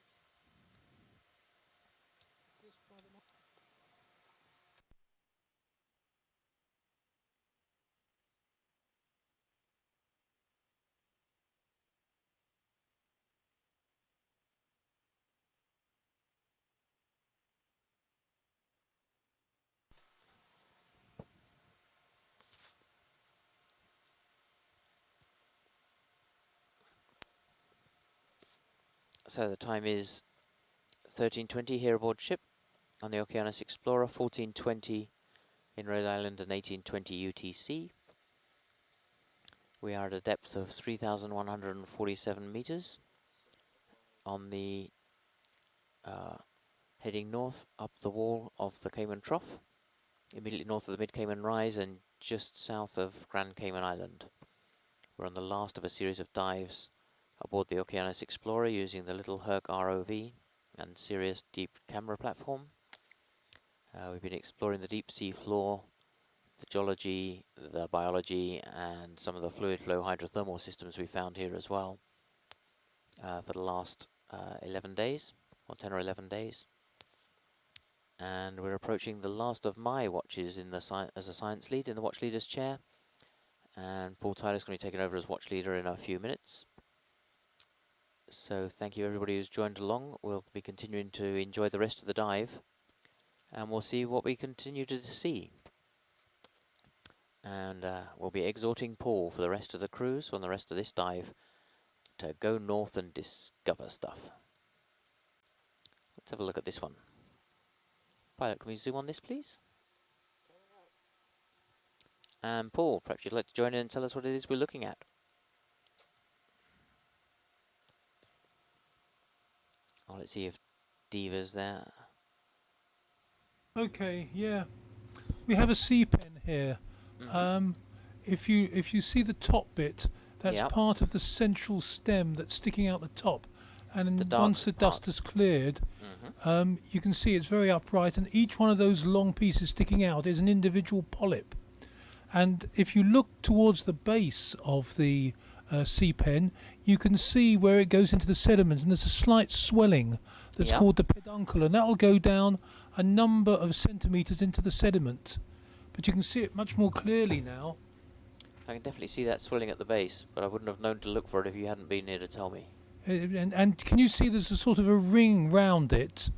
Just brought him up. So the time is 13:20 here aboard ship on the Okeanos Explorer, 14:20 in Rhode Island and 18:20 UTC. We are at a depth of 3,147 meters on the heading north up the wall of the Cayman Trough, immediately north of the Mid-Cayman Rise and just south of Grand Cayman Island. We're on the last of a series of dives aboard the Okeanos Explorer using the little Herc ROV and Sirius deep camera platform. We've been exploring the deep sea floor, the geology, the biology, and some of the fluid flow hydrothermal systems we found here as well for the last 11 days, or 10 or 11 days. And we're approaching the last of my watches in the as a science lead in the watch leader's chair. And Paul Tyler's going to be taking over as watch leader in a few minutes. So thank you everybody who's joined along. We'll be continuing to enjoy the rest of the dive. And we'll see what we continue to see. And we'll be exhorting Paul for the rest of the cruise, on the rest of this dive, to go north and discover stuff. Let's have a look at this one. Pilot, can we zoom on this, please? And Paul, perhaps you'd like to join in and tell us what it is we're looking at. Oh, let's see if Diva's there. Okay, yeah. We have a sea pen here. Mm-hmm. If you see the top bit, that's Yep. part of the central stem that's sticking out the top. And The once the dark dust part. has cleared, Mm-hmm. you can see it's very upright, and each one of those long pieces sticking out is an individual polyp. And if you look towards the base of the sea pen, you can see where it goes into the sediment, and there's a slight swelling that's Yep. called the peduncle, and that will go down a number of centimetres into the sediment. But you can see it much more clearly now. I can definitely see that swelling at the base, but I wouldn't have known to look for it if you hadn't been here to tell me. And can you see there's a sort of a ring round it?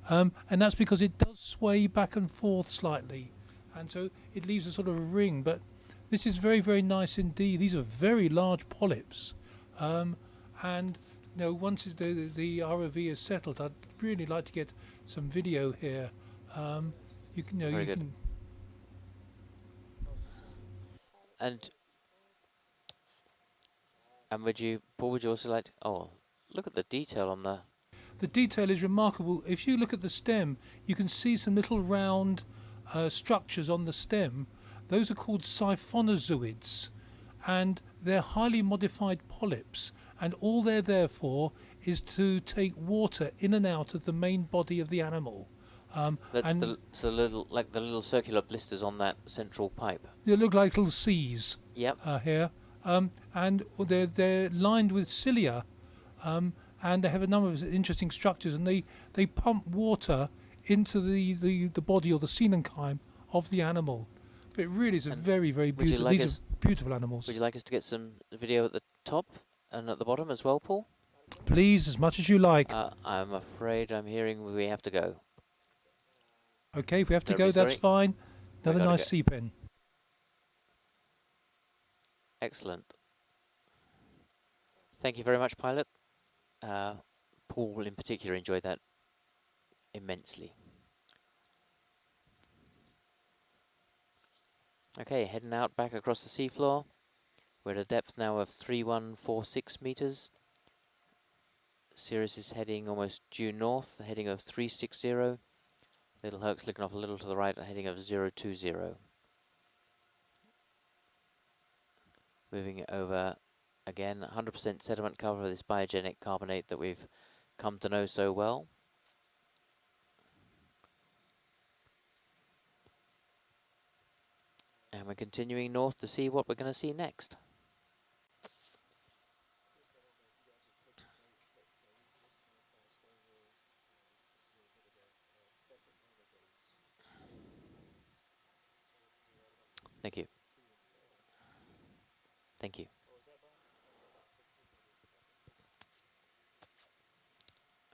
And that's because it does sway back and forth slightly. And so it leaves a sort of a ring. But this is very, very nice indeed. These are very large polyps. And, you know, once the ROV is settled, I'd really like to get some video here. You can, Very good. can. And would you, Paul, would you also like to, oh, look at the detail on the... The detail is remarkable. If you look at the stem, you can see some little round structures on the stem. Those are called siphonozoids, and they're highly modified polyps, and all they're there for is to take water in and out of the main body of the animal. That's and the little, like the little circular blisters on that central pipe. they look like little C's Yep. here, and they're lined with cilia, and they have a number of interesting structures, and they pump water into the body or the coelenchyme of the animal. But it really is a And very, very would you beautiful. like These us- are beautiful animals. Would you like us to get some video at the top and at the bottom as well, Paul? Please, as much as you like. I'm afraid I'm hearing we have to go. Okay, if we have to Terribly go, that's sorry. fine. Another gotta nice go. sea pen. Excellent. Thank you very much, pilot. Paul will in particular enjoy that immensely. Okay, heading out back across the seafloor. We're at a depth now of 3146 meters. Sirius is heading almost due north, a heading of 360. Little Herc's looking off a little to the right, a heading of 020. Moving it over again, 100% sediment cover of this biogenic carbonate that we've come to know so well. And we're continuing north to see what we're going to see next. Thank you. Thank you.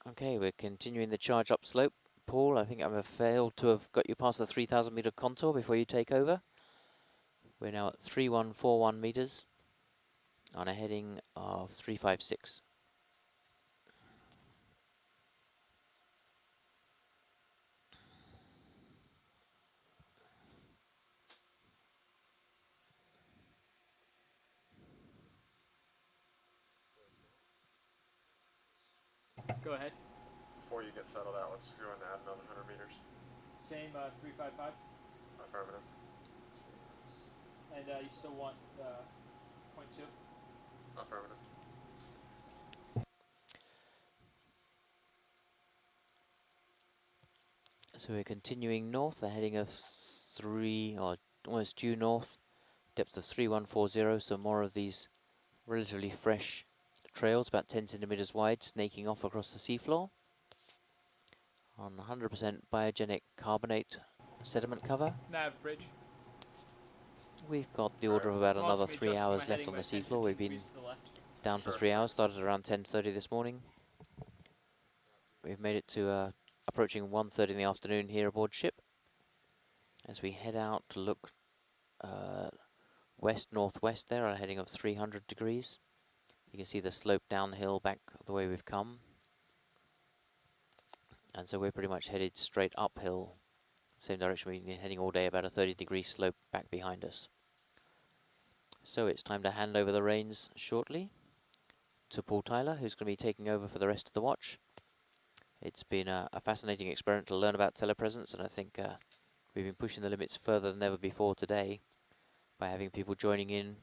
Okay, we're continuing the charge up slope. Paul, I think I've failed to have got you past the 3,000 meter contour before you take over. We're now at 3141 meters on a heading of 356. Go ahead. Before you get settled out, let's go and add another 100 meters. Same 355. Affirmative. And you still want 0.2? Affirmative. So we're continuing north, a heading of 3, or almost due north, depth of 3140, so more of these relatively fresh trails, about 10 centimeters wide, snaking off across the seafloor on 100% biogenic carbonate sediment cover. Nav bridge. We've got the order of about I'm another also gonna 3 adjust my hours left heading on by the 10, seafloor. 15 We've been degrees to the left. down for Sure. 3 hours, started around 10:30 this morning. We've made it to approaching 1:30 in the afternoon here aboard ship. As we head out to look west-northwest there, a heading of 300 degrees. You can see the slope downhill back the way we've come. And so we're pretty much headed straight uphill, same direction we've been heading all day, about a 30-degree slope back behind us. So it's time to hand over the reins shortly to Paul Tyler, who's going to be taking over for the rest of the watch. It's been a fascinating experiment to learn about telepresence, and I think we've been pushing the limits further than ever before today by having people joining in,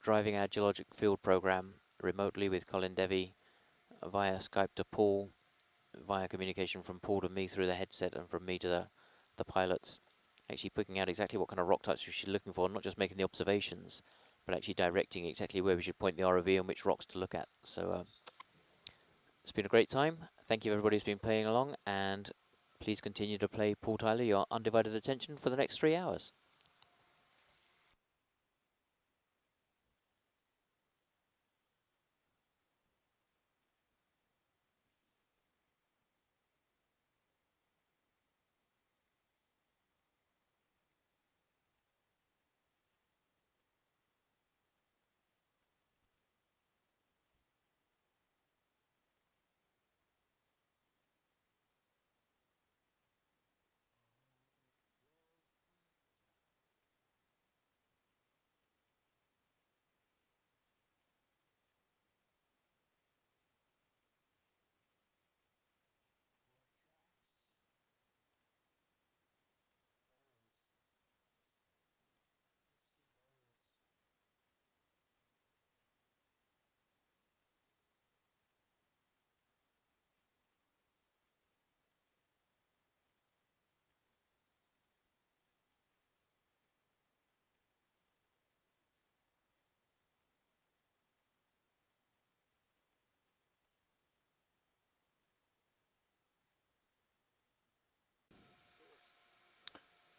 driving our geologic field program remotely with Colin Devey via Skype to Paul, via communication from Paul to me through the headset and from me to the pilots, actually picking out exactly what kind of rock types we should be looking for, not just making the observations, but actually directing exactly where we should point the ROV and which rocks to look at. So it's been a great time. Thank you everybody who's been playing along, and please continue to play Paul Tyler your undivided attention for the next 3 hours.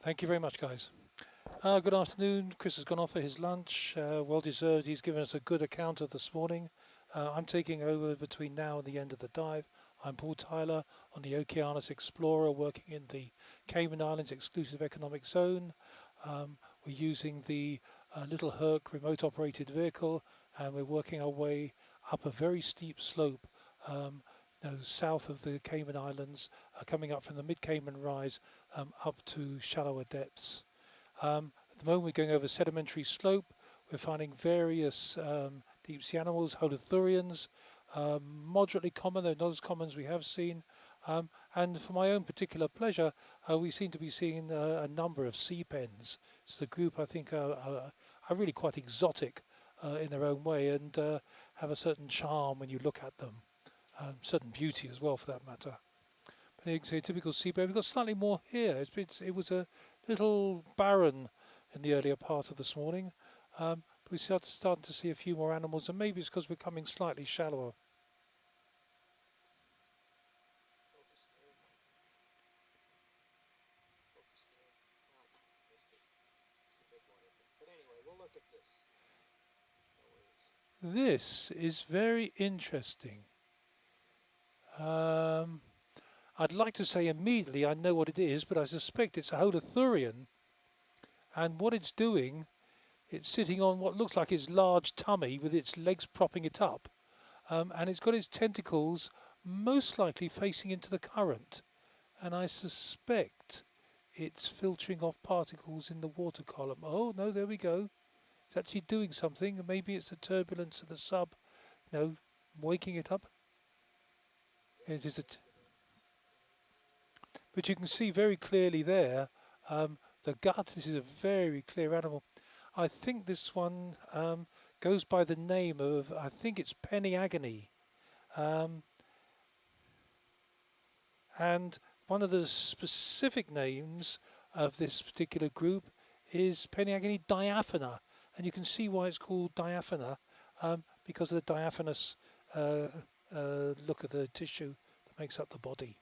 Thank you very much, guys. Good afternoon. Chris has gone off for his lunch. Well deserved. He's given us a good account of this morning. I'm taking over between now and the end of the dive. I'm Paul Tyler on the Okeanos Explorer, working in the Cayman Islands Exclusive Economic Zone. We're using the Little Herc remote operated vehicle, and we're working our way up a very steep slope south of the Cayman Islands, coming up from the mid-Cayman rise up to shallower depths. At the moment we're going over sedimentary slope. We're finding various deep sea animals, holothurians, moderately common, though not as common as we have seen. And for my own particular pleasure, we seem to be seeing a number of sea pens. It's the group I think are really quite exotic in their own way, and have a certain charm when you look at them. Certain beauty as well, for that matter. But it's a typical sea pen. We've got slightly more here. It was a little barren in the earlier part of this morning. But we starting to see a few more animals, and maybe it's because we're coming slightly shallower. This is very interesting. I'd like to say immediately I know what it is, but I suspect it's a holothurian. And what it's doing, it's sitting on what looks like its large tummy with its legs propping it up. And it's got its tentacles most likely facing into the current. And I suspect it's filtering off particles in the water column. Oh, no, there we go. It's actually doing something. Maybe it's the turbulence of the sub, waking it up. It is but you can see very clearly there the gut. This is a very clear animal. I think this one goes by the name of, I think it's Penny Agony. And one of the specific names of this particular group is Penny Agony diaphana. And you can see why it's called diaphana because of the diaphanous look of the tissue that makes up the body.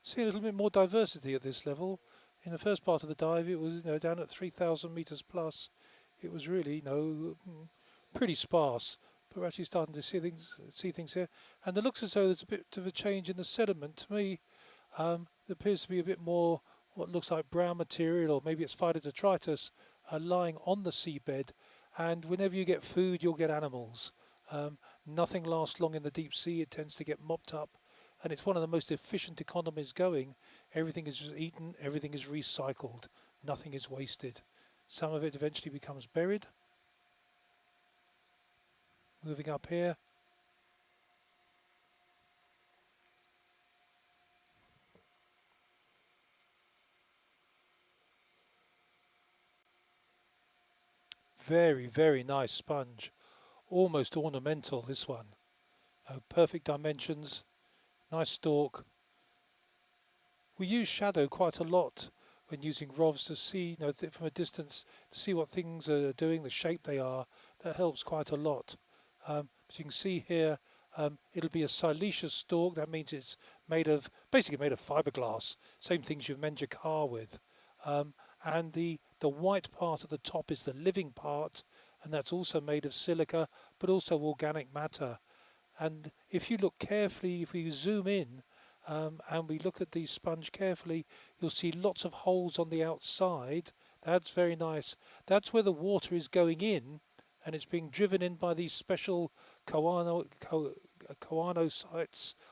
See a little bit more diversity at this level. In the first part of the dive, it was down at 3,000 meters plus. It was really pretty sparse, but we're actually starting to see things here. And it looks as though there's a bit of a change in the sediment. To me, there appears to be a bit more what looks like brown material, or maybe it's phytodetritus lying on the seabed. And whenever you get food, you'll get animals. Nothing lasts long in the deep sea. It tends to get mopped up. And it's one of the most efficient economies going. Everything is eaten, everything is recycled, nothing is wasted. Some of it eventually becomes buried. Moving up here. Very, very nice sponge. Almost ornamental, this one. Perfect dimensions. Nice stalk. We use shadow quite a lot when using ROVs to see, from a distance, to see what things are doing, the shape they are. That helps quite a lot. But you can see here, it'll be a siliceous stalk. That means it's basically made of fiberglass. Same things you mend your car with. And the white part at the top is the living part, and that's also made of silica, but also organic matter. And if you look carefully, if we zoom in, and we look at the sponge carefully, you'll see lots of holes on the outside. That's very nice. That's where the water is going in, and it's being driven in by these special choanocytes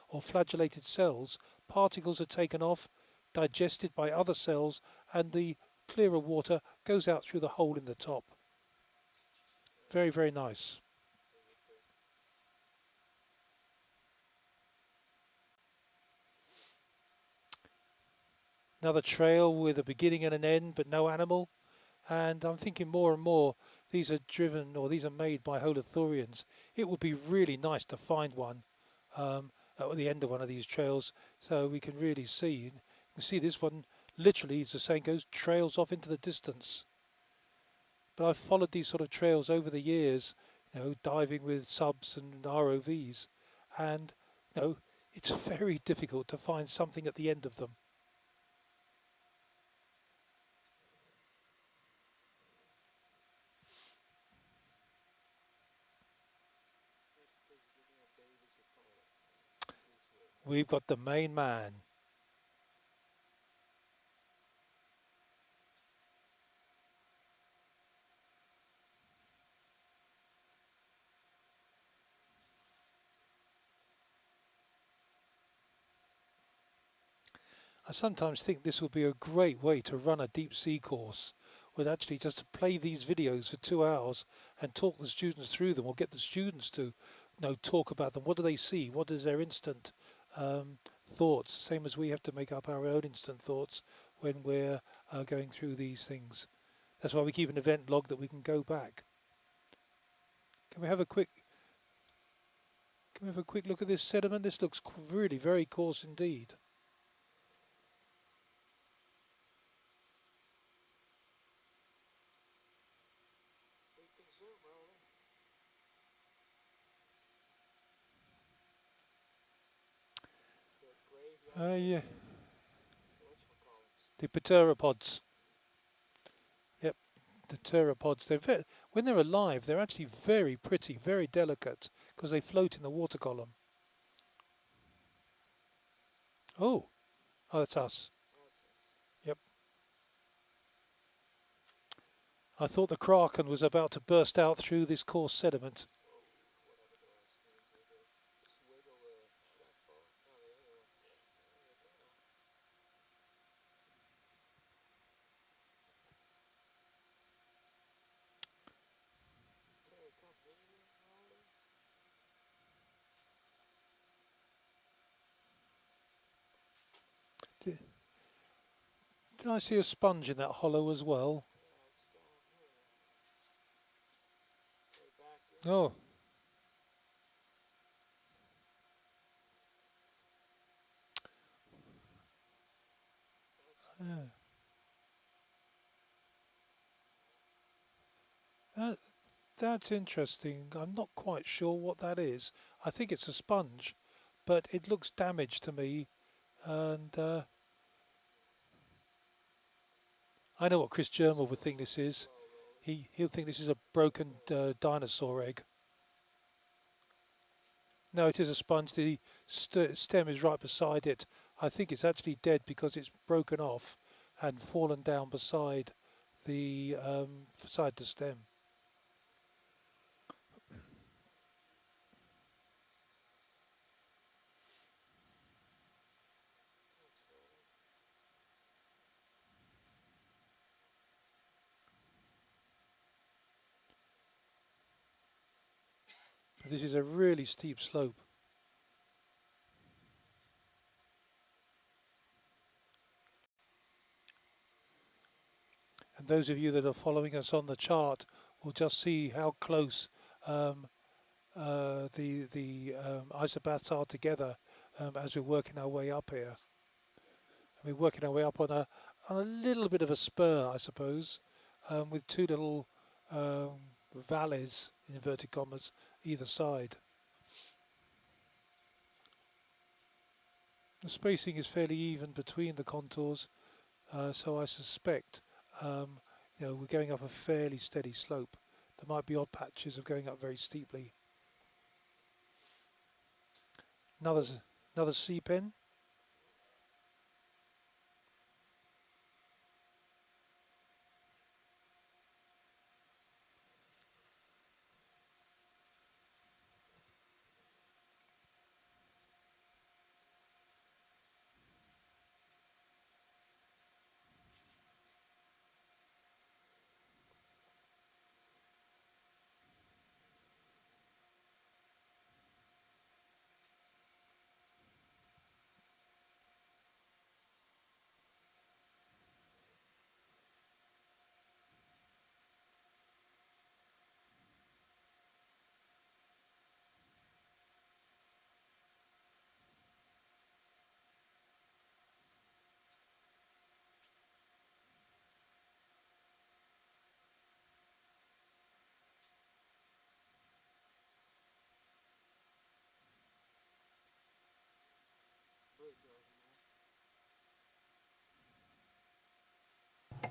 or flagellated cells. Particles are taken off, digested by other cells, and the clearer water goes out through the hole in the top. Very, very nice. Another trail with a beginning and an end, but no animal. And I'm thinking more and more, these are driven, or these are made by holothurians. It would be really nice to find one at the end of one of these trails, so we can really see. You can see this one, literally, as the saying goes, trails off into the distance. But I've followed these sort of trails over the years, diving with subs and ROVs, and it's very difficult to find something at the end of them. We've got the main man. I sometimes think this would be a great way to run a deep sea course, would actually just to play these videos for 2 hours and talk the students through them, or get the students to talk about them. What do they see? What is their instant thoughts? Same as we have to make up our own instant thoughts when we're going through these things. That's why we keep an event log that we can go back. Can we have a quick look at this sediment? This looks really very coarse indeed. Yeah. The pteropods. Yep, the pteropods. When they're alive, they're actually very pretty, very delicate, because they float in the water column. Oh, that's us. Yep. I thought the kraken was about to burst out through this coarse sediment. Did I see a sponge in that hollow as well? Yeah, it's down here. Way back in. Oh. Yeah. That's interesting. I'm not quite sure what that is. I think it's a sponge, but it looks damaged to me. And I know what Chris Germer would think this is. He'll think this is a broken dinosaur egg. No, it is a sponge. The stem is right beside it. I think it's actually dead because it's broken off and fallen down beside the stem. But this is a really steep slope. And those of you that are following us on the chart will just see how close the isobaths are together as we're working our way up here. And we're working our way up on a little bit of a spur, I suppose, with two little valleys, in inverted commas, either side. The spacing is fairly even between the contours, so I suspect we're going up a fairly steady slope. There might be odd patches of going up very steeply. Another sea pen.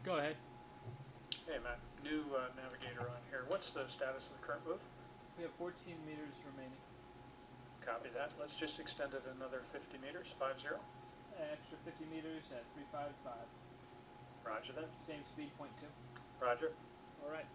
Go ahead. Hey Matt, new navigator on here. What's the status of the current move? We have 14 meters remaining. Copy that. Let's just extend it another 50 meters, 50. Extra 50 meters at 355. Roger that. Same speed, 0.2. Roger. All right.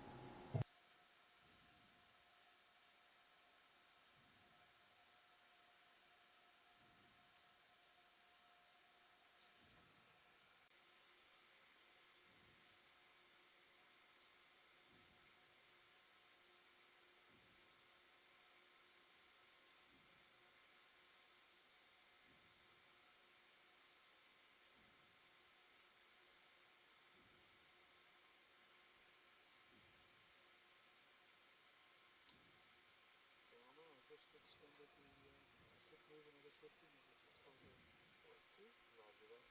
Just extended the ship move another 50 minutes. It's total 0.2. Roger that.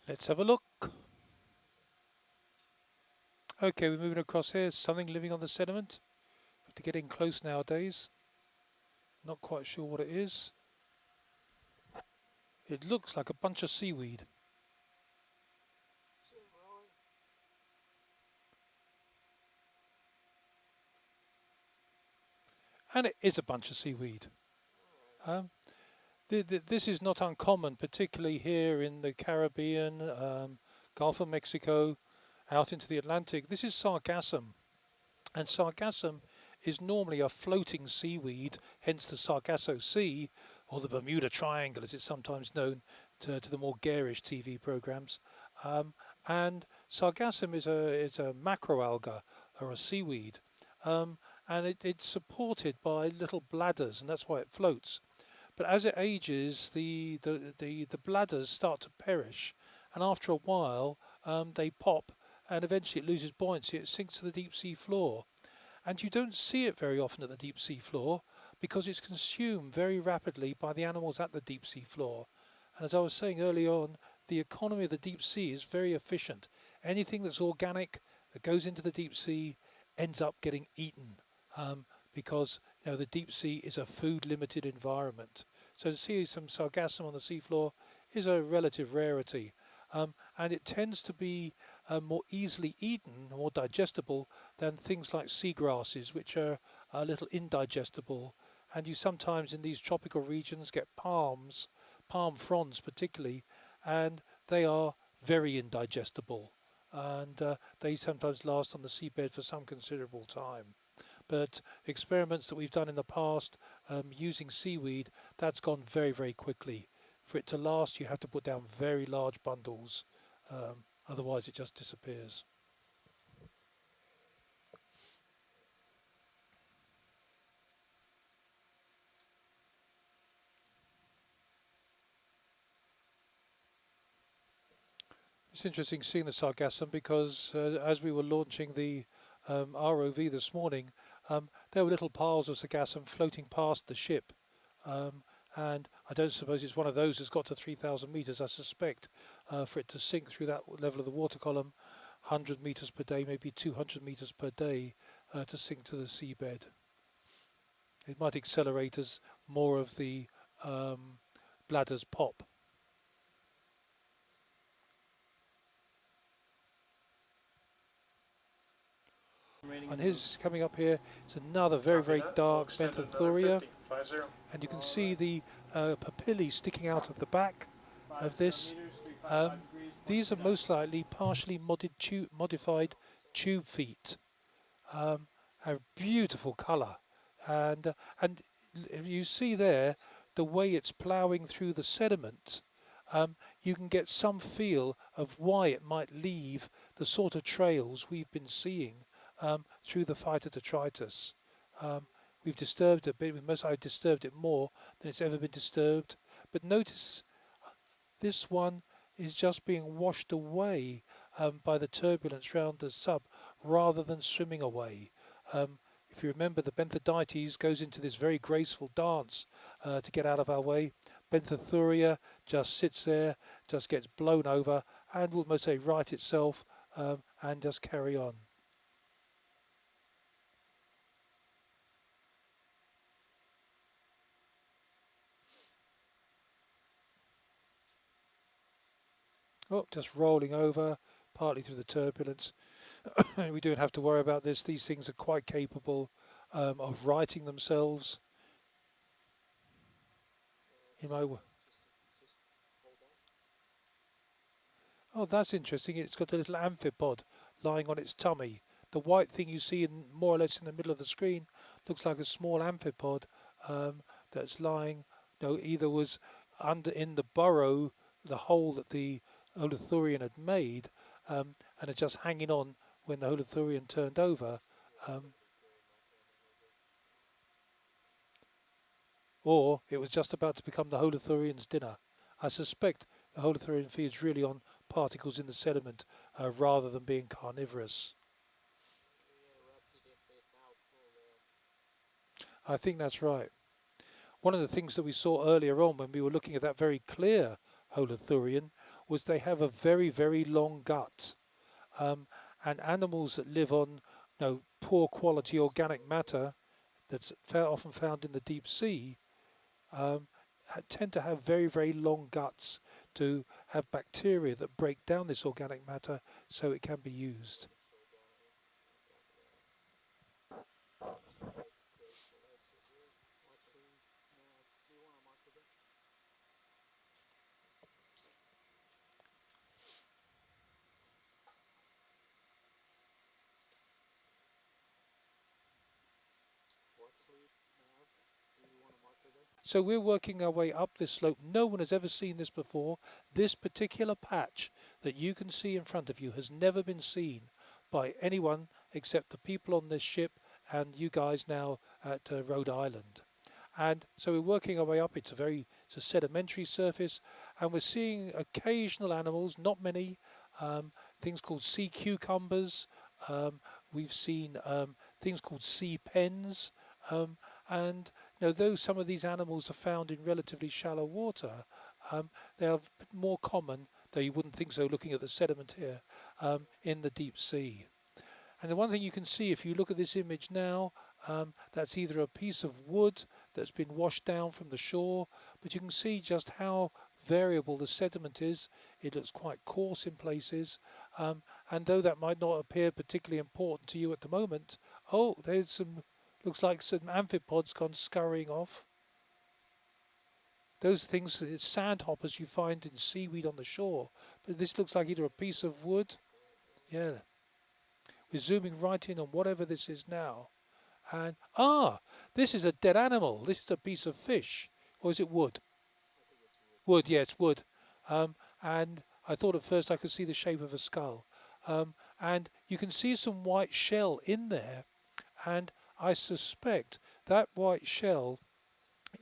Let's have a look. Okay, we're moving across here. Something living on the sediment. Have to get in close nowadays. Not quite sure what it is. It looks like a bunch of seaweed. And it is a bunch of seaweed. This is not uncommon, particularly here in the Caribbean, Gulf of Mexico, out into the Atlantic. This is sargassum. And sargassum is normally a floating seaweed, hence the Sargasso Sea, or the Bermuda Triangle, as it's sometimes known to the more garish TV programs. And Sargassum is a macroalga or a seaweed, and it's supported by little bladders, and that's why it floats. But as it ages, the bladders start to perish, and after a while, they pop, and eventually it loses buoyancy. It sinks to the deep sea floor, and you don't see it very often at the deep sea floor because it's consumed very rapidly by the animals at the deep sea floor. And as I was saying earlier on, the economy of the deep sea is very efficient. Anything that's organic that goes into the deep sea ends up getting eaten, because the deep sea is a food-limited environment. So to see some sargassum on the seafloor is a relative rarity, and it tends to be more easily eaten, more digestible than things like seagrasses, which are a little indigestible. And you sometimes in these tropical regions get palm fronds particularly, and they are very indigestible, and they sometimes last on the seabed for some considerable time. But experiments that we've done in the past using seaweed, that's gone very, very quickly. For it to last, you have to put down very large bundles, otherwise it just disappears. It's interesting seeing the sargassum because as we were launching the ROV this morning, there were little piles of sargassum floating past the ship. And I don't suppose it's one of those that's got to 3,000 meters. I suspect for it to sink through that level of the water column, 100 meters per day, maybe 200 meters per day, to sink to the seabed. It might accelerate as more of the bladders pop. And here's coming up here, it's another very, very dark Benthothuria, and you can see the papillae sticking out of the back of this. These are most likely partially modified tube feet. A beautiful colour, and you see there the way it's ploughing through the sediment. You can get some feel of why it might leave the sort of trails we've been seeing through the Phytodetritus. We've disturbed it a bit. I've disturbed it more than it's ever been disturbed. But notice this one is just being washed away by the turbulence round the sub rather than swimming away. If you remember, the Benthodites goes into this very graceful dance to get out of our way. Benthothuria just sits there, just gets blown over and will almost say right itself and just carry on. Oh, just rolling over, partly through the turbulence. We don't have to worry about this. These things are quite capable of righting themselves. Oh, that's interesting. It's got a little amphipod lying on its tummy. The white thing you see more or less in the middle of the screen looks like a small amphipod that's lying. Either was under in the burrow, the hole that the Holothurian had made, and are just hanging on when the Holothurian turned over. Or it was just about to become the Holothurian's dinner. I suspect the Holothurian feeds really on particles in the sediment rather than being carnivorous. I think that's right. One of the things that we saw earlier on when we were looking at that very clear Holothurian was they have a very, very long gut. And animals that live on poor quality organic matter that's often found in the deep sea tend to have very, very long guts to have bacteria that break down this organic matter so it can be used. So we're working our way up this slope. No one has ever seen this before. This particular patch that you can see in front of you has never been seen by anyone except the people on this ship and you guys now at Rhode Island. And so we're working our way up. It's a sedimentary surface, and we're seeing occasional animals, not many, things called sea cucumbers. We've seen things called sea pens, and though some of these animals are found in relatively shallow water, they are more common, though you wouldn't think so looking at the sediment here, in the deep sea. And the one thing you can see if you look at this image now, that's either a piece of wood that's been washed down from the shore, but you can see just how variable the sediment is. It looks quite coarse in places, and though that might not appear particularly important to you at the moment, oh, there's looks like some amphipods gone scurrying off. Those things, sandhoppers you find in seaweed on the shore, but this looks like either a piece of wood. Yeah. We're zooming right in on whatever this is now. And, this is a dead animal. This is a piece of fish. Or is it wood? Wood, yes, wood. And I thought at first I could see the shape of a skull. And you can see some white shell in there. And I suspect that white shell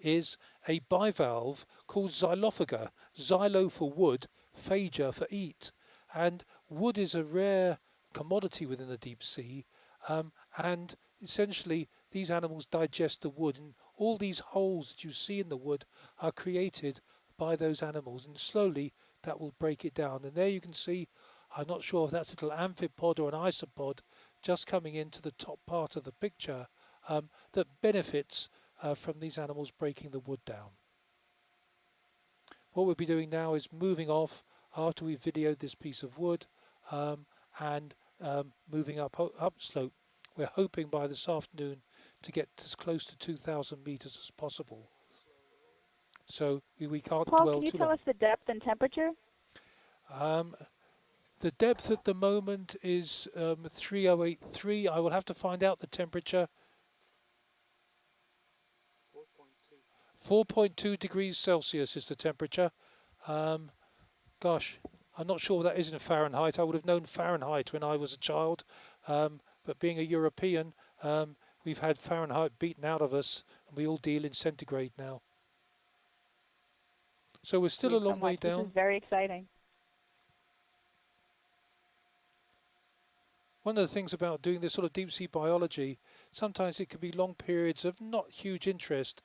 is a bivalve called xylophaga. Xylo for wood, phaga for eat. And wood is a rare commodity within the deep sea, and essentially these animals digest the wood, and all these holes that you see in the wood are created by those animals, and slowly that will break it down. And there you can see, I'm not sure if that's a little amphipod or an isopod just coming into the top part of the picture, that benefits from these animals breaking the wood down. What we'll be doing now is moving off after we've videoed this piece of wood, and moving upslope. We're hoping by this afternoon to get as close to 2,000 meters as possible. So we can't Paul, dwell can you too tell long. us the depth and temperature? The depth at the moment is 3083. I will have to find out the temperature. 4.2 degrees Celsius is the temperature. Gosh, I'm not sure what that is in Fahrenheit. I would have known Fahrenheit when I was a child, but being a European, we've had Fahrenheit beaten out of us, and we all deal in centigrade now. So we're still a long way down. This is very exciting. One of the things about doing this sort of deep sea biology, sometimes it can be long periods of not huge interest,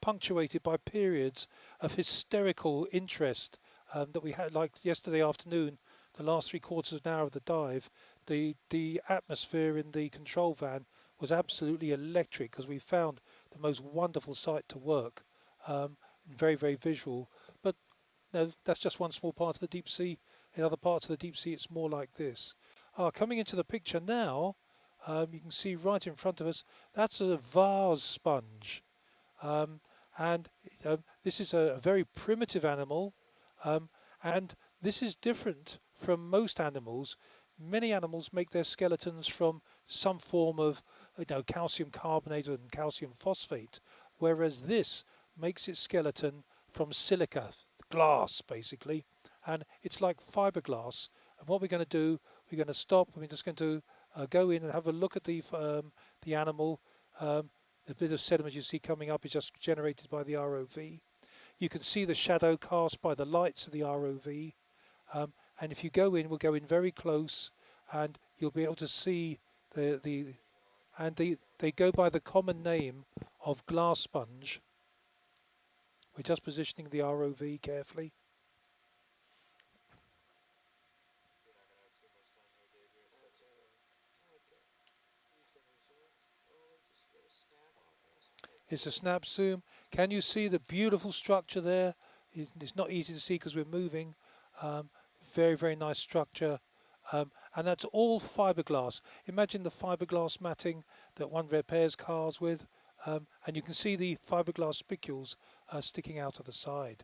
punctuated by periods of hysterical interest that we had, like yesterday afternoon, the last 3/4 of an hour of the dive. The atmosphere in the control van was absolutely electric because we found the most wonderful site to work, very, very visual. But no, that's just one small part of the deep sea. In other parts of the deep sea, it's more like this. Coming into the picture now, you can see right in front of us, that's a vase sponge. And this is a very primitive animal, and this is different from most animals. Many animals make their skeletons from some form of calcium carbonate and calcium phosphate, whereas this makes its skeleton from silica, glass basically, and it's like fiberglass. And what we're going to do, we're going to stop, and we're just going to go in and have a look at the animal. The bit of sediment you see coming up is just generated by the ROV. You can see the shadow cast by the lights of the ROV. And if you go in, we'll go in very close, and you'll be able to see they go by the common name of glass sponge. We're just positioning the ROV carefully. It's a snap zoom. Can you see the beautiful structure there? It's not easy to see because we're moving. Very, very nice structure. And that's all fiberglass. Imagine the fiberglass matting that one repairs cars with. And you can see the fiberglass spicules sticking out of the side.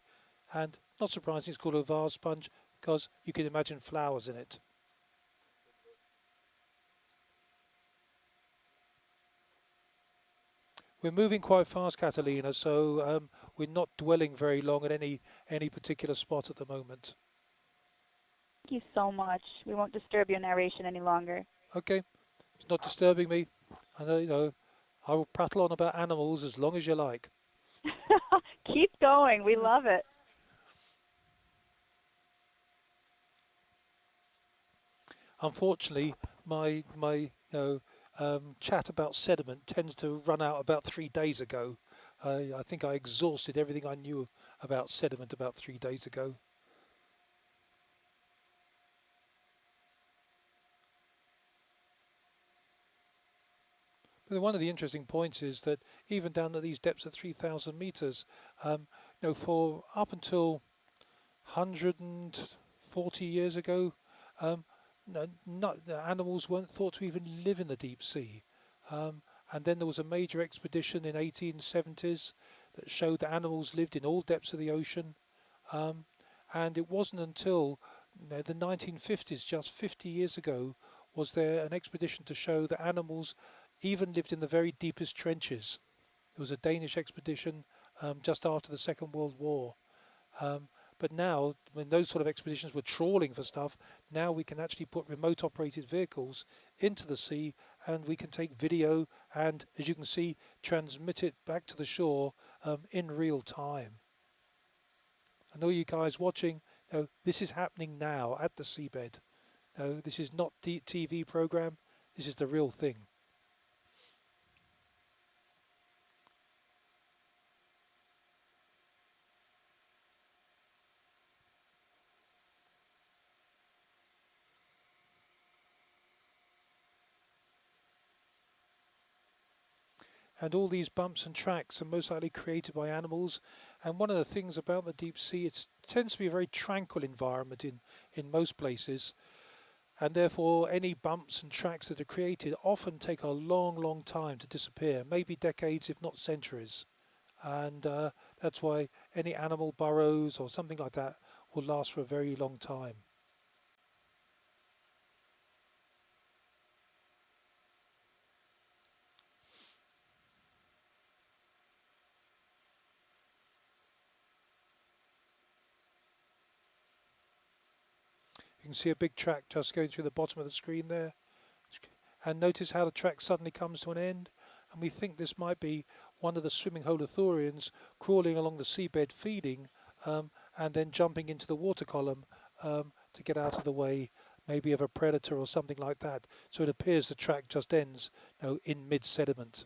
And not surprising it's called a vase sponge because you can imagine flowers in it. We're moving quite fast, Catalina, so we're not dwelling very long at any particular spot at the moment. Thank you so much. We won't disturb your narration any longer. Okay, it's not disturbing me. I know, I will prattle on about animals as long as you like. Keep going. We love it. Unfortunately, my chat about sediment tends to run out about 3 days ago. I think I exhausted everything I knew about sediment about 3 days ago. But one of the interesting points is that even down at these depths of 3,000 meters, for up until 140 years ago, the animals weren't thought to even live in the deep sea. And then there was a major expedition in 1870s that showed that animals lived in all depths of the ocean. And it wasn't until the 1950s, just 50 years ago, was there an expedition to show that animals even lived in the very deepest trenches. It was a Danish expedition just after the Second World War. But now, when those sort of expeditions were trawling for stuff, now we can actually put remote operated vehicles into the sea and we can take video and, as you can see, transmit it back to the shore in real time. And all you guys watching, this is happening now at the seabed. This is not TV program, this is the real thing. And all these bumps and tracks are most likely created by animals. And one of the things about the deep sea, it tends to be a very tranquil environment in most places. And therefore, any bumps and tracks that are created often take a long, long time to disappear, maybe decades, if not centuries. And that's why any animal burrows or something like that will last for a very long time. You can see a big track just going through the bottom of the screen there. And notice how the track suddenly comes to an end. And we think this might be one of the swimming holothurians crawling along the seabed feeding and then jumping into the water column to get out of the way, maybe of a predator or something like that. So it appears the track just ends in mid-sediment.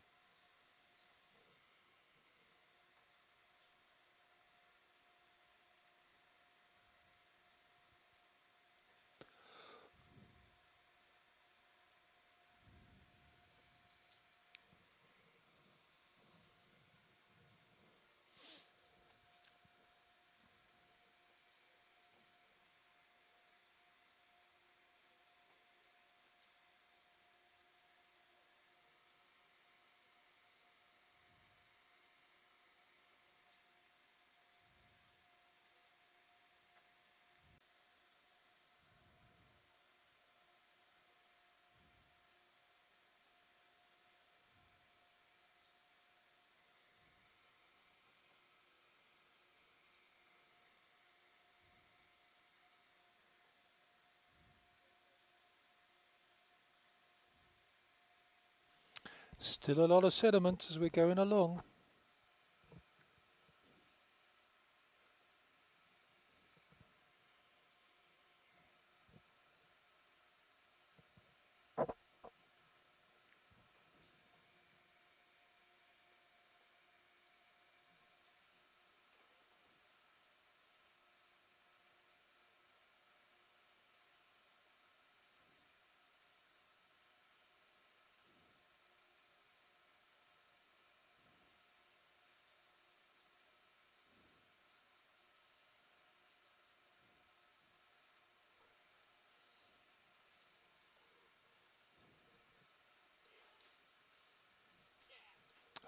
Still a lot of sediment as we're going along.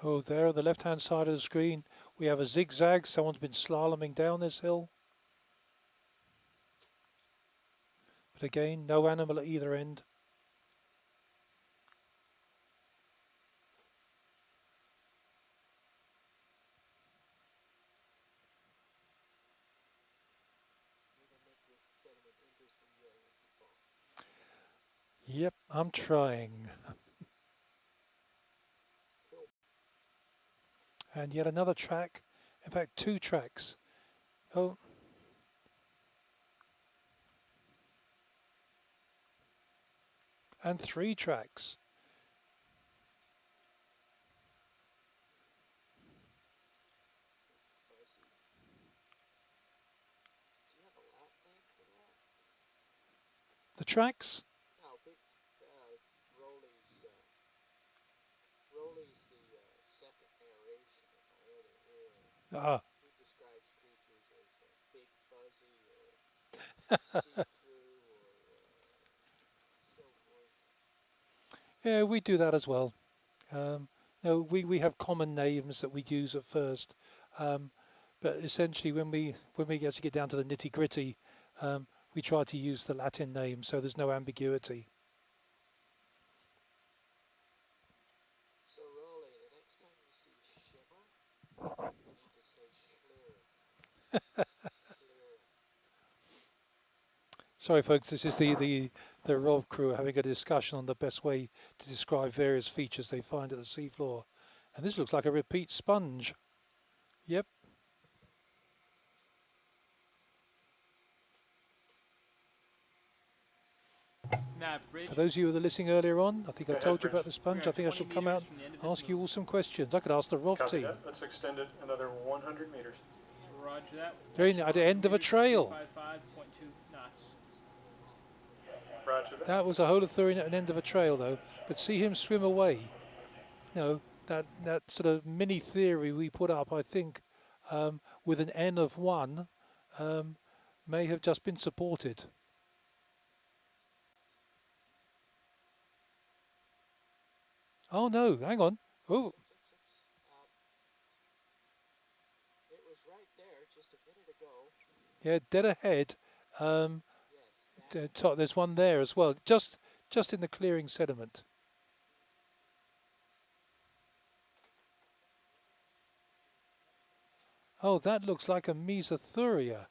Oh, there on the left-hand side of the screen, we have a zigzag. Someone's been slaloming down this hill. But again, no animal at either end. We don't make this sediment interesting yet. Yep, I'm trying. And yet another track. In fact, 2 tracks. Oh. And 3 tracks. The tracks? No, big Rolly's Rolly's the second narration in my other ear. Ah. He describes creatures as big, fuzzy, or see-through, or so forth. Yeah, we do that as well. No, we have common names that we use at first, but essentially when we actually get down to the nitty gritty, we try to use the Latin name so there's no ambiguity. So Rolly, the next time you see shimmer, you need to say schleren. Sorry, folks. This is the ROV crew having a discussion on the best way to describe various features they find at the seafloor, and this looks like a repeat sponge. Yep. For those of you who were listening earlier on, I think I told you about the sponge. I think I should come out and ask you all some questions. I could ask the ROV team. That. Let's extend it another 100 meters. Roger that. They're at the end of a trail. 55.2 knots. Roger that. That was a holothurian at an end of a trail, though. But see him swim away. You know, that sort of mini theory we put up, I think, with an N of 1, may have just been supported. Oh no, hang on. Oh. It was right there just a minute ago. Yeah, dead ahead. There's one there as well, just in the clearing sediment. Oh, that looks like a Mesothuria.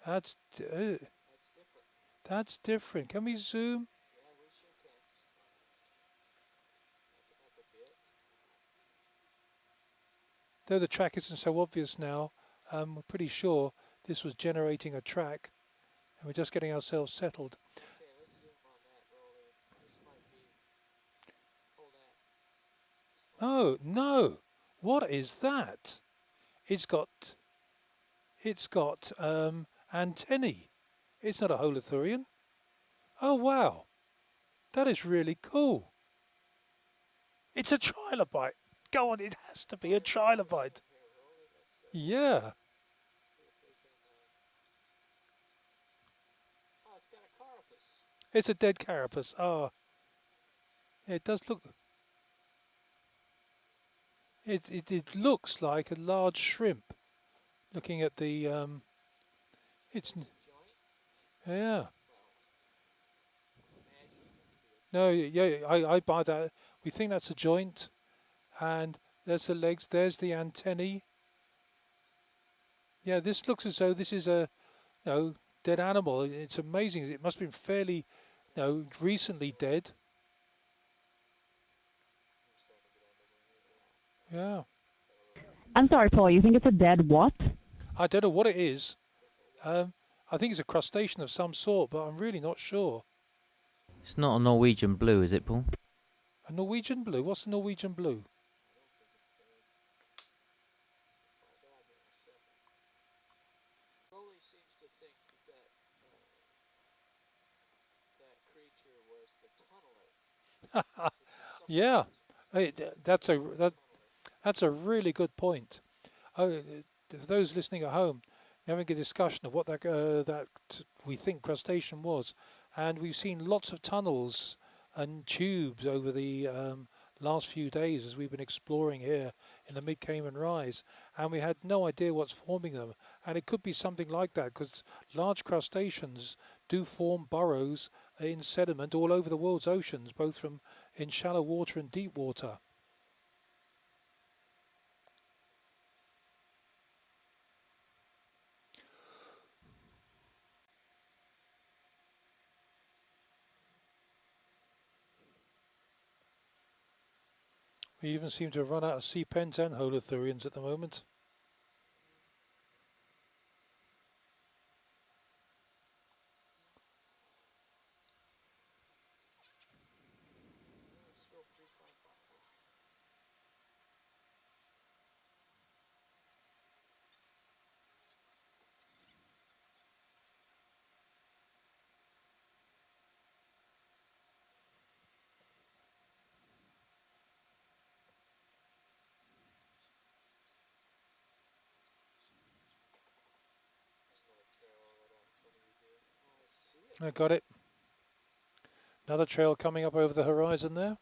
That's different. That's different. Can we zoom? Yeah, we sure can. Back up a bit. Though the track isn't so obvious now, we're pretty sure this was generating a track, and we're just getting ourselves settled. Okay, let's zoom on that, Rolly. This might be. Hold that. Oh no! What is that? It's got antennae. It's not a holothurian. Oh wow, that is really cool. It's a trilobite. Go on, it has to be a trilobite. Yeah. Oh, it's got a carapace. It's a dead carapace. Oh. It does look. It looks like a large shrimp. Looking at the it's yeah. No, yeah, I buy that. We think that's a joint, and there's the legs. There's the antennae. Yeah, this looks as though this is a, dead animal. It's amazing. It must have been fairly, recently dead. Yeah. I'm sorry, Paul. You think it's a dead what? I don't know what it is. I think it's a crustacean of some sort, but I'm really not sure. It's not a Norwegian blue, is it, Paul? A Norwegian blue? What's a Norwegian blue? Rolly seems to think that that creature was the tunneler. Yeah, hey, that's a really good point. For those listening at home, we're having a discussion of what that we think crustacean was, and we've seen lots of tunnels and tubes over the last few days as we've been exploring here in the Mid-Cayman Rise, and we had no idea what's forming them. And it could be something like that, because large crustaceans do form burrows in sediment all over the world's oceans, both from in shallow water and deep water. We even seem to have run out of C-pens and holothurians at the moment. Still 355. There's another trail right out in front of you here. Oh, I see it. I got it. Another trail coming up over the horizon there.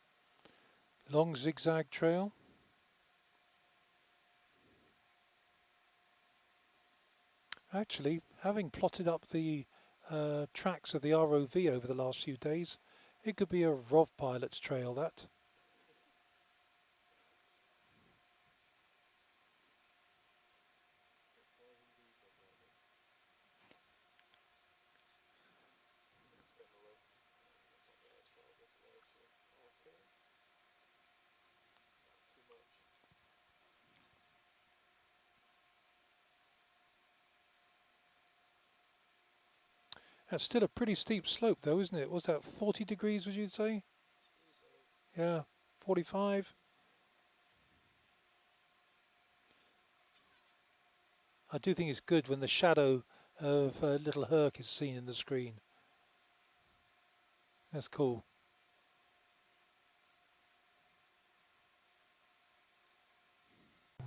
Long zigzag trail. Actually, having plotted up the tracks of the ROV over the last few days, it could be a ROV pilot's trail, that. It does indeed look like it. Let's take a look. I guess on the other side of this ledge here. Okay. Not too much. That's still a pretty steep slope, though, isn't it? Was that 40 degrees, would you say? Easily. Yeah, 45. I do think it's good when the shadow of little Herc is seen in the screen. That's cool.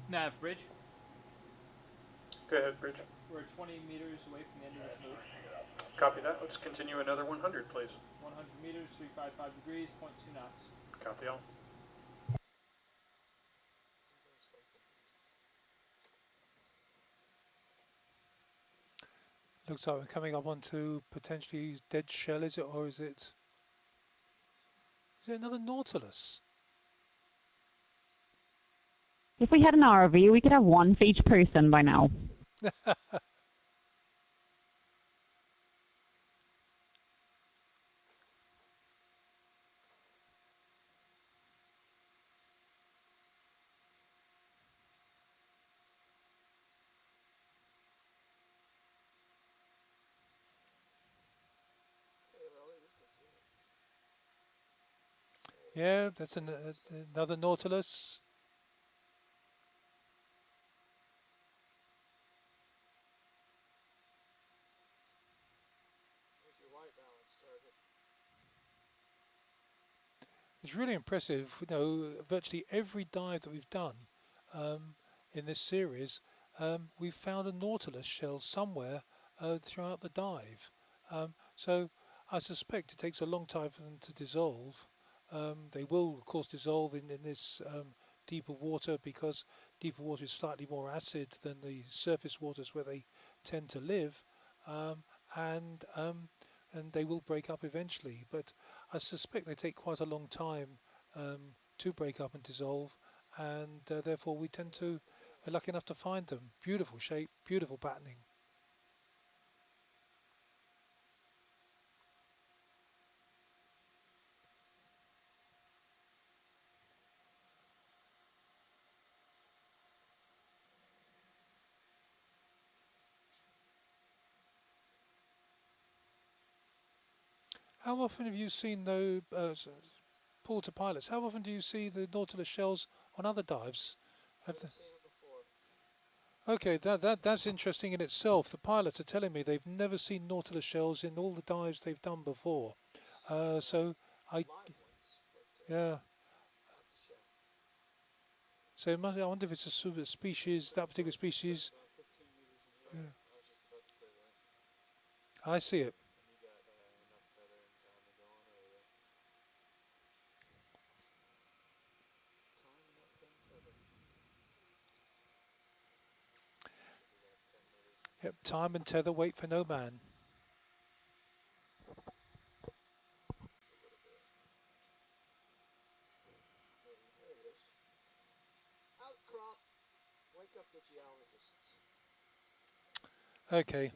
Nav bridge. Go ahead, Bridge. We're 20 meters away from the end of this move. Copy that. Let's continue another 100, please. 100 meters, 355 degrees, 0.2 knots. Copy all. Looks like we're coming up onto potentially dead shell, is it? Or is it another Nautilus? If we had an RV, we could have one for each person by now. Yeah, that's another Nautilus. There's your white balance target. It's really impressive. You know, virtually every dive that we've done in this series, we've found a Nautilus shell somewhere throughout the dive. So I suspect it takes a long time for them to dissolve. They will, of course, dissolve in this deeper water because deeper water is slightly more acid than the surface waters where they tend to live, and they will break up eventually. But I suspect they take quite a long time to break up and dissolve, and therefore we tend to be lucky enough to find them. Beautiful shape, beautiful patterning. How often have you seen those porter pilots? How often do you see the Nautilus shells on other dives? I've seen it before. Okay, that's interesting in itself. The pilots are telling me they've never seen Nautilus shells in all the dives they've done before. So I, yeah. So I wonder if it's a sort of species, that particular species. About 15 meters as well. Yeah. I was just about to say that. I see it. And you got enough feather and time to go on over there. Time enough and feather. Should be about 10 meters. Yep, time and tether wait for no man. There it is. Outcrop. Wake up the geologists. Okay.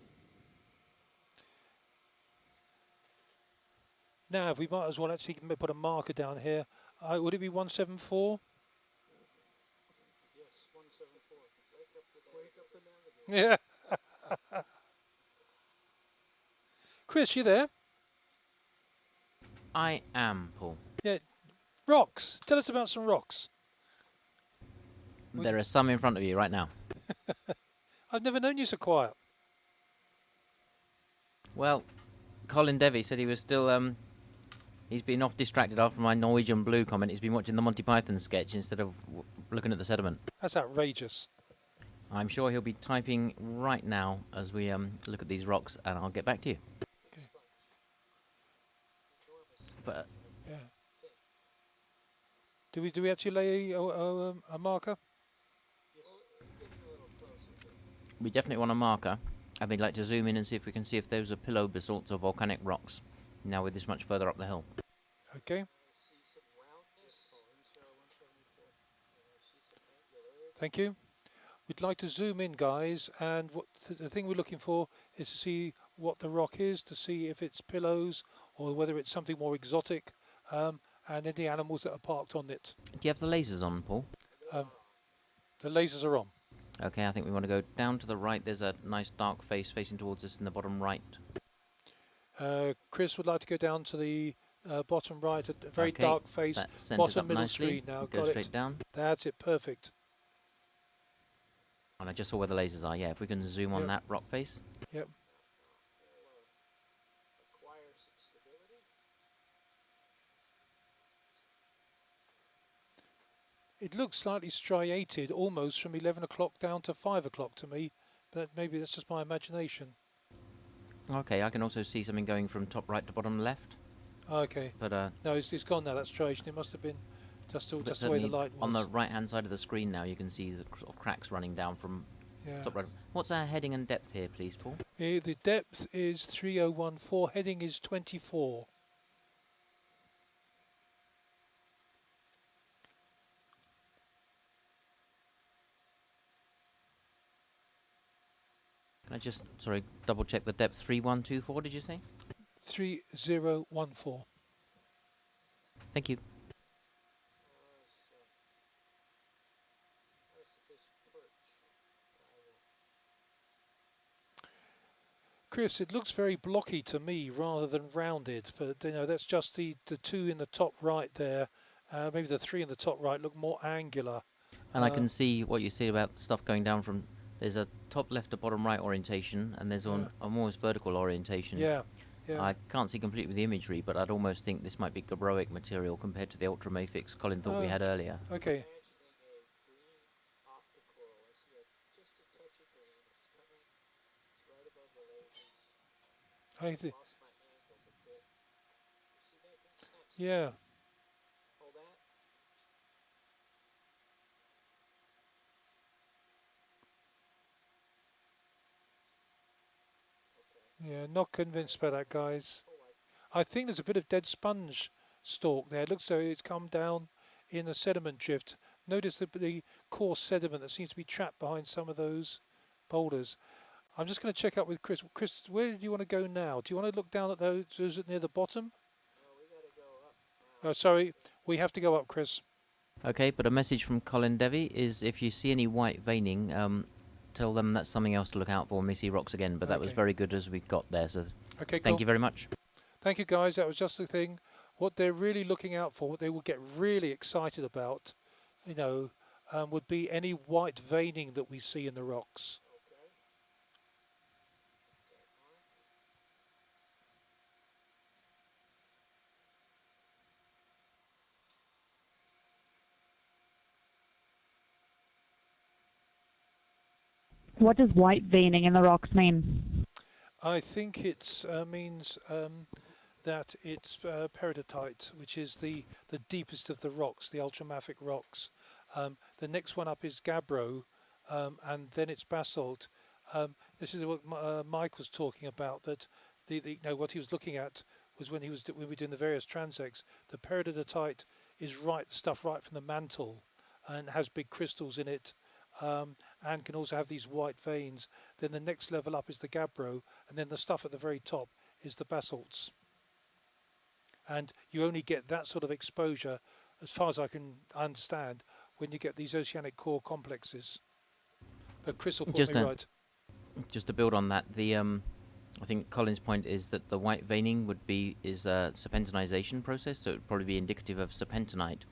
Now, we might as well actually put a marker down here. Would it be 174? EX1104. Wake up the navigator. Yeah. Chris, you there? I am, Paul. Yeah. Rocks. Tell us about some rocks. There are some in front of you right now. I've never known you so quiet. Well, Colin Devey said he was still, he's been off distracted after my Norwegian Blue comment. He's been watching the Monty Python sketch instead of looking at the sediment. That's outrageous. I'm sure he'll be typing right now as we look at these rocks, and I'll get back to you. Okay. But yeah. Do we actually lay a marker? we definitely want a marker, and we'd like to zoom in and see if we can see if those are pillow basalts or volcanic rocks. Now we're this much further up the hill. Okay. Thank you. We'd like to zoom in, guys, and what the thing we're looking for is to see what the rock is, to see if it's pillows or whether it's something more exotic, and any animals that are parked on it. Do you have the lasers on, Paul? The lasers are on. Okay, I think we want to go down to the right. There's a nice dark face facing towards us in the bottom right. Chris would like to go down to the bottom right, a very dark face, bottom middle screen now. Go straight down. That's it, perfect. And I just saw where the lasers are. Yeah, if we can zoom on that rock face. Yep. It looks slightly striated, almost from 11 o'clock down to 5 o'clock to me, but maybe that's just my imagination. Okay, I can also see something going from top right to bottom left. Okay. But no, it's gone now, that striation. It must have been just the way the light was. On the right-hand side of the screen now, you can see the sort of cracks running down from top right. What's our heading and depth here, please, Paul? The depth is 3014, heading is 24. Can I just, sorry, double check the depth? 3124, did you say? 3014. Thank you. Chris, it looks very blocky to me rather than rounded, but you know, that's just the two in the top right there. Maybe the three in the top right look more angular. And I can see what you say about stuff going down from, there's a top left to bottom right orientation, and there's a almost vertical orientation. Yeah. I can't see completely with the imagery, but I'd almost think this might be gabbroic material compared to the ultramafics Colin thought we had earlier. Okay. I see. Yeah. Yeah, not convinced by that, guys. I think there's a bit of dead sponge stalk there. It looks as though it's come down in a sediment drift. Notice the coarse sediment that seems to be trapped behind some of those boulders. I'm just going to check up with Chris. Chris, where do you want to go now? Do you want to look down at those near the bottom? No, we got to go up. Oh, sorry. We have to go up, Chris. Okay, but a message from Colin Devey is if you see any white veining, tell them that's something else to look out for when we see rocks again. But that was very good as we got there. So thank you very much. Thank you, guys. That was just the thing. What they're really looking out for, what they will get really excited about, you know, would be any white veining that we see in the rocks. What does white veining in the rocks mean? I think it means that it's peridotite, which is the deepest of the rocks, the ultramafic rocks. The next one up is gabbro, and then it's basalt. This is what Mike was talking about. That you know, what he was looking at was when we were doing the various transects. The peridotite is stuff right from the mantle, and has big crystals in it. And can also have these white veins. Then the next level up is the gabbro, and then the stuff at the very top is the basalts. And you only get that sort of exposure, as far as I can understand, when you get these oceanic core complexes. But Chris will put Just me right. Just to build on that, I think Colin's point is that the white veining is a serpentinization process, so it would probably be indicative of serpentinite.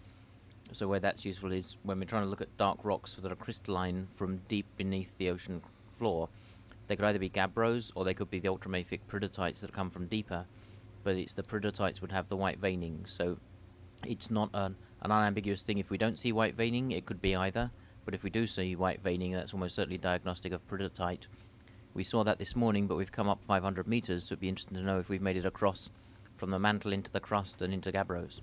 So where that's useful is when we're trying to look at dark rocks that are crystalline from deep beneath the ocean floor. They could either be gabbros or they could be the ultramafic peridotites that come from deeper, but it's the peridotites would have the white veining. So it's not an unambiguous thing. If we don't see white veining, it could be either. But if we do see white veining, that's almost certainly diagnostic of peridotite. We saw that this morning, but we've come up 500 meters, so it'd be interesting to know if we've made it across from the mantle into the crust and into gabbros.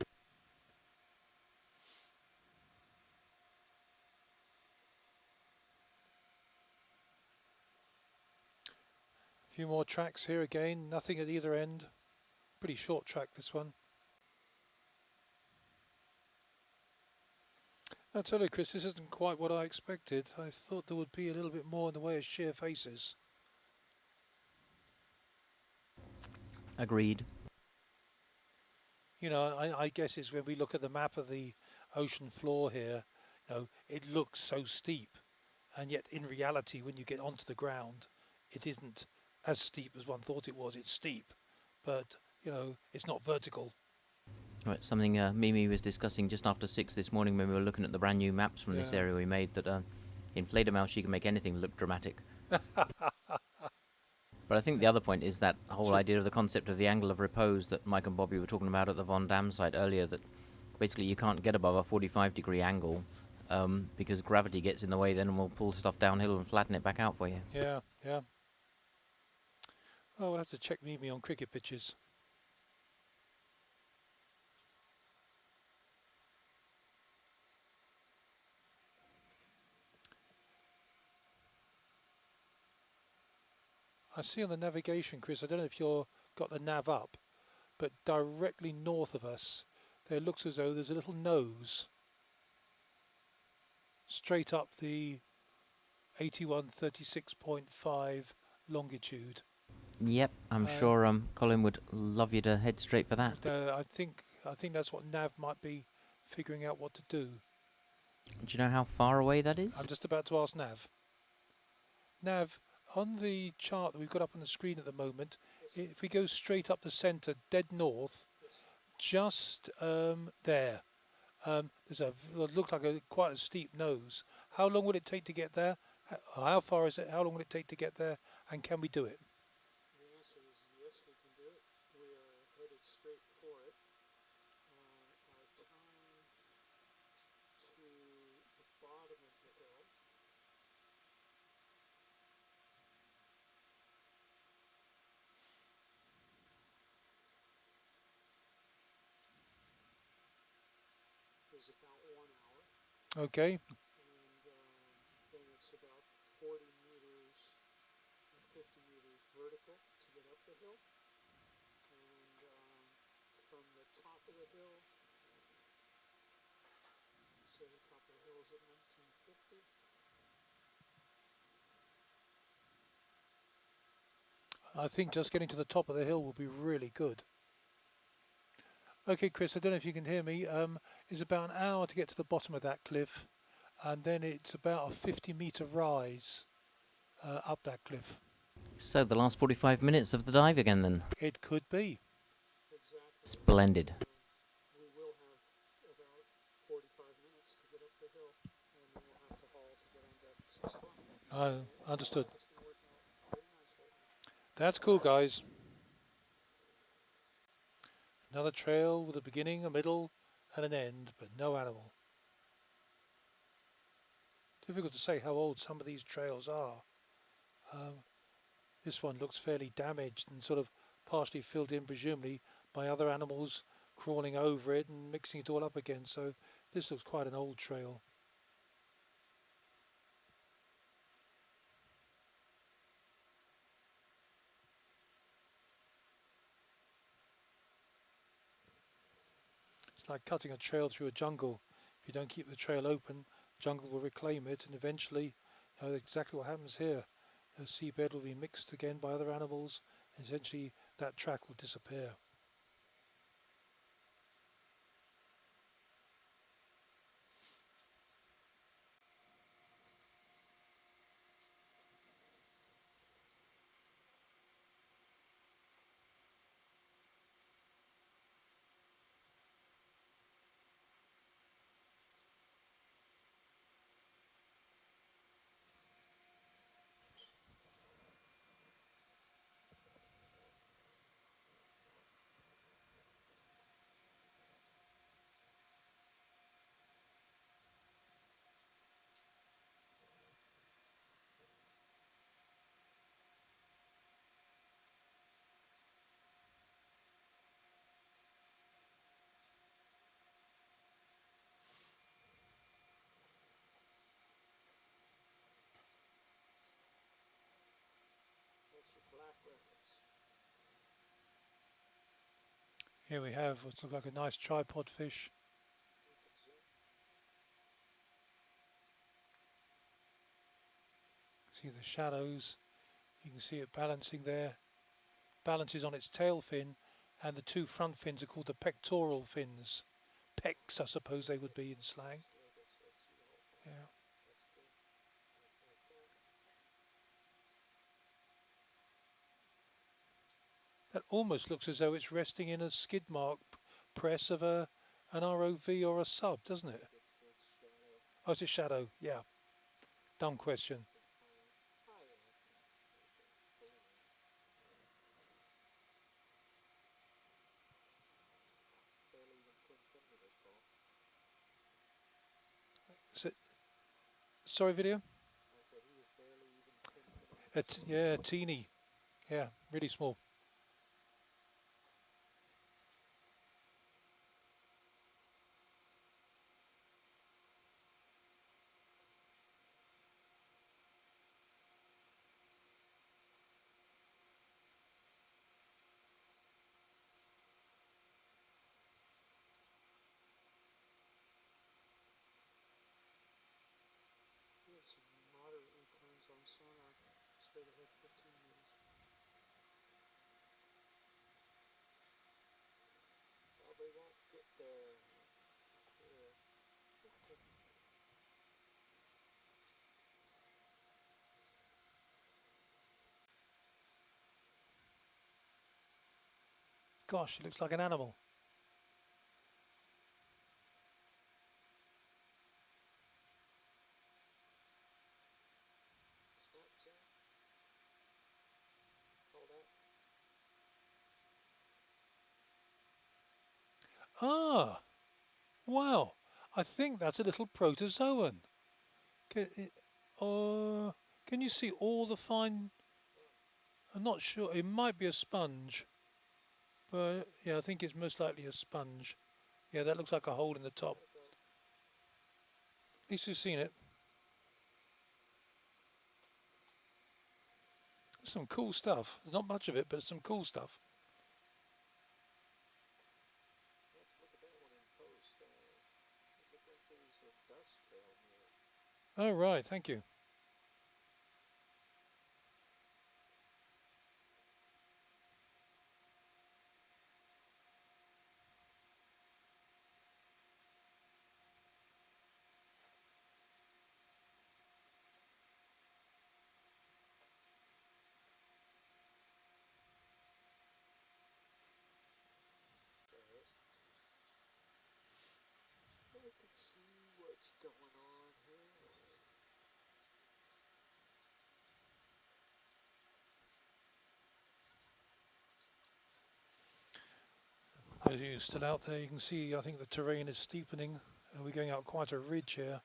A few more tracks here again, nothing at either end. Pretty short track, this one. I tell you, Chris, this isn't quite what I expected. I thought there would be a little bit more in the way of sheer faces. Agreed. You know, I guess it's when we look at the map of the ocean floor here, you know, it looks so steep. And yet, in reality, when you get onto the ground, it isn't as steep as one thought it was. It's steep, but, you know, it's not vertical. Right, something Mimi was discussing just after 6 this morning when we were looking at the brand new maps from this area we made, that in Fledermaus she can make anything look dramatic. But I think the other point is that whole idea of the concept of the angle of repose that Mike and Bobby were talking about at the Von Dam site earlier, that basically you can't get above a 45-degree angle because gravity gets in the way then and will pull stuff downhill and flatten it back out for you. Yeah, yeah. Oh, we'll have to check Mimi on cricket pitches. I see on the navigation, Chris, I don't know if you've got the nav up, but directly north of us, there looks as though there's a little nose straight up the 8136.5 longitude. Yep, I'm sure Colin would love you to head straight for that. I think that's what Nav might be figuring out what to do. Do you know how far away that is? I'm just about to ask Nav. Nav, on the chart that we've got up on the screen at the moment, if we go straight up the centre, dead north, just there, there's what looks like quite a steep nose. How long will it take to get there? How far is it? How long will it take to get there? And can we do it? The answer is yes, we can do it. We are headed straight for it. Our time to the bottom of the hill is about 1 hour. Okay. And then it's about 40 meters and 50 meters vertical to get up the hill. And from the top of the hill, say the top of the hill is at 1950. I think just getting to the top of the hill will be really good. Okay, Chris, I don't know if you can hear me. It's about an hour to get to the bottom of that cliff, and then it's about a 50-meter rise up that cliff. So the last 45 minutes of the dive again then? It could be. Exactly. Splendid. We will have about 45 minutes to get up the hill, and then we'll have to haul to get on deck at 6 o'clock. Understood. That's going to work out very nicely. That's cool, guys. Another trail with a beginning, a middle, and an end, but no animal. Difficult to say how old some of these trails are. This one looks fairly damaged and sort of partially filled in, presumably, by other animals crawling over it and mixing it all up again. So this looks quite an old trail. It's like cutting a trail through a jungle. If you don't keep the trail open, jungle will reclaim it, and eventually, exactly what happens here. The seabed will be mixed again by other animals, and essentially that track will disappear. Here we have what looks like a nice tripod fish. See the shadows. You can see it balancing there. Balances on its tail fin, and the two front fins are called the pectoral fins. Pecs, I suppose they would be in slang. Yeah. That almost looks as though it's resting in a skid mark press of an ROV or a sub, doesn't it? Oh, it's a shadow, yeah. Dumb question. So, sorry, video? Yeah, teeny. Yeah, really small. Some moderately turns on sonar, straight ahead 15 meters. Well, they won't get there. Clear. Gosh, it looks like an animal. Ah, wow. I think that's a little protozoan. Can you see all the fine... I'm not sure. It might be a sponge. But, yeah, I think it's most likely a sponge. Yeah, that looks like a hole in the top. At least you've seen it. Some cool stuff. Not much of it, but some cool stuff. Oh, right. Thank you. I can see what's going on here. As you're still out there, you can see, I think the terrain is steepening. We're going out quite a ridge here.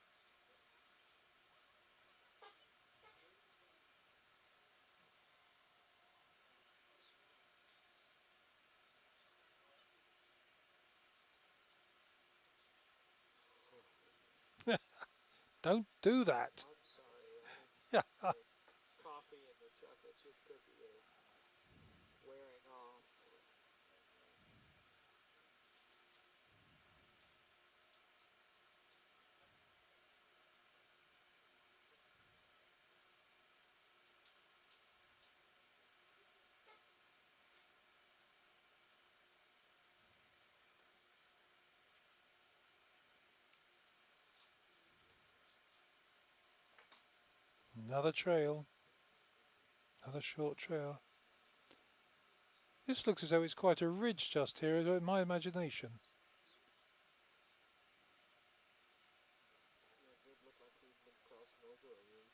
Don't do that. I'm sorry. Yeah. Coffee and the chocolate chip cookie are wearing off. Another trail. Another short trail. This looks as though it's quite a ridge just here, in my imagination. Yeah, it did look like we'd been crossing over a ridge.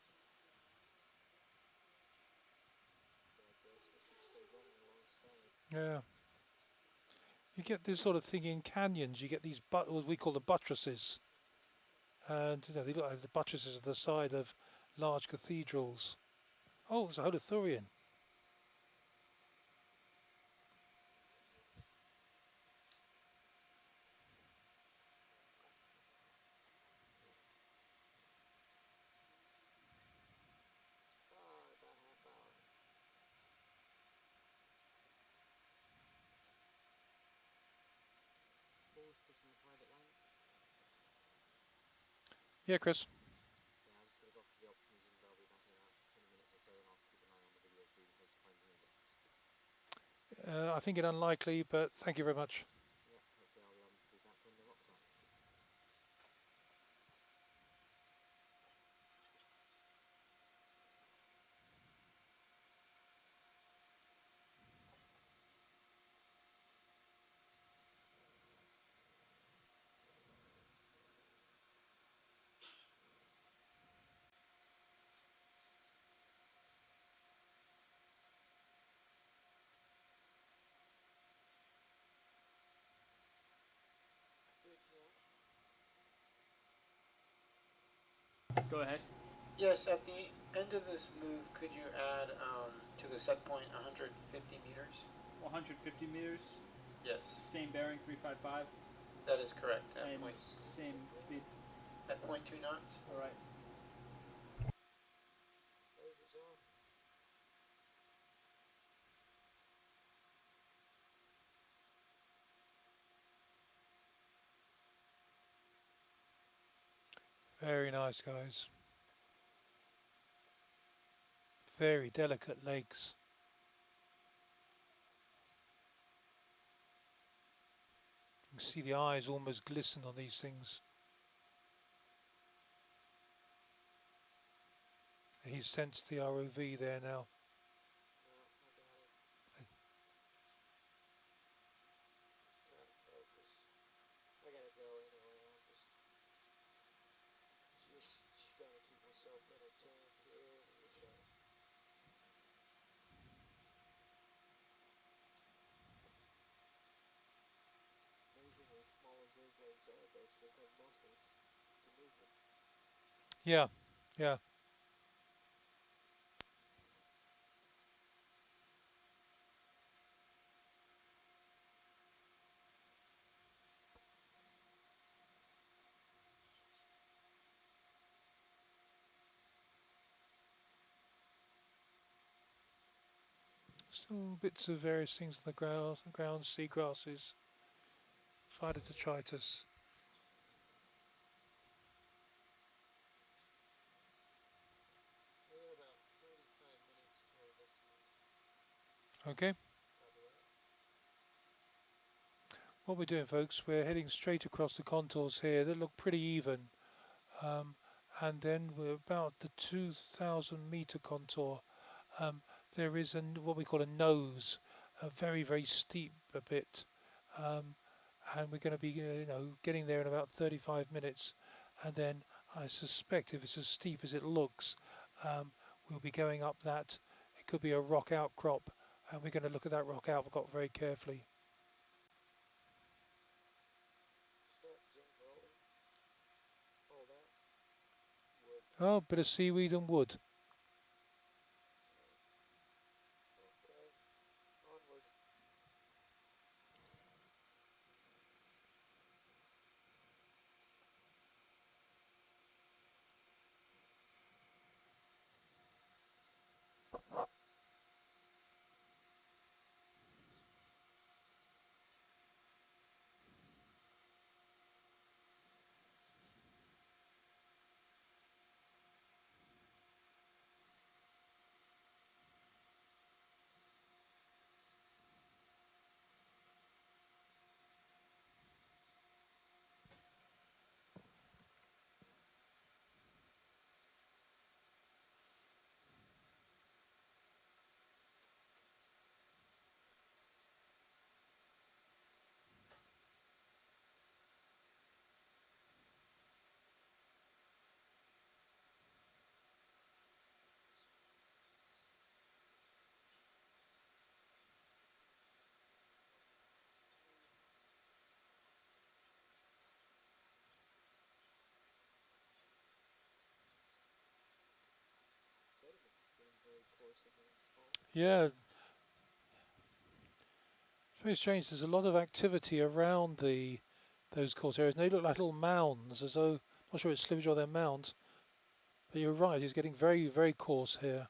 I guess we should stay running alongside. Yeah. You get this sort of thing in canyons. You get these, what we call the buttresses. And you know, they look like the buttresses at the side of large cathedrals. Oh, there's a holothurian. About half hour. Yeah, Chris. Yeah, I'm just going to go for the options and I'll be back in about 20 minutes or so and I'll keep an eye on the video feed in case you find any gaps. I think it unlikely, but thank you very much. Yeah, hopefully I'll be back when the rocks are. Go ahead. Yes, at the end of this move, could you add to the set point 150 meters? 150 meters. Yes, Same bearing, 355. that is correct. At And point, same speed. at 0.2 knots? All right. Lasers off. Very nice, guys. Very delicate legs. You can see the eyes almost glisten on these things. He's sensed the ROV there now. No, I got it. Trying to focus. I gotta go anyway. I'm just trying to keep myself entertained here. Amazing as small as those legs are, they still have most of the movement. Yeah, yeah. Still bits of various things on the ground, seagrasses, Phytodetritus. So we got about 45 minutes till this one. Okay. Copy that. What we're doing, folks, we're heading straight across the contours here. They look pretty even. And then we're about the 2,000 meter contour. There is what we call a nose, a very, very steep a bit. And we're going to be, getting there in about 35 minutes. And then I suspect if it's as steep as it looks, we'll be going up that. It could be a rock outcrop, and we're going to look at that rock outcrop very carefully. Start jump rolling. All that. Wood. Oh, bit of seaweed and wood. Okay. Onward. Sediment is getting very coarse again. Yeah, it's very strange. There's a lot of activity around those coarse areas, and they look like little mounds, as though, not sure it's slippage or they're mounds. But you're right, it's getting very, very coarse here.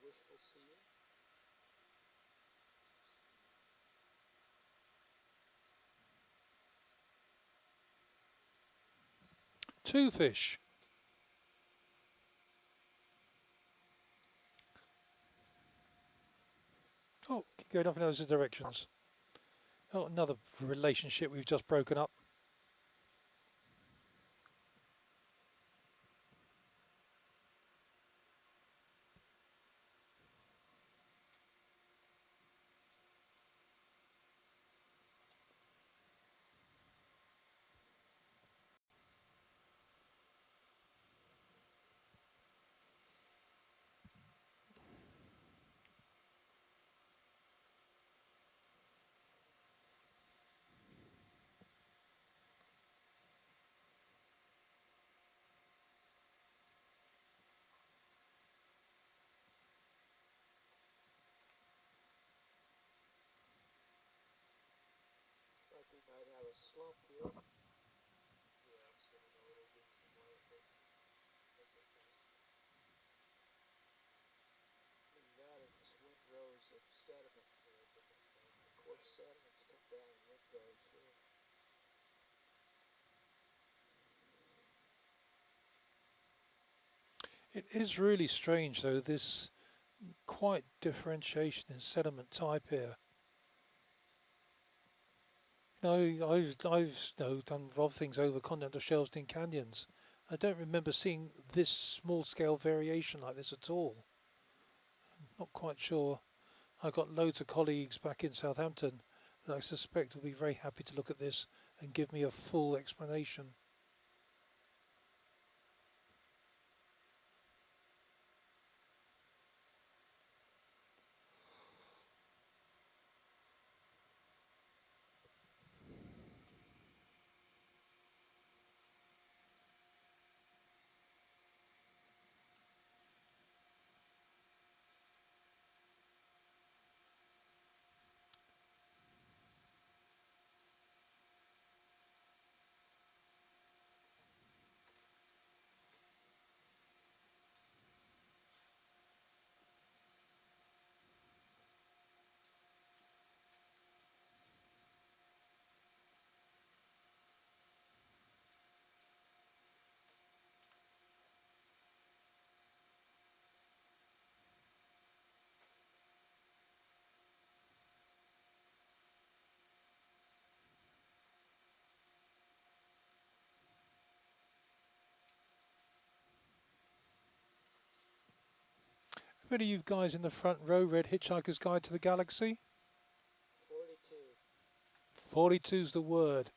wishful seeing. Two fish. Oh, keep going off in those directions. Oh, another relationship we've just broken up. Looks like we might have a slump here. Yeah, I'm just gonna know it'll lose some light, but that's a mess. Look at that, it's just windrows of sediment here, but it's the coarse sediment's come down in windrows here. It is really strange, though, this quite differentiation in sediment type here. You know, I've done a lot of things over continental shelves in canyons. I don't remember seeing this small scale variation like this at all. Not quite sure. I've got loads of colleagues back in Southampton that I suspect will be very happy to look at this and give me a full explanation. Any of you guys in the front row read Hitchhiker's Guide to the Galaxy? 42. 42's the word.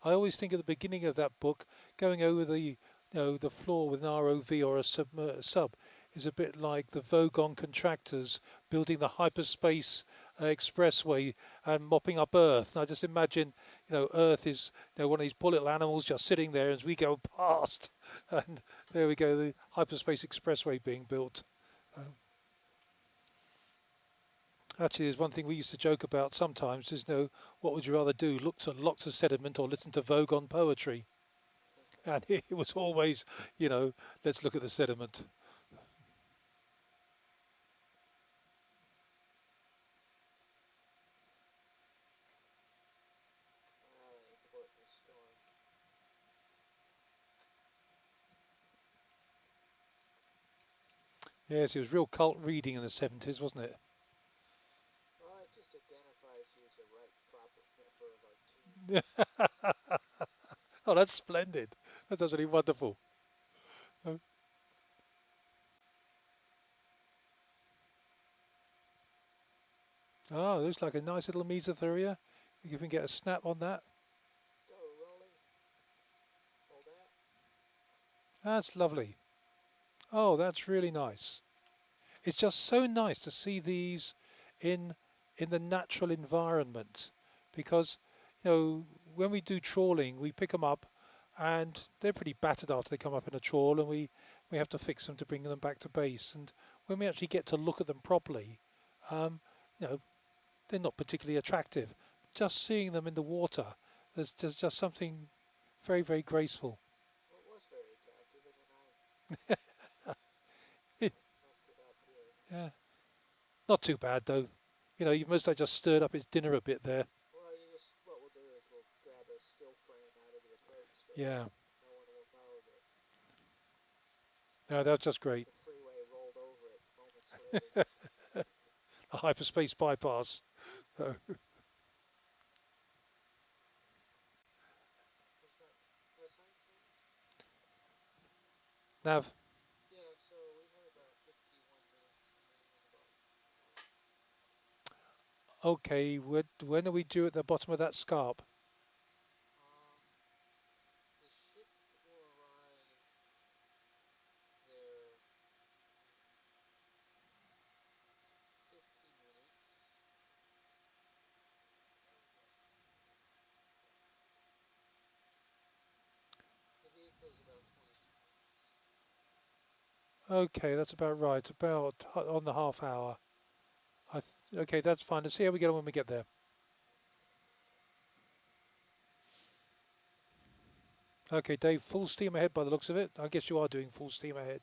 I always think at the beginning of that book, going over the the floor with an ROV or a sub is a bit like the Vogon contractors building the hyperspace expressway and mopping up Earth. And I just imagine, Earth is one of these poor little animals just sitting there as we go past, and there we go, the hyperspace expressway being built. Actually, there's one thing we used to joke about sometimes is, what would you rather do, look at lots of sediment or listen to Vogon poetry? And it was always, let's look at the sediment. Yes, it was real cult reading in the 70s, wasn't it? Well, it just identifies you as the right proper member of our team. Oh, that's splendid. That's absolutely wonderful. Oh, looks like a nice little mesotheria. If you can get a snap on that. Go, rolling. Hold that. That's lovely. Oh, that's really nice. It's just so nice to see these in the natural environment, because when we do trawling, we pick them up and they're pretty battered after they come up in a trawl, and we have to fix them to bring them back to base. And when we actually get to look at them properly, they're not particularly attractive. Just seeing them in the water, there's just something very, very graceful. Well, it was very attractive, and then I Yeah. Not too bad though. You know, you must have just stirred up his dinner a bit there. Well, you just what we'll do is we'll grab a still frame out of the approach so Yeah. no one will know that No, that's just great. the freeway rolled over it moments later. A hyperspace bypass. What's that? Sign? Nav. Yeah, so we have about 51 minutes remaining about. Okay, when are we due at the bottom of that scarp? The ship will arrive there 15 minutes. The vehicle's about 22 minutes. Okay, that's about right. About on the half hour. Okay, that's fine. Let's see how we get on when we get there. Okay, Dave, full steam ahead by the looks of it. I guess you are doing full steam ahead.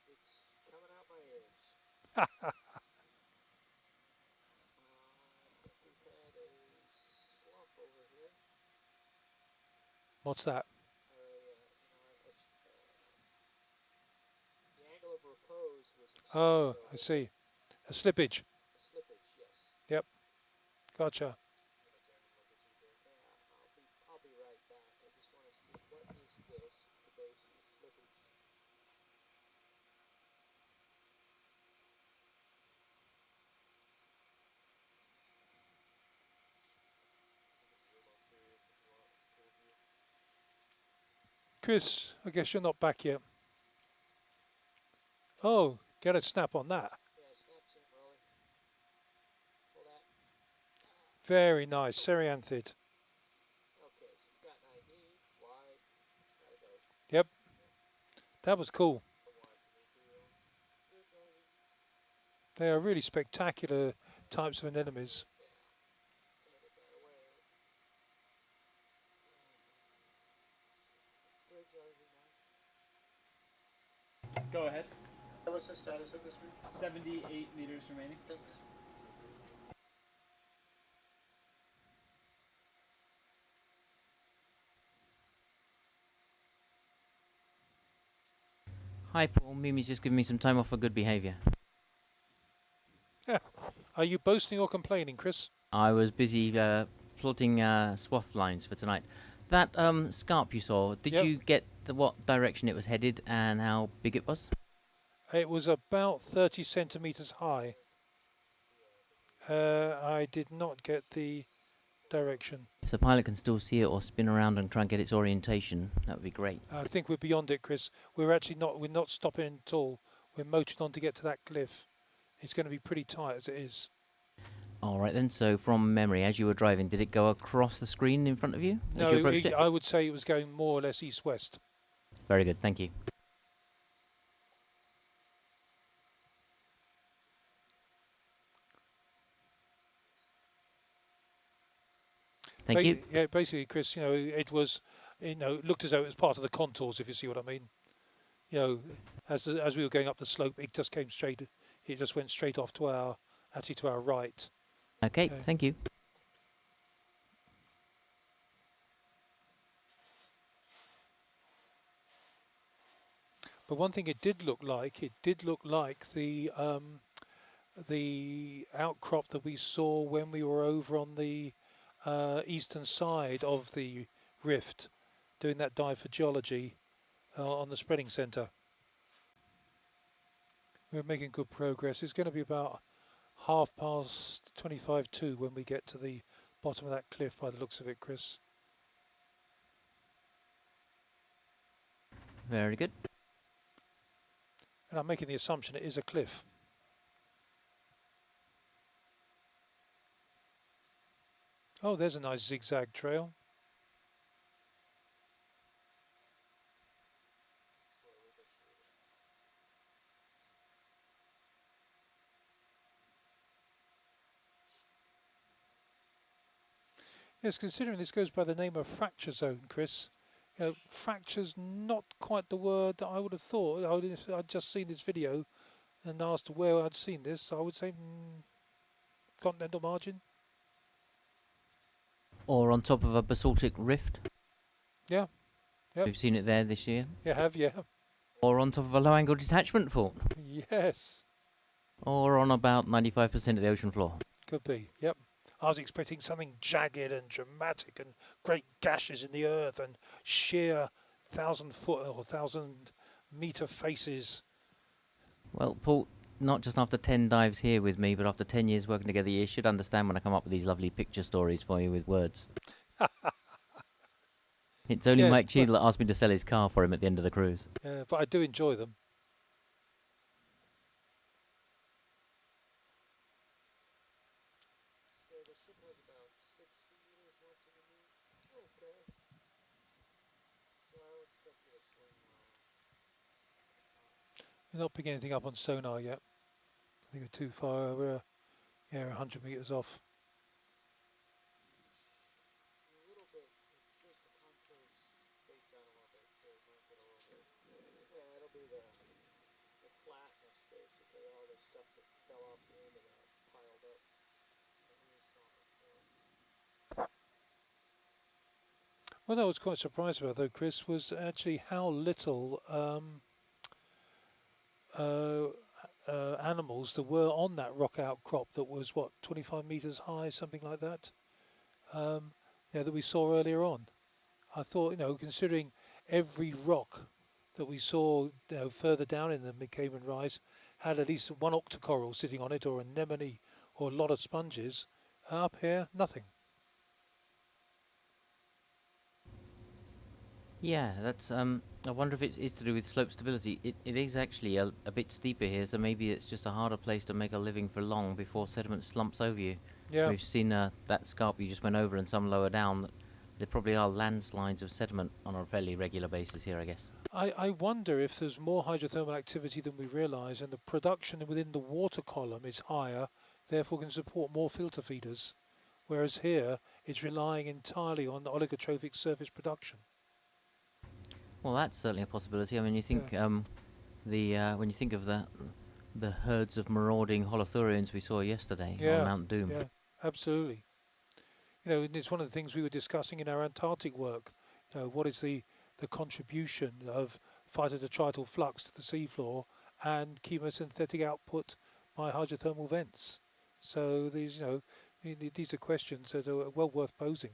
It's coming out my ears. I think we've had a slump over here. What's that? The angle of repose was Oh, exceeded I over see. there. A slippage. A slippage, yes. Yep. Gotcha. I'll be right back. I just want to see what is this at the base of the slippage. Chris, I guess you're not back yet. Oh, get a snap on that. Yeah, snaps in, Rolly. Pull that. Very nice. Serianthid. Okay, so we've got an ID. Wide. Gotta go. Yep. That was cool. They are really spectacular types of anemones. Go ahead. What's the status of this one? 78 meters remaining. Thanks. Hi, Paul. Mimi's just giving me some time off for good behaviour. Are you boasting or complaining, Chris? I was busy plotting swath lines for tonight. That scarp you saw, did you get what direction it was headed and how big it was? It was about 30 centimeters high. I did not get the direction. If the pilot can still see it or spin around and try and get its orientation, that would be great. I think we're beyond it, Chris. We're not stopping at all. We're motoring on to get to that cliff. It's going to be pretty tight as it is. All right then, so from memory, as you were driving, did it go across the screen in front of you as you approached it? I would say it was going more or less east-west. Very good, thank you. Thank you. Yeah, basically, Chris, it was, it looked as though it was part of the contours, if you see what I mean. As we were going up the slope, it just came straight. It just went straight off to our right. Okay, thank you. But one thing it did look like the outcrop that we saw when we were over on the eastern side of the rift, doing that dive for geology on the spreading centre. We're making good progress. It's going to be about 2:25 when we get to the bottom of that cliff by the looks of it, Chris. Very good. And I'm making the assumption it is a cliff. Oh, there's a nice zigzag trail. Yes, considering this goes by the name of fracture zone, Chris, fracture's not quite the word that I would have thought. I'd just seen this video and asked where I'd seen this. So I would say continental margin. Or on top of a basaltic rift. Yeah. Yep. We've seen it there this year. You have, yeah. Or on top of a low-angle detachment fault. Yes. Or on about 95% of the ocean floor. Could be, yep. I was expecting something jagged and dramatic and great gashes in the earth and sheer 1,000-foot or 1,000-meter faces. Well, Paul, not just after 10 dives here with me, but after 10 years working together, you should understand when I come up with these lovely picture stories for you with words. It's only Mike Cheadle that asked me to sell his car for him at the end of the cruise. Yeah, but I do enjoy them. So the ship has about 60 meters left in the moon. Okay. So I would expect you to swing. We're not picking anything up on sonar yet. I think we're too far. We're 100 meters off. A little bit. Just the contours space out a little bit, so it might get a little bit. Yeah, it'll be the flatness basically, all the stuff that fell off the end of that piled up. What I was quite surprised about, though, Chris, was actually how little animals there were on that rock outcrop that was, 25 meters high, something like that, that we saw earlier on. I thought, considering every rock that we saw further down in the Cayman Rise had at least one octocoral sitting on it, or an anemone, or a lot of sponges, up here, nothing. Yeah, that's. I wonder if it is to do with slope stability. It is actually a bit steeper here, so maybe it's just a harder place to make a living for long before sediment slumps over you. Yeah. We've seen that scarp you just went over and some lower down. There probably are landslides of sediment on a fairly regular basis here, I guess. I wonder if there's more hydrothermal activity than we realise, and the production within the water column is higher, therefore can support more filter feeders, whereas here it's relying entirely on the oligotrophic surface production. Well, that's certainly a possibility. I mean, you think when you think of the herds of marauding holothurians we saw yesterday on Mount Doom. Yeah, absolutely. And it's one of the things we were discussing in our Antarctic work. What is the contribution of phytodetrital flux to the seafloor and chemosynthetic output by hydrothermal vents? So these are questions that are well worth posing.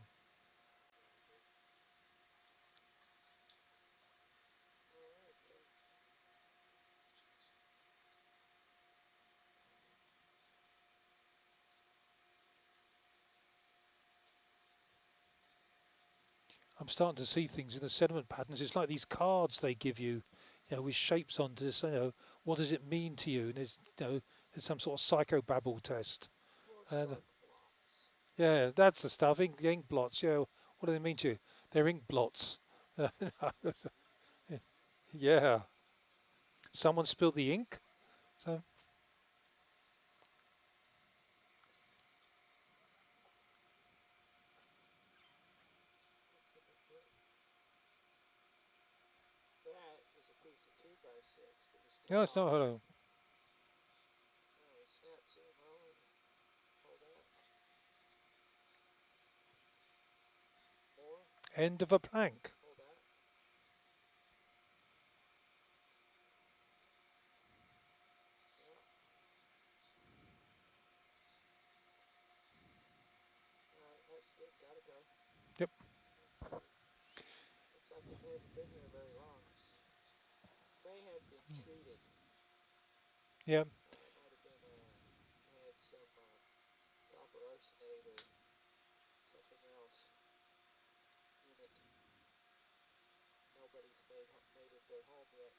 I'm starting to see things in the sediment patterns. It's like these cards they give you, with shapes on to say, what does it mean to you? And it's some sort of psychobabble test. And yeah, that's the stuff. Ink blots. Yeah, what do they mean to you? They're ink blots. Yeah. Someone spilled the ink. So. That is a piece of 2x6 that was still No, it's not. Hold on. Snap zoom on. Hold that. More. End of a plank. Hold that. Yeah. Alright, that's it. Gotta go. Yep. Looks like it hasn't been here very long. May have been treated. Yeah. It might have been had some copper arsenate or something else in it. Nobody's made it their home yet.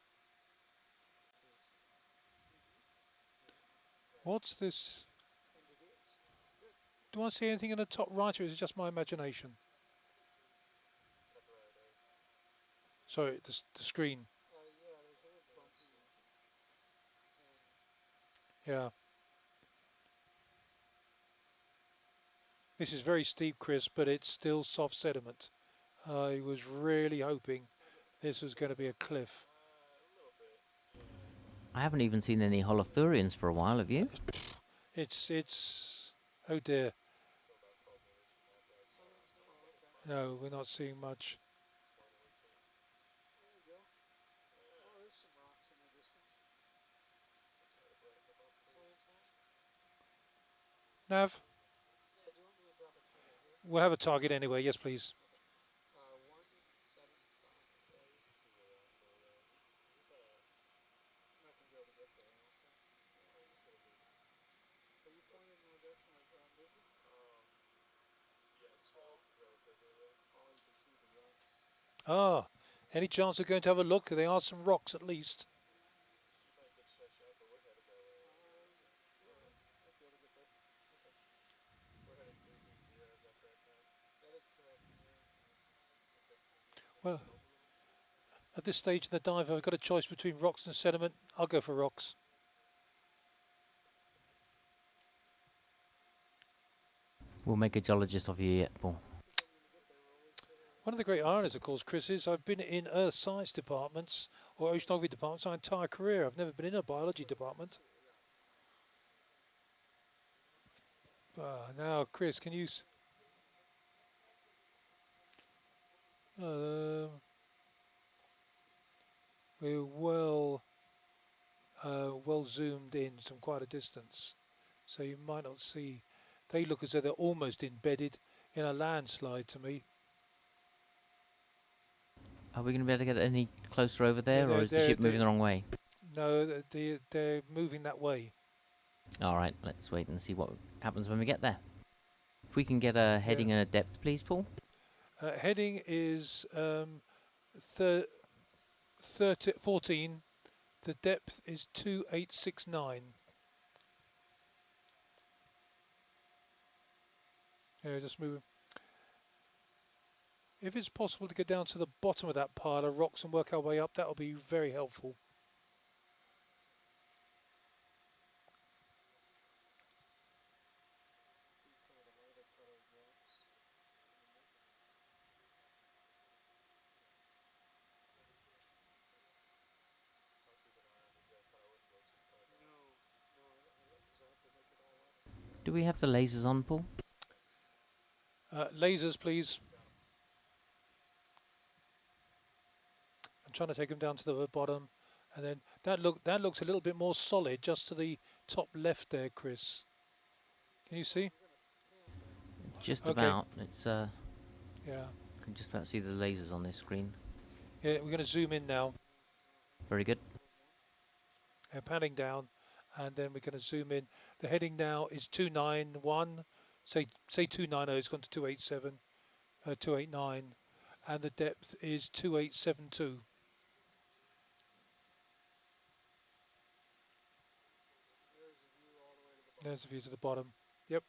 What's this? Do I see anything in the top right, or is it just my imagination? Sorry, the screen. Yeah, there's little bumps. Yeah. This is very steep, Chris, but it's still soft sediment. I was really hoping this was going to be a cliff. I haven't even seen any holothurians for a while, have you? It's, oh dear. No, we're not seeing much. Nav? We'll have a target anyway, yes please. Ah, any chance of going to have a look? There are some rocks at least. Well, at this stage in the dive, I've got a choice between rocks and sediment. I'll go for rocks. We'll make a geologist of you yet, Paul. One of the great ironies, of course, Chris, is I've been in earth science departments or oceanography departments my entire career. I've never been in a biology department. Now, Chris, can you... we're well zoomed in from quite a distance, so you might not see. They look as though they're almost embedded in a landslide to me. Are we going to be able to get any closer over there, or is the ship moving the wrong way? No, they're moving that way. All right, let's wait and see what happens when we get there. If we can get a heading and a depth, please, Paul. Heading is 14. The depth is 2869. Yeah, just moving. If it's possible to get down to the bottom of that pile of rocks and work our way up, that will be very helpful. Do we have the lasers on, Paul? Lasers, please. I'm trying to take them down to the bottom, and then that looks a little bit more solid, just to the top left there, Chris. Can you see? Just okay. About. It's yeah. I can just about see the lasers on this screen. Yeah, we're going to zoom in now. Very good. Panning down, and then we're going to zoom in. The heading now is 291. Say 290. It's gone to 287, 289, and the depth is 2872. There's the view to the bottom. Yep.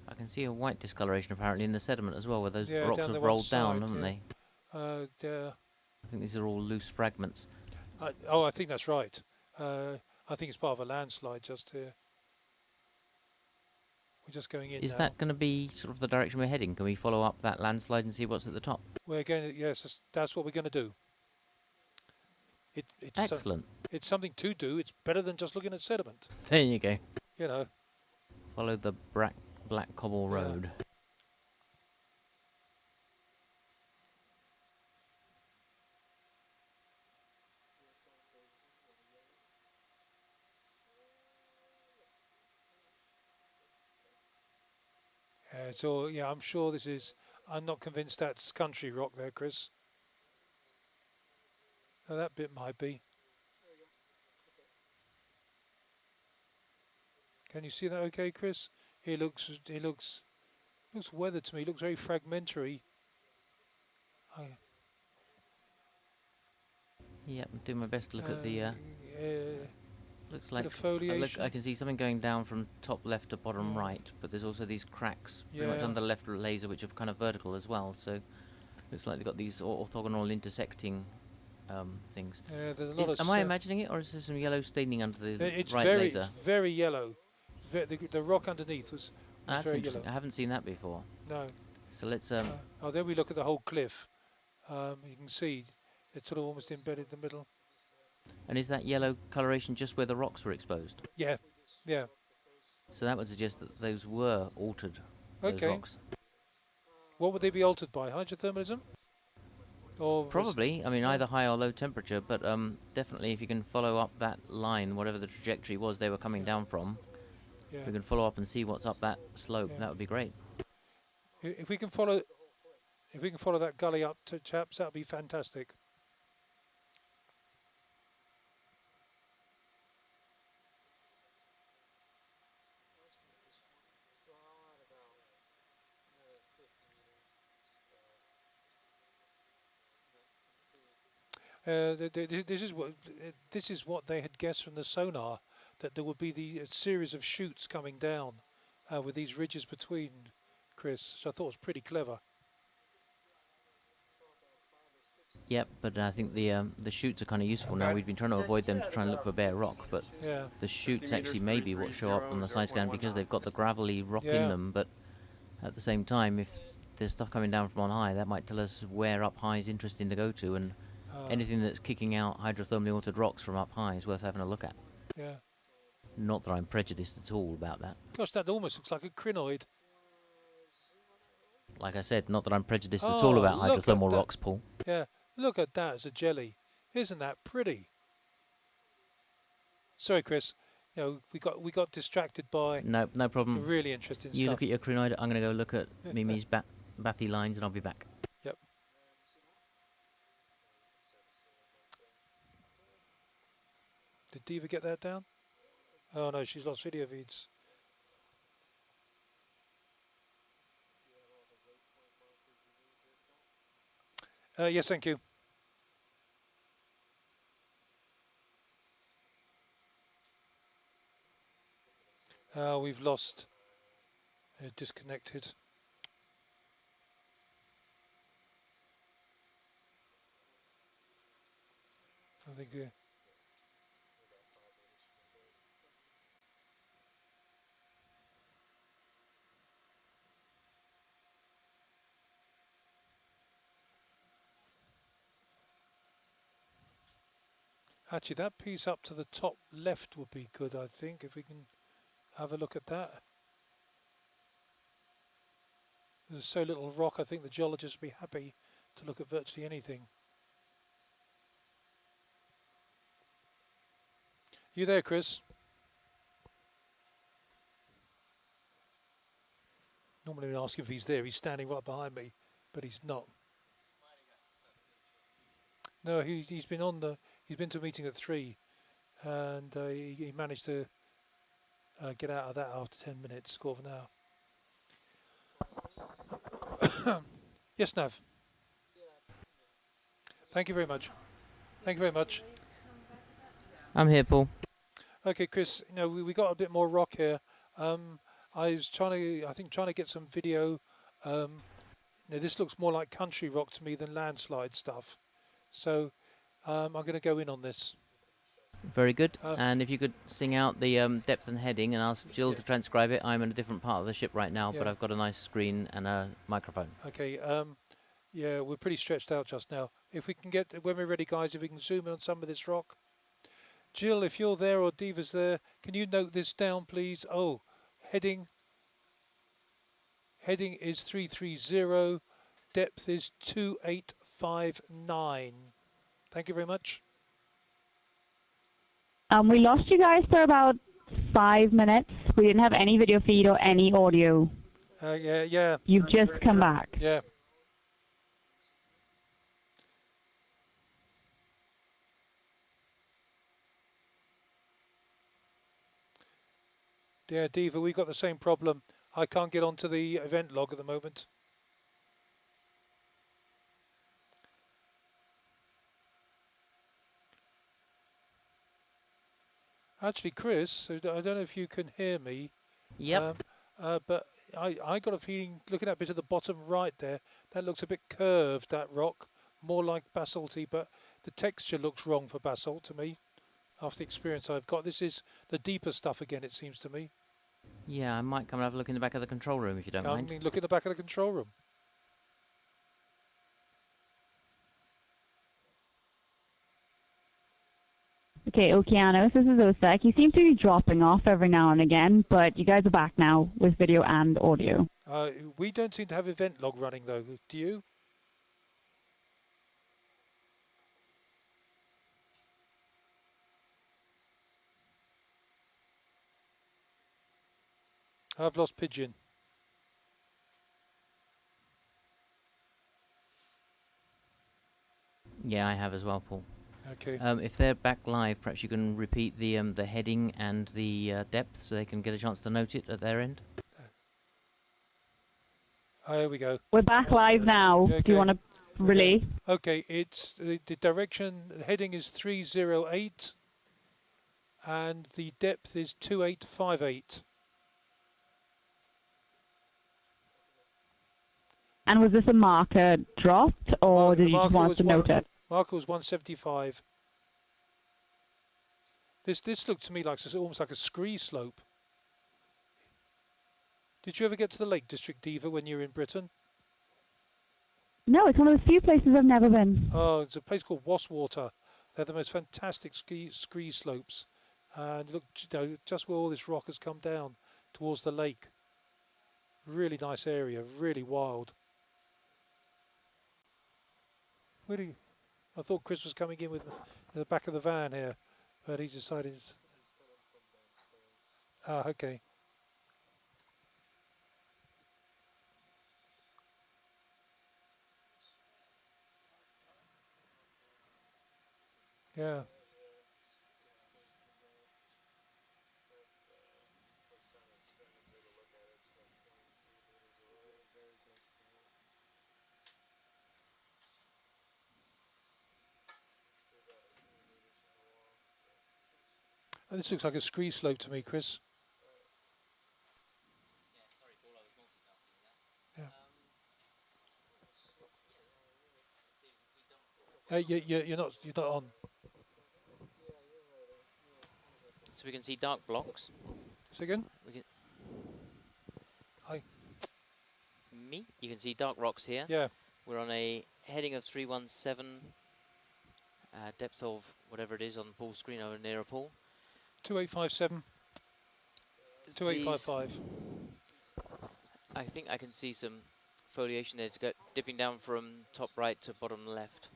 I can see a white discoloration apparently in the sediment as well, where those rocks down have the rolled down, side, haven't they? Yeah. I think these are all loose fragments. I think that's right. I think it's part of a landslide just here. We're just going in. Is that going to be sort of the direction we're heading? Can we follow up that landslide and see what's at the top? We're going. Yes, that's what we're going to do. It's excellent. It's something to do. It's better than just looking at sediment. There you go. You know. Follow the black cobble road. So yeah, I'm sure this is. I'm not convinced that's country rock there, Chris. Oh, that bit might be. Can you see that? Okay, Chris. It looks weathered to me. It looks very fragmentary. Yeah, I'm doing my best to look at the. Looks like I can see something going down from top left to bottom right, but there's also these cracks pretty much under the left laser, which are kind of vertical as well. So looks like they've got these orthogonal intersecting things. Yeah, there's a lot of. Am I imagining it, or is there some yellow staining under the it's right very, laser? It's very yellow. The rock underneath was That's very interesting. yellow. I haven't seen that before. No. So let's oh, there we look at the whole cliff. You can see it's sort of almost embedded in the middle. And is that yellow coloration just where the rocks were exposed? Yeah, yeah. So that would suggest that those were altered, those Okay. rocks. What would they be altered by? Hydrothermalism? Or probably, I mean, either high or low temperature, but definitely if you can follow up that line, whatever the trajectory was they were coming down from, if we can follow up and see what's up that slope, that would be great. If we can follow that gully up to chaps, that would be fantastic. This is what they had guessed from the sonar, that there would be the series of chutes coming down with these ridges between, Chris. So I thought it was pretty clever. Yep, but I think the chutes are kind of useful now. We've been trying to avoid them to try and look for bare rock, but the chutes actually may be what show up on the side scan because they've got the gravelly rock in them, but at the same time, if there's stuff coming down from on high, that might tell us where up high is interesting to go to, and anything that's kicking out hydrothermally altered rocks from up high is worth having a look at. Yeah. Not that I'm prejudiced at all about that. Gosh, that almost looks like a crinoid. Like I said, not that I'm prejudiced at all about hydrothermal rocks, Paul. Yeah, look at that as a jelly. Isn't that pretty? Sorry, Chris. You know, we got distracted by no problem. The really interesting stuff. You look at your crinoid. I'm going to go look at Mimi's bathy lines, and I'll be back. Yep. Did Diva get that down? Oh no, she's lost video feeds. Yes, thank you. We've lost. Disconnected. I think. Actually, that piece up to the top left would be good, I think, if we can have a look at that. There's so little rock, I think the geologists would be happy to look at virtually anything. You there, Chris? Normally I ask him if he's there. He's standing right behind me, but he's not. No, he's been on the. He's been to a meeting at 3, and he managed to get out of that after 10 minutes, quarter of an hour. Yes, Nav. Thank you very much. Thank you very much. I'm here, Paul. Okay, Chris. You know, we got a bit more rock here. I was trying to get some video. Now this looks more like country rock to me than landslide stuff. So I'm going to go in on this. Very good. And if you could sing out the depth and heading and ask Jill to transcribe it. I'm in a different part of the ship right now, but I've got a nice screen and a microphone. Okay. Yeah, we're pretty stretched out just now. If we can get, when we're ready, guys, if we can zoom in on some of this rock. Jill, if you're there or Diva's there, can you note this down, please? Oh, heading is 330. Depth is 2859. Thank you very much. We lost you guys for about 5 minutes. We didn't have any video feed or any audio. Yeah. You've just come back. Yeah. Yeah, Diva, we've got the same problem. I can't get onto the event log at the moment. Actually, Chris, I don't know if you can hear me. Yep. But I got a feeling, looking at a bit at the bottom right there, that looks a bit curved, that rock, more like basalty, but the texture looks wrong for basalt to me, after the experience I've got. This is the deeper stuff again, it seems to me. Yeah, I might come and have a look in the back of the control room if you don't mind. Look in the back of the control room. Okay, Okeanos, this is OSEC. You seem to be dropping off every now and again, but you guys are back now with video and audio. We don't seem to have event log running though. Do you? I've lost Pigeon. Yeah, I have as well, Paul. Okay. If they're back live, perhaps you can repeat the heading and the depth so they can get a chance to note it at their end. Here we go. We're back live now. Okay. Do you want to relay? Okay, it's the direction, the heading is 308 and the depth is 2858. And was this a marker dropped, or did you just want us to note it? Marker was 175. This looked to me like almost like a scree slope. Did you ever get to the Lake District, Diva, when you were in Britain? No, it's one of the few places I've never been. Oh, it's a place called Waswater. They're the most fantastic scree slopes. And look, just where all this rock has come down towards the lake. Really nice area, really wild. Really, I thought Chris was coming in with the back of the van here, but he's decided. Okay. Yeah. And this looks like a scree slope to me, Chris. Yeah. You're not on. So we can see dark blocks. So again? Hi. Me? You can see dark rocks here. Yeah. We're on a heading of 317, depth of whatever it is on Paul's screen over near a pool. 2857. 2855. I think I can see some foliation there to go dipping down from top right to bottom left.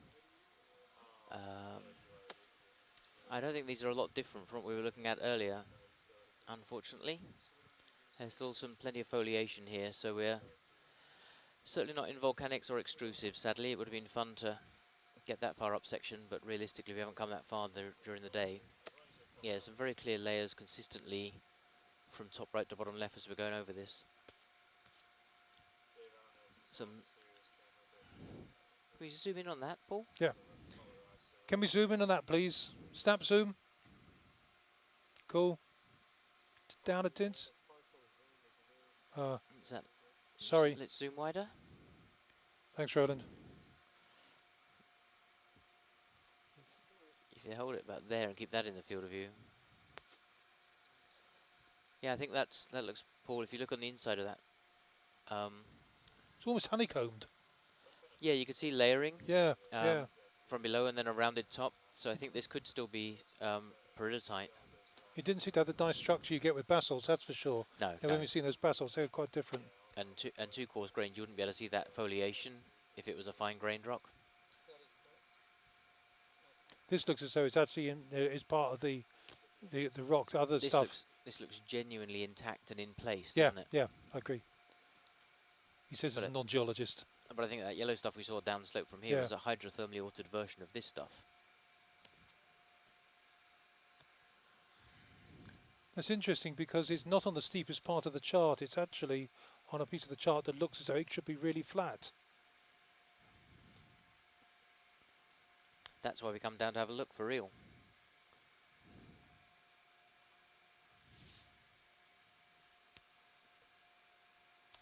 I don't think these are a lot different from what we were looking at earlier, unfortunately. There's still plenty of foliation here, so we're certainly not in volcanics or extrusive, sadly. It would have been fun to get that far up section, but realistically we haven't come that far during the day. Yeah, some very clear layers consistently from top right to bottom left as we're going over this. Can we zoom in on that, Paul? Yeah. Can we zoom in on that, please? Snap zoom. Cool. Down a tint. Sorry. Let's zoom wider. Thanks, Roland. If you hold it about there and keep that in the field of view. Yeah, I think that looks, Paul, if you look on the inside of that. It's almost honeycombed. Yeah, you can see layering. Yeah, from below and then a rounded top. So I think this could still be peridotite. It didn't seem to have the nice structure you get with basalts, that's for sure. No. When we've seen those basalts, they're quite different. And two coarse grained, you wouldn't be able to see that foliation if it was a fine grained rock. This looks as though it's actually is part of the rocks. Other stuff. This looks genuinely intact and in place, Yeah, doesn't it? yeah, I agree. He says he's a non-geologist. But I think that yellow stuff we saw down the slope from here is a hydrothermally altered version of this stuff. That's interesting because it's not on the steepest part of the chart. It's actually on a piece of the chart that looks as though it should be really flat. That's why we come down to have a look for real.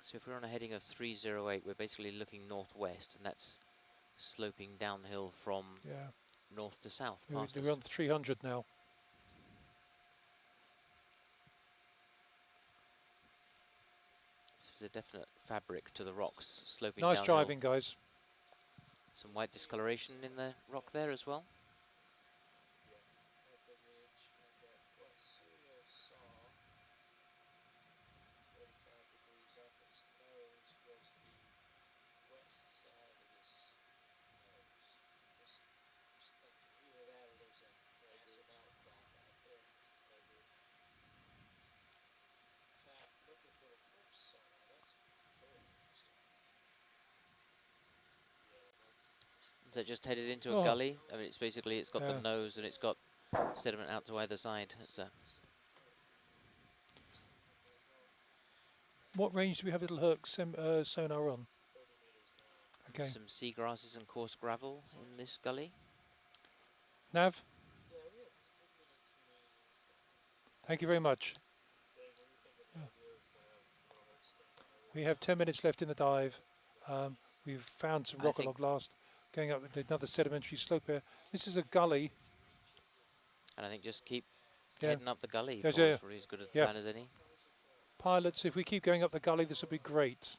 So if we're on a heading of 308, we're basically looking northwest, and that's sloping downhill from north to south. We're on 300 now. is a definite fabric to the rocks sloping Nice downhill. driving, guys. Some white discoloration in the rock there as well. So it just headed into a gully. I mean, it's got the nose and it's got sediment out to either side. What range do we have little Herc sonar on? Okay. Some seagrasses and coarse gravel in this gully. Nav? Thank you very much. Yeah. We have 10 minutes left in the dive. We've found some rock along last, going up another sedimentary slope here. This is a gully. And I think just keep heading up the gully. Yes, Paul's probably as good a plan as any. Pilots, if we keep going up the gully, this will be great.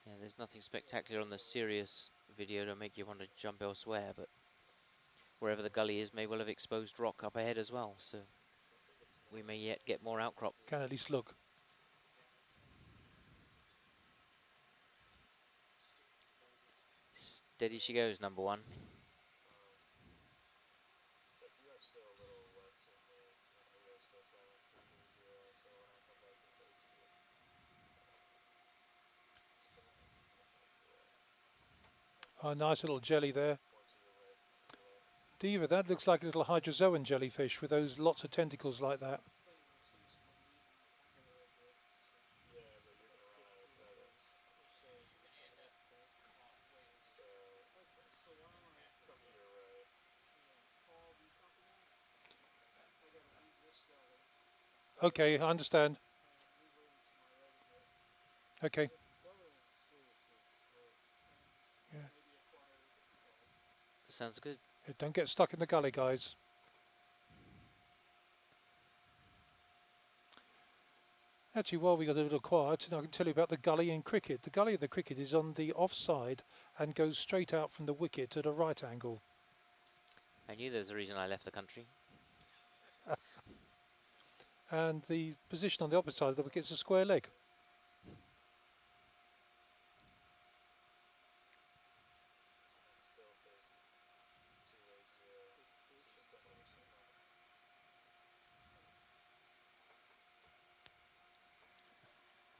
Yeah, there's nothing spectacular on the Sirius video to make you want to jump elsewhere, but wherever the gully is may well have exposed rock up ahead as well, so we may yet get more outcrop. Can at least look. Steady she goes, number one. Oh, nice little jelly there. Diva, that looks like a little hydrozoan jellyfish with those lots of tentacles like that. Okay, I understand. Okay. Yeah. Sounds good. Yeah, don't get stuck in the gully, guys. Actually, while we got a little quiet, I can tell you about the gully in cricket. The gully in the cricket is on the offside and goes straight out from the wicket at a right angle. I knew there was a reason I left the country. And the position on the opposite side of the wicket is a square leg.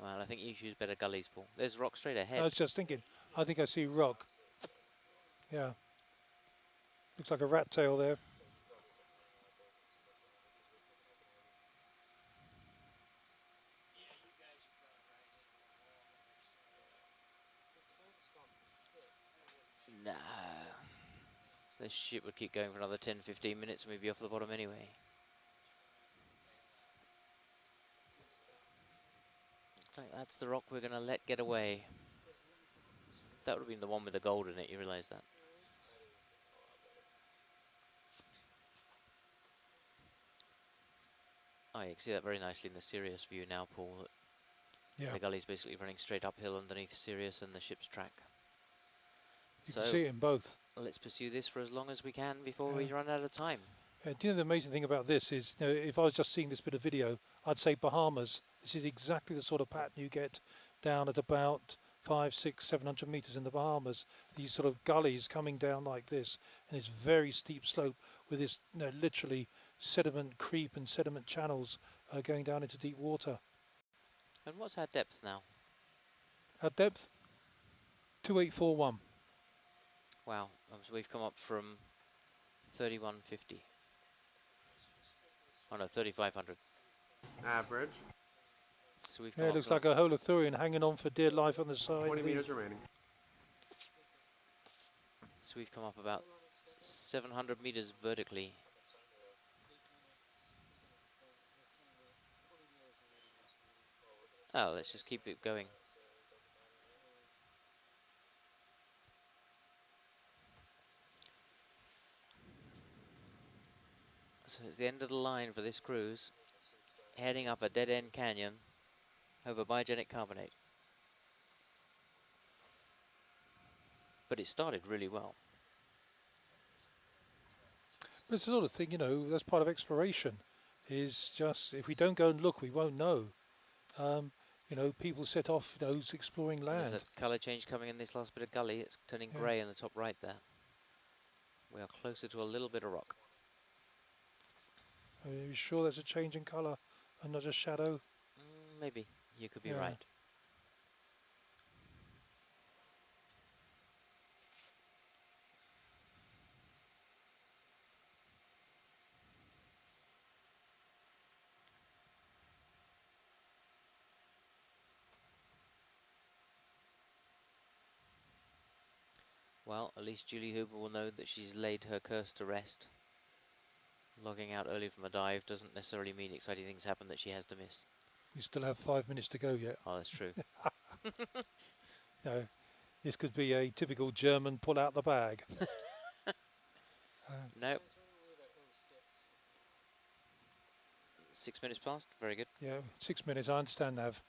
Well, I think you choose better gullies, Paul. There's rock straight ahead. I was just thinking, I think I see rock. Yeah. Looks like a rat tail there. No. This ship would keep going for another 10-15 minutes and we'd be off the bottom anyway. Looks like that's the rock we're going to let get away. That would have been the one with the gold in it, you realise that? Oh, you can see that very nicely in the Sirius view now, Paul. Yeah. The gully's basically running straight uphill underneath Sirius and the ship's track. You can see it in both. Let's pursue this for as long as we can before we run out of time. Do you know the amazing thing about this is, you know, if I was just seeing this bit of video, I'd say Bahamas. This is exactly the sort of pattern you get down at about 500, 600, 700 meters in the Bahamas. These sort of gullies coming down like this, and it's very steep slope with this, you know, literally sediment creep and sediment channels going down into deep water. And what's our depth now? Our depth, 2841. Wow, so we've come up from 3150. Oh no, 3500. Average. So we've Yeah, it looks like a holothurian hanging on for dear life on the side. 20 meters remaining. So we've come up about 700 meters vertically. Oh, let's just keep it going. So it's the end of the line for this cruise, heading up a dead-end canyon over biogenic carbonate. But it started really well. But it's the sort of thing, you know, that's part of exploration. Is just, if we don't go and look, we won't know. You know, people set off, you know, exploring land. There's a colour change coming in this last bit of gully. It's turning grey in the top right there. We are closer to a little bit of rock. Are you sure there's a change in colour and not just shadow? Maybe. You could be right. Well, at least Julie Hooper will know that she's laid her curse to rest. Logging out early from a dive doesn't necessarily mean exciting things happen that she has to miss. We still have 5 minutes to go yet. Oh, that's true. No, this could be a typical German pull out the bag. Nope. 6 minutes past. Very good. Yeah, 6 minutes. I understand, Nav.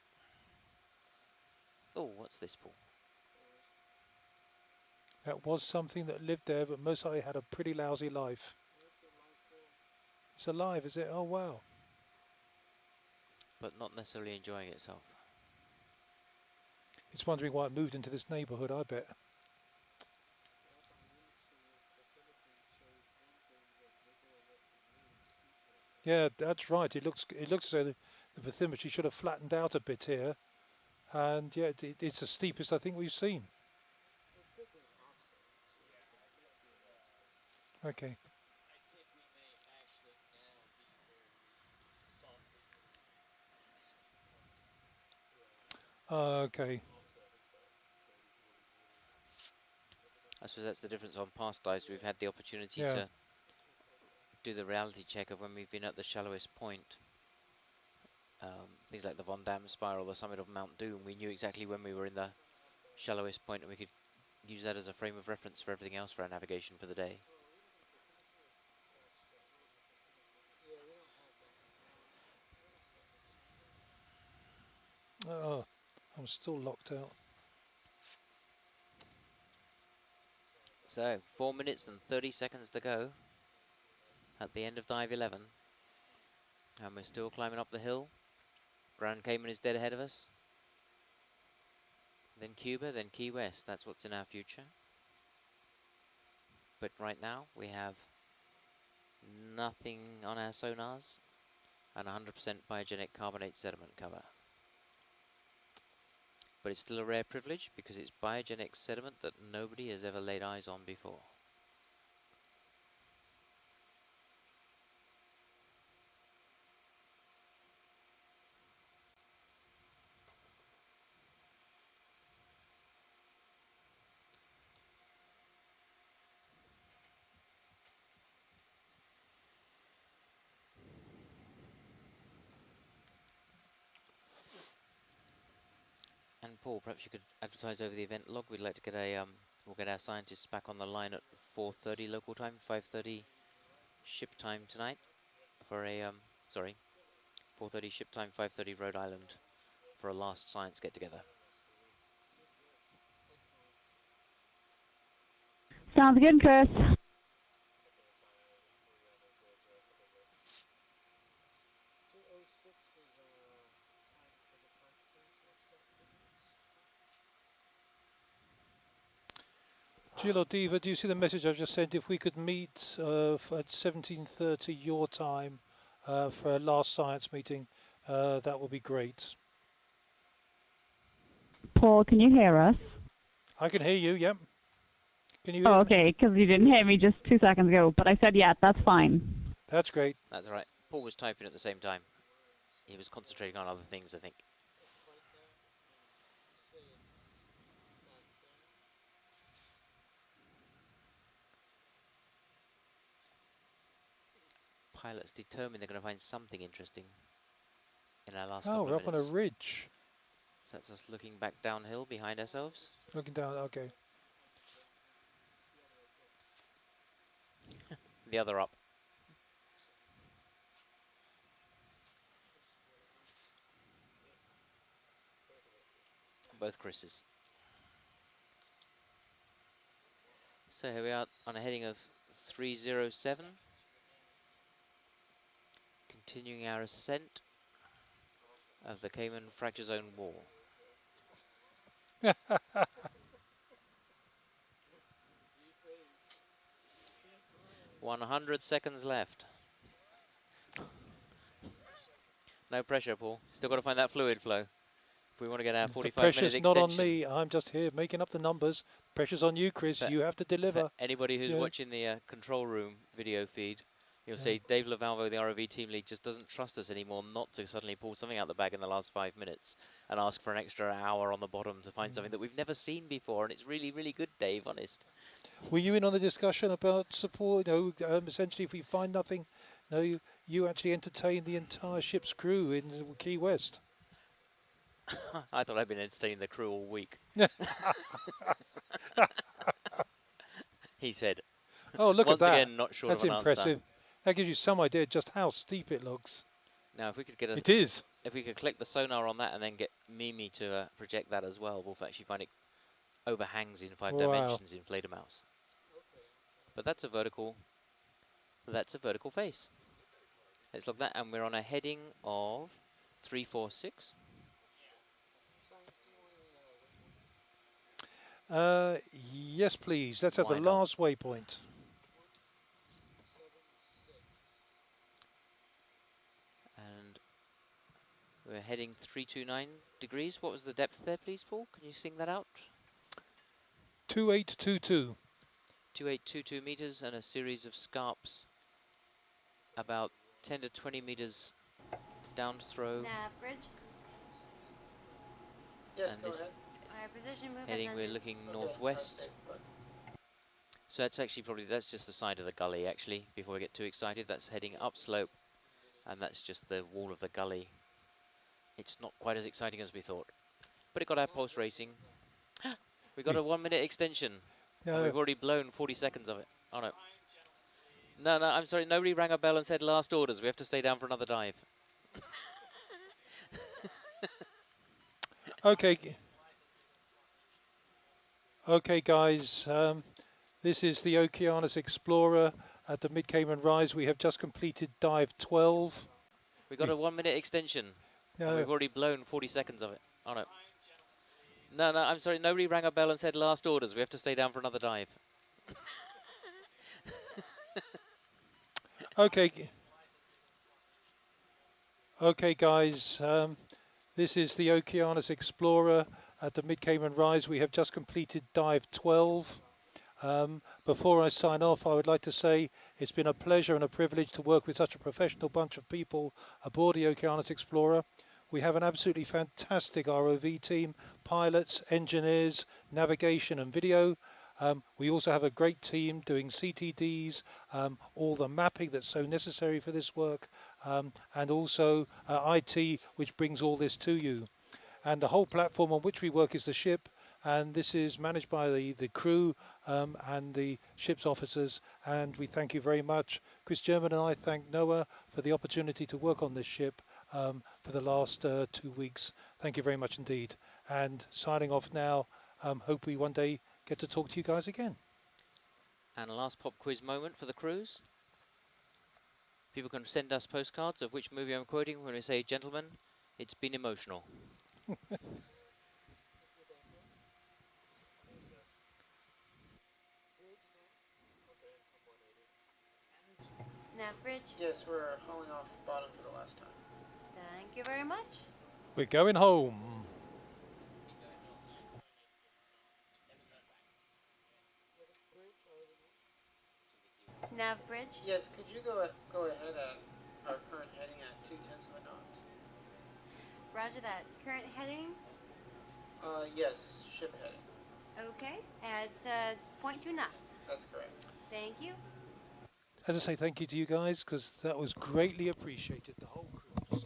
Oh, what's this, Paul? That was something that lived there, but most likely had a pretty lousy life. It's alive, is it? Oh, wow. But not necessarily enjoying itself. It's wondering why it moved into this neighbourhood, I bet. Yeah, that's right. It looks as though the bathymetry should have flattened out a bit here. And yeah, it's the steepest I think we've seen. Okay. Okay. I suppose that's the difference on past dives. We've had the opportunity to do the reality check of when we've been at the shallowest point. Things like the Von Dam Spiral, the summit of Mount Doom. We knew exactly when we were in the shallowest point, and we could use that as a frame of reference for everything else for our navigation for the day. Oh, I'm still locked out. So, 4 minutes and 30 seconds to go at the end of dive 11. And we're still climbing up the hill. Grand Cayman is dead ahead of us. Then Cuba, then Key West. That's what's in our future. But right now, we have nothing on our sonars and 100% biogenic carbonate sediment cover. But it's still a rare privilege because it's biogenic sediment that nobody has ever laid eyes on before. And Paul, perhaps you could advertise over the event log. We'd like to get a, we'll get our scientists back on the line at 4:30 local time, 5:30 ship time tonight for a, 4:30 ship time, 5:30 Rhode Island for a last science get together. Sounds good, Chris. Jill or Diva, do you see the message I've just sent? If we could meet at 17:30 your time for a last science meeting, that would be great. Paul, can you hear us? I can hear you, yep. Can you hear Oh, me? okay, because you didn't hear me just 2 seconds ago, but I said, yeah, that's fine. That's great. That's all right. Paul was typing at the same time. He was concentrating on other things, I think. Pilots determined they're going to find something interesting in our last couple of minutes. Oh, we're up on a ridge. So that's us looking back downhill behind ourselves. Looking down, okay. The other up. both Chris's. So here we are on a heading of 307. Continuing our ascent of the Cayman fracture zone wall. 100 seconds left. No pressure, Paul. Still got to find that fluid flow. If we want to get our 45-minute pressure's extension. not on me. I'm just here making up the numbers. Pressure's on you, Chris. You have to deliver. For anybody who's watching the control room video feed, you'll see Dave Lavalvo, the ROV team lead, just doesn't trust us anymore not to suddenly pull something out the bag in the last 5 minutes and ask for an extra hour on the bottom to find something that we've never seen before. And it's really, really good, Dave, honest. Were you in on the discussion about support? Essentially, if we find nothing, you actually entertain the entire ship's crew in Key West. I thought I'd been entertaining the crew all week. He said. Oh, look Once at that. again, not short That's of an impressive. answer. That gives you some idea just how steep it looks. Now, if we could get It is. If we could click the sonar on that and then get Mimi to project that as well, we'll actually find it overhangs in 5 dimensions in Fledermaus. But that's a vertical face. Let's look at that, and we're on a heading of 346. Yes, please. Let's have the last waypoint. And we're heading 329 degrees. What was the depth there, please, Paul? Can you sing that out? 2822. 2822 meters and a series of scarps about 10 to 20 meters down throw. Nav bridge. Yes, and go this ahead. Position move heading, we're looking northwest. So that's actually that's just the side of the gully, actually, before we get too excited. That's heading upslope, and that's just the wall of the gully. It's not quite as exciting as we thought. But it got our pulse racing. We got a 1 minute extension. And we've already blown 40 seconds of it. Oh no. No, I'm sorry, nobody rang a bell and said last orders. We have to stay down for another dive. Okay. Okay, guys. This is the Okeanos Explorer at the Mid-Cayman Rise. We have just completed dive 12. We got a 1 minute extension. And we've already blown 40 seconds of it. Oh no. No, I'm sorry, nobody rang a bell and said last orders. We have to stay down for another dive. Okay. Okay, guys. This is the Okeanos Explorer at the Mid-Cayman Rise. We have just completed dive 12. Before I sign off, I would like to say it's been a pleasure and a privilege to work with such a professional bunch of people aboard the Okeanos Explorer. We have an absolutely fantastic ROV team, pilots, engineers, navigation and video. We also have a great team doing CTDs, all the mapping that's so necessary for this work, and also IT, which brings all this to you. And the whole platform on which we work is the ship, and this is managed by the crew and the ship's officers, and we thank you very much. Chris German and I thank Noah for the opportunity to work on this ship for the last 2 weeks. Thank you very much indeed. And signing off now, hope we one day get to talk to you guys again. And a last pop quiz moment for the crews. People can send us postcards of which movie I'm quoting when we say, gentlemen, it's been emotional. Nav bridge. Yes, we're hauling off bottom for the last time. Thank you very much. We're going home. Nav bridge. Yes, could you go ahead at our current heading at 2/10 of a knot? Roger that. Current heading? Yes, ship heading. Okay, at 0.2 knots. That's correct. Thank you. As I say, thank you to you guys, because that was greatly appreciated, the whole cruise.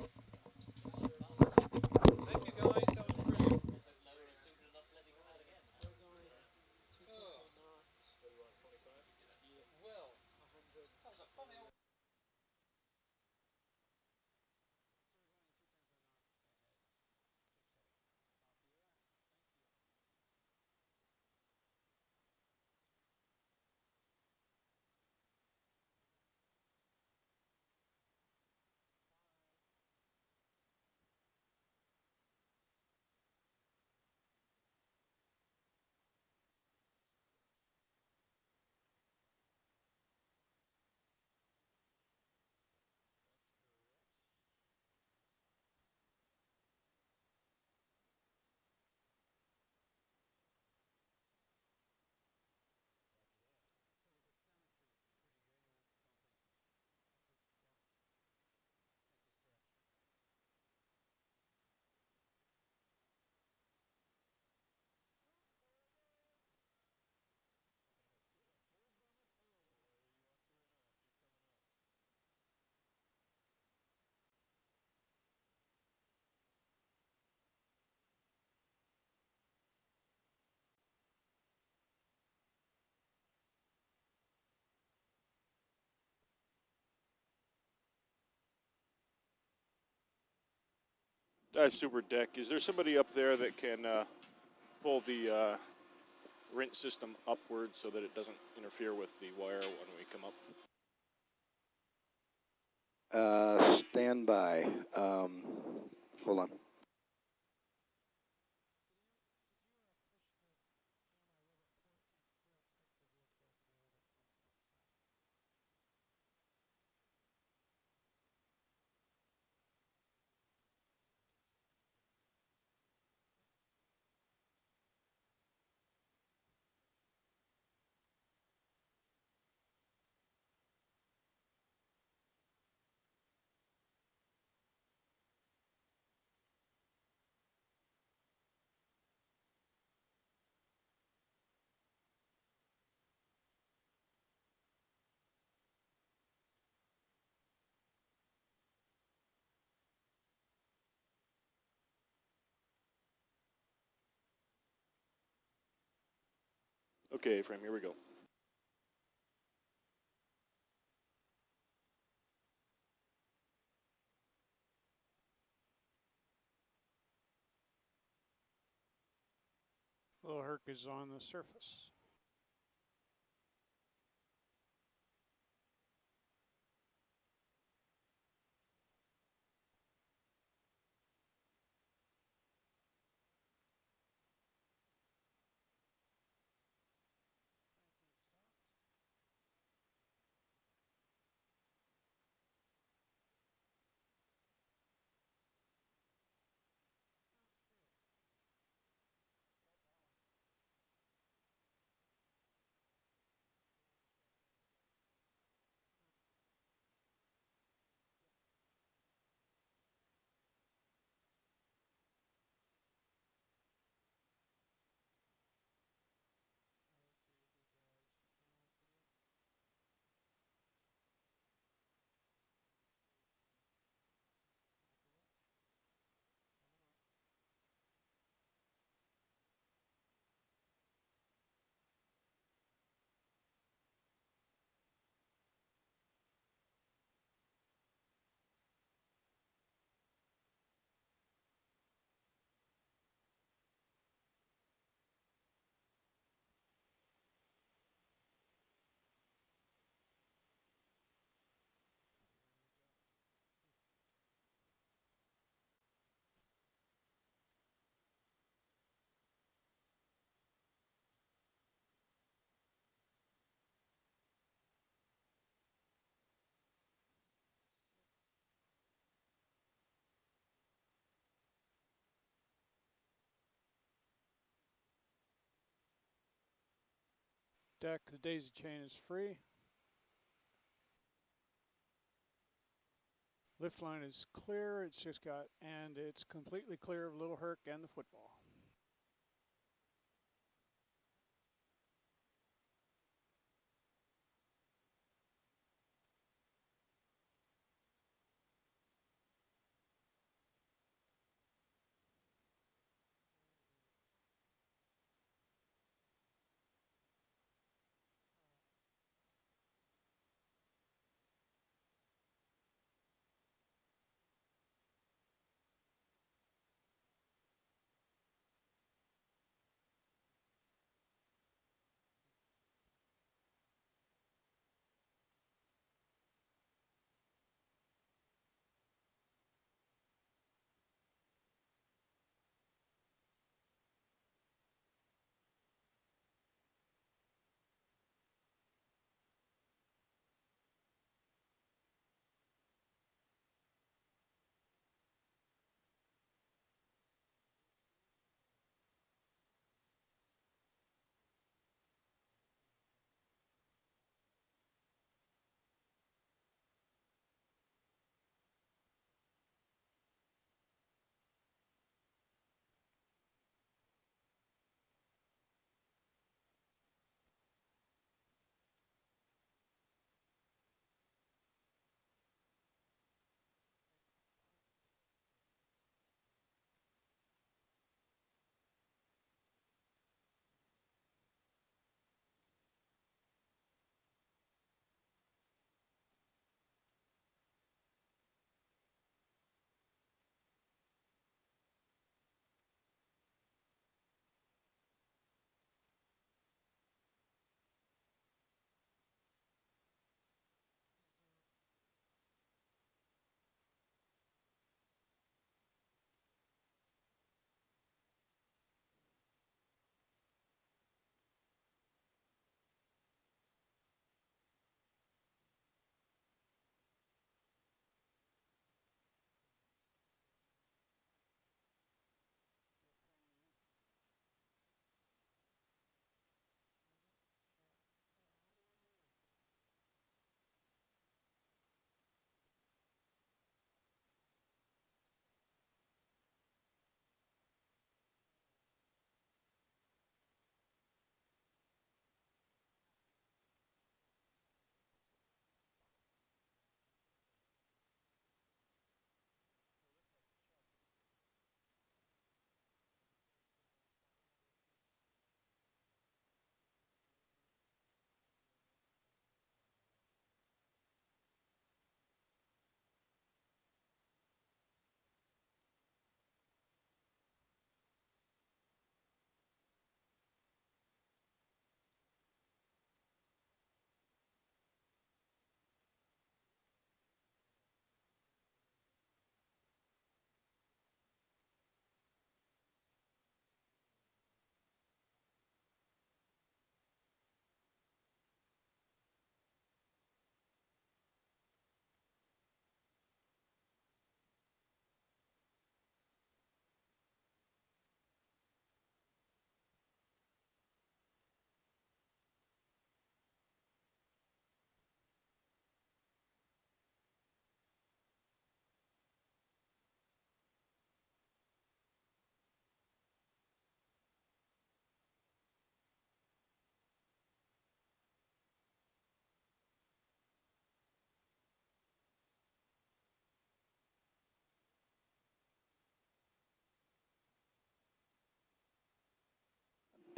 Thank you guys, that was brilliant. super deck. Is there somebody up there that can pull the rinse system upward so that it doesn't interfere with the wire when we come up? Stand by. Hold on. Okay, frame, here we go. Little Herc is on the surface. Deck, the daisy chain is free. Lift line is clear. It's just got, and it's completely clear of Little Herc and the football.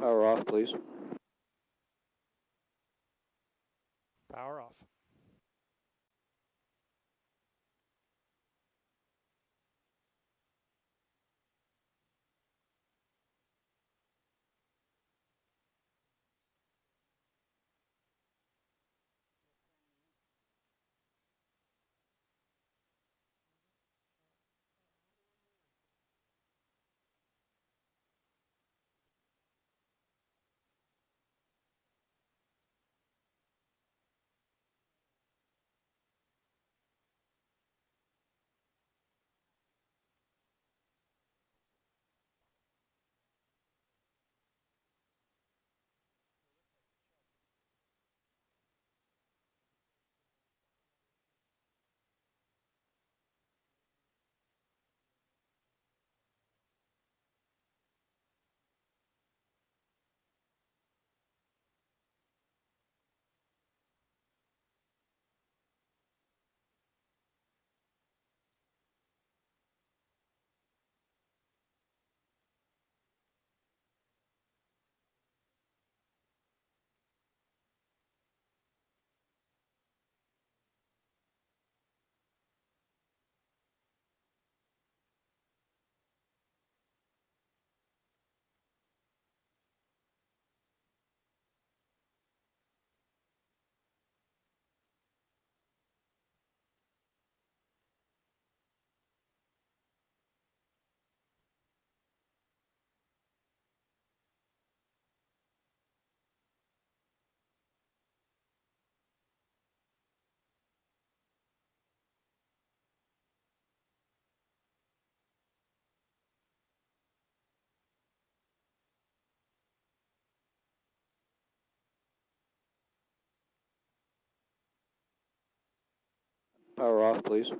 Power off, please. Power off. Power off, please.